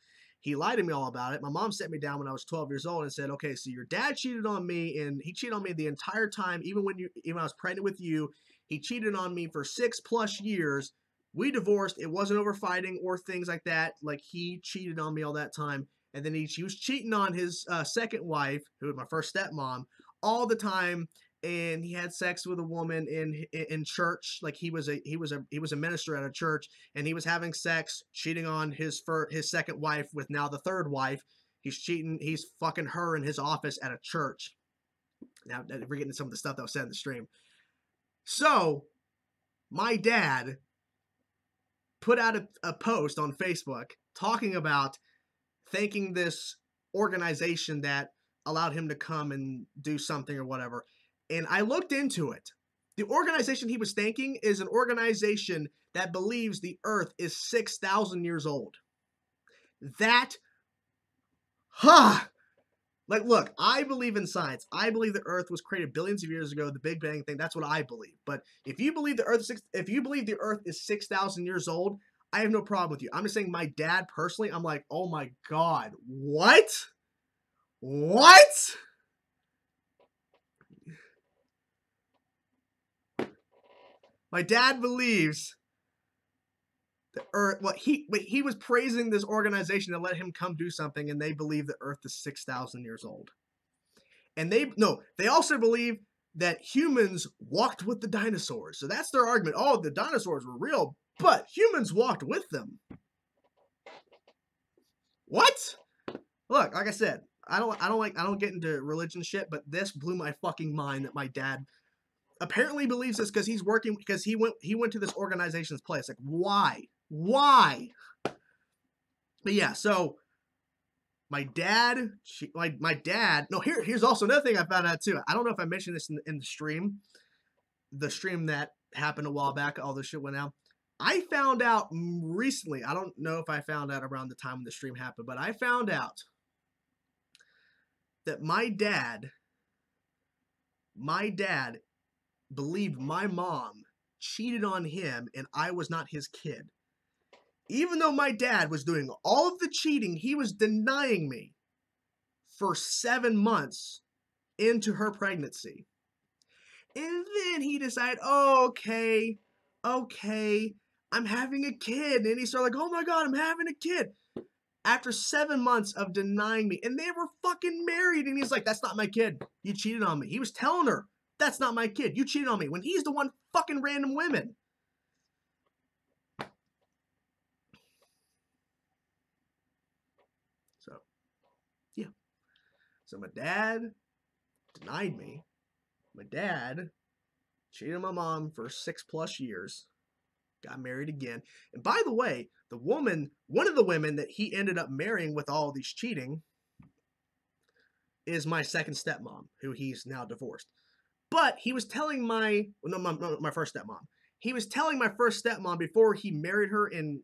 He lied to me all about it. My mom set me down when I was 12 years old and said, "Okay, so your dad cheated on me, and he cheated on me the entire time, even when I was pregnant with you. He cheated on me for 6+ years. We divorced. It wasn't over fighting or things like that. Like, he cheated on me all that time, and then he was cheating on his second wife, who was my first stepmom, all the time." And he had sex with a woman in church. Like, he was a minister at a church, and he was having sex, cheating on his second wife with now the third wife. He's cheating. He's fucking her in his office at a church. Now we're getting to some of the stuff that was said in the stream. So my dad put out a post on Facebook talking about thanking this organization that allowed him to come and do something or whatever. And I looked into it. The organization he was thanking is an organization that believes the Earth is 6,000 years old. Like, look, I believe in science. I believe the Earth was created billions of years ago, the Big Bang thing. That's what I believe. But if you believe the Earth is 6,000 years old, I have no problem with you. I'm just saying, my dad personally, I'm like, oh my God, what? What? My dad believes the Earth. He was praising this organization that let him come do something, and they believe the Earth is 6,000 years old. And they also believe that humans walked with the dinosaurs. So that's their argument. Oh, the dinosaurs were real, but humans walked with them. What? Look, like I said, I don't get into religion shit, but this blew my fucking mind that my dad apparently believes this because he went to this organization's place. Like, why? But yeah, so my dad, no, here's also another thing I found out too. I don't know if I mentioned this in the stream that happened a while back, all this shit went out. I found out recently, I don't know if I found out around the time when the stream happened, but I found out that my dad believed my mom cheated on him and I was not his kid. Even though my dad was doing all of the cheating, he was denying me for 7 months into her pregnancy. And then he decided, oh, okay, I'm having a kid. And he started like, oh my God, I'm having a kid. After 7 months of denying me, and they were fucking married, and he's like, that's not my kid. You cheated on me. He was telling her, that's not my kid. You cheated on me, when he's the one fucking random women. So, yeah. So my dad denied me. My dad cheated on my mom for 6+ years. Got married again. And by the way, one of the women that he ended up marrying with all these cheating is my second stepmom, who he's now divorced. But he was telling my first stepmom. He was telling my first stepmom before he married her and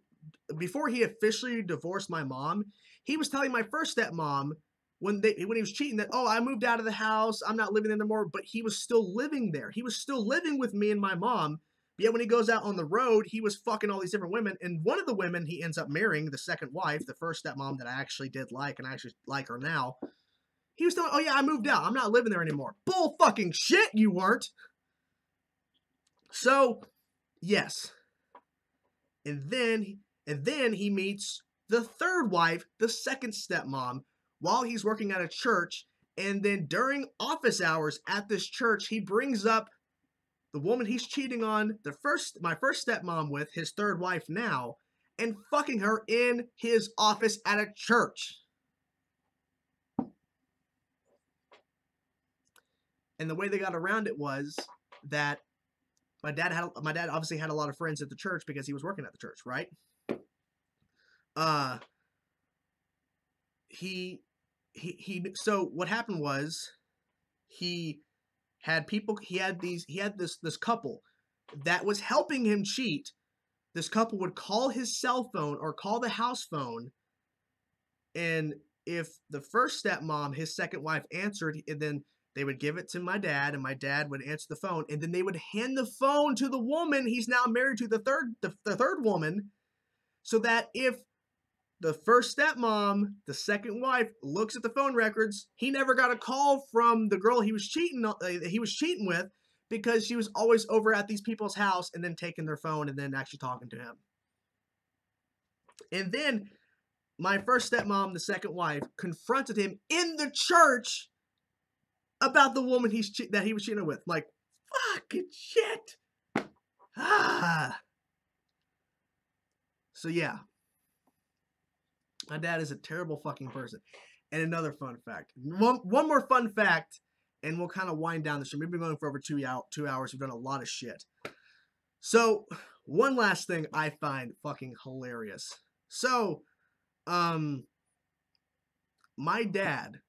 before he officially divorced my mom, he was telling my first stepmom when he was cheating that, oh, I moved out of the house, I'm not living there anymore, but he was still living there. He was still living with me and my mom. But yet when he goes out on the road, he was fucking all these different women. And one of the women he ends up marrying, the second wife, the first stepmom that I actually did like, and I actually like her now. He was telling, oh yeah, I moved out. I'm not living there anymore. Bull fucking shit, you weren't. So, yes. And then he meets the third wife, the second stepmom, while he's working at a church. And then during office hours at this church, he brings up the woman he's cheating on, my first stepmom with, his third wife now, and fucking her in his office at a church. And the way they got around it was that my dad obviously had a lot of friends at the church because he was working at the church, right? So what happened was he had this couple that was helping him cheat. This couple would call his cell phone or call the house phone, and if the first stepmom, his second wife, answered, and then they would give it to my dad, and my dad would answer the phone, and then they would hand the phone to the woman he's now married to, the third woman, so that if the first stepmom, the second wife, looks at the phone records, he never got a call from the girl he was cheating with, because she was always over at these people's house and then taking their phone and then actually talking to him. And then my first stepmom, the second wife, confronted him in the church about the woman that he was cheating with. Like, fucking shit. So yeah. My dad is a terrible fucking person. And another fun fact. One more fun fact, and we'll kind of wind down the show. We've been going for over 2 hours. We've done a lot of shit. So, one last thing I find fucking hilarious. So, my dad,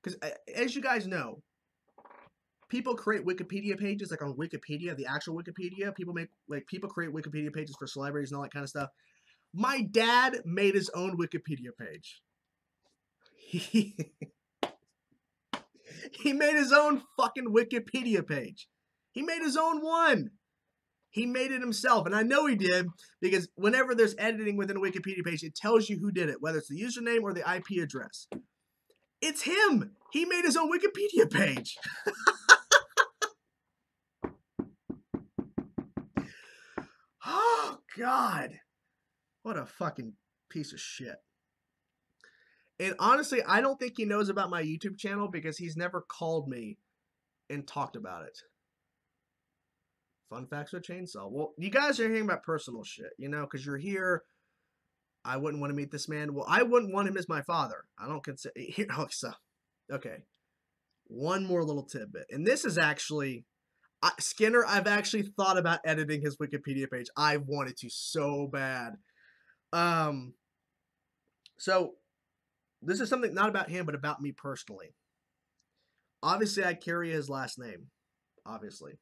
because as you guys know, people create Wikipedia pages, like on Wikipedia, the actual Wikipedia. People create Wikipedia pages for celebrities and all that kind of stuff. My dad made his own Wikipedia page. He made his own fucking Wikipedia page. He made his own one. He made it himself. And I know he did because whenever there's editing within a Wikipedia page, it tells you who did it, whether it's the username or the IP address. It's him. He made his own Wikipedia page. Oh, God. What a fucking piece of shit. And honestly, I don't think he knows about my YouTube channel because he's never called me and talked about it. Fun facts with Chainsaw. Well, you guys are hearing about personal shit, because you're here. I wouldn't want to meet this man. Well, I wouldn't want him as my father. I don't consider... Okay. One more little tidbit. And this is actually... Skinner, I've actually thought about editing his Wikipedia page. I wanted to so bad. So... This is something not about him, but about me personally. Obviously, I carry his last name. Obviously.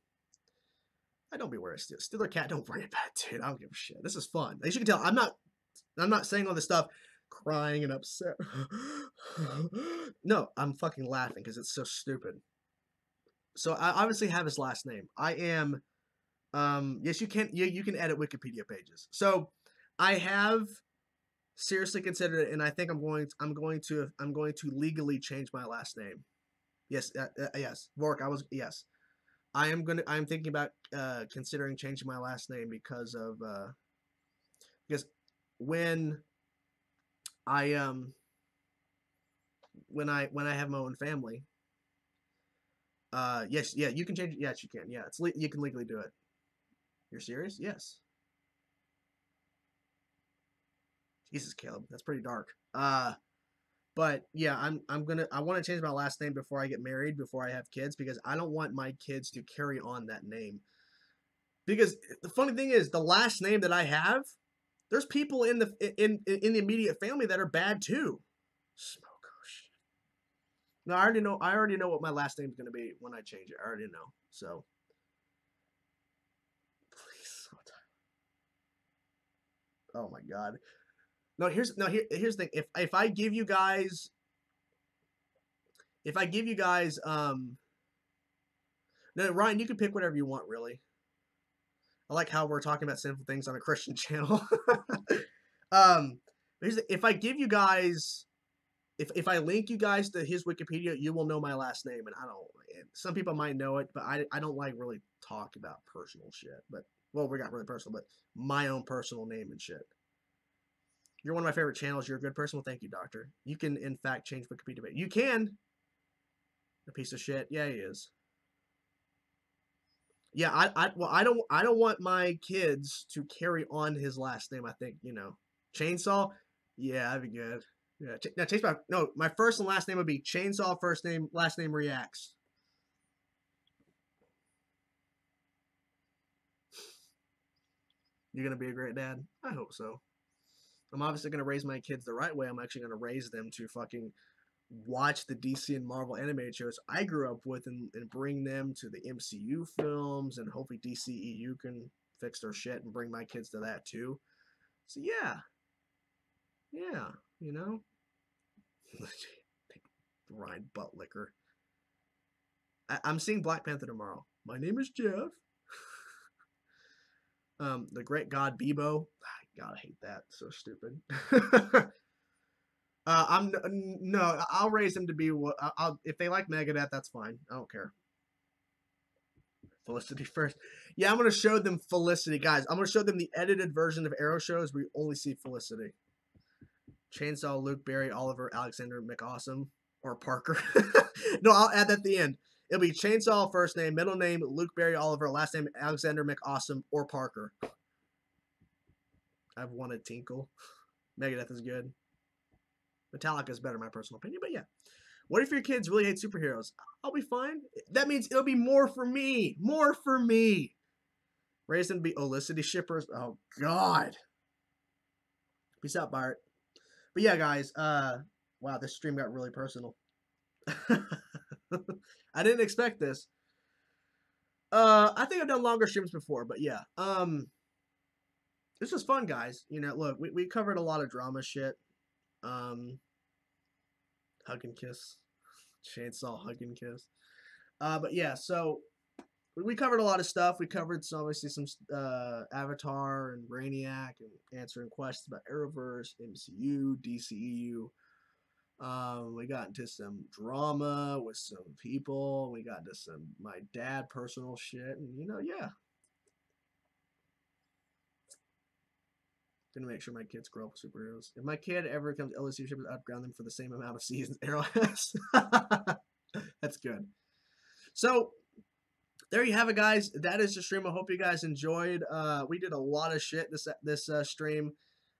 I don't be wearing Steeler Cat, don't worry about it, dude. I don't give a shit. This is fun. As you can tell, I'm not saying all this stuff crying and upset. No, I'm fucking laughing because it's so stupid. So I obviously have his last name. I am yes, you can edit Wikipedia pages. So I have seriously considered it, and I think I'm going to legally change my last name. Yes, yes, Vork. Yes. I'm thinking about considering changing my last name because when I have my own family. Yes, yeah, you can change it. Yes, you can. Yeah, you can legally do it. You're serious? Yes. Jesus, Caleb, that's pretty dark. But yeah, I want to change my last name before I get married, before I have kids, because I don't want my kids to carry on that name. Because the funny thing is, the last name that I have, there's people in the immediate family that are bad too. Smoke, oh shit. No, I already know what my last name's gonna be when I change it. I already know. So please. Oh my God. No, here's the thing. If I give you guys If I give you guys, no, Ryan, you can pick whatever you want, really. I like how we're talking about sinful things on a Christian channel. um, if I give you guys, if I link you guys to his Wikipedia, you will know my last name, and I don't. Some people might know it, but I don't like really talk about personal shit. But well, we got really personal, but my own personal name and shit. You're one of my favorite channels. You're a good person. Well, thank you, doctor. You can, in fact, change Wikipedia. But you can. A piece of shit. Yeah, he is. Yeah, I don't want my kids to carry on his last name. I think, Chainsaw. Yeah, that'd be good. Yeah, now Chainsaw. No, my first and last name would be Chainsaw. First name, last name Reacts. You're gonna be a great dad. I hope so. I'm obviously gonna raise my kids the right way. I'm actually gonna raise them to fucking watch the DC and Marvel animated shows I grew up with, and bring them to the MCU films, and hopefully DCEU can fix their shit and bring my kids to that too. So yeah, you know. Ryan Buttlicker. I'm seeing Black Panther tomorrow. My name is Jeff. The Great God Bebo. God, I hate that. So stupid. I'm no. I'll raise them to be what. I'll if they like Megadeth, that's fine. I don't care. Felicity first. Yeah, I'm gonna show them Felicity, guys. I'm gonna show them the edited version of Arrow shows where you only see Felicity. Chainsaw, Luke, Barry, Oliver, Alexander, McAwesome, or Parker. No, I'll add that at the end. It'll be Chainsaw first name, middle name Luke, Barry, Oliver, last name Alexander, McAwesome, or Parker. I've wanted Tinkle. Megadeth is good. Metallica is better, in my personal opinion, but yeah. What if your kids really hate superheroes? I'll be fine. That means it'll be more for me. More for me. Raise them to be Olicity shippers. Oh, God. Peace out, Bart. But yeah, guys. Wow, this stream got really personal. I didn't expect this. I think I've done longer streams before, but yeah. This was fun, guys. Look, we covered a lot of drama shit. Hug and kiss. Chainsaw hug and kiss. But yeah, so we covered a lot of stuff. We covered obviously some Avatar and Brainiac, and answering questions about Arrowverse, MCU, DCEU. We got into some drama with some people. We got into some my dad personal shit, and yeah. Gonna make sure my kids grow up with superheroes. If my kid ever becomes LSU shippers, I'd ground them for the same amount of seasons Arrow has. That's good. So there you have it, guys. That is the stream. I hope you guys enjoyed. We did a lot of shit this stream.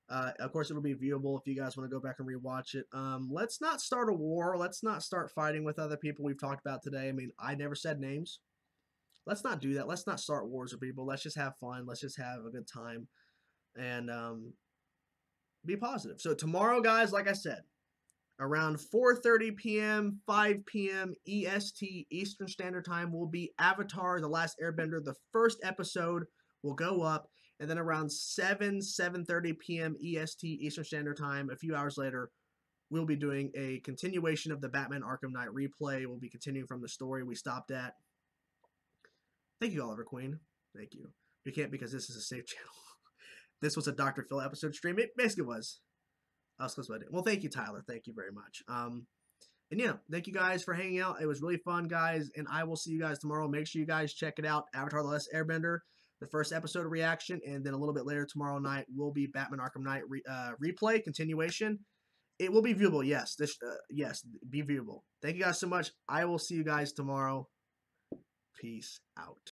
Of course, it'll be viewable if you guys want to go back and rewatch it. Let's not start a war. Let's not start fighting with other people we've talked about today. I mean, I never said names. Let's not do that. Let's not start wars with people. Let's just have fun. Let's just have a good time. And be positive. So tomorrow, guys, like I said, around 4:30 p.m., 5 p.m. EST, Eastern Standard Time, will be Avatar: The Last Airbender. The first episode will go up, and then around 7:30 p.m. EST, Eastern Standard Time, a few hours later, we'll be doing a continuation of the Batman Arkham Knight replay. We'll be continuing from the story we stopped at. Thank you, Oliver Queen. Thank you. We can't because this is a safe channel. This was a Dr. Phil episode stream. It basically was. I was close to it. Well, thank you, Tyler. Thank you very much. And yeah, thank you guys for hanging out. It was really fun, guys. And I will see you guys tomorrow. Make sure you guys check it out. Avatar: The Last Airbender, the first episode reaction. And then a little bit later tomorrow night will be Batman Arkham Knight replay, continuation. It will be viewable. Yes. Yes, be viewable. Thank you guys so much. I will see you guys tomorrow. Peace out.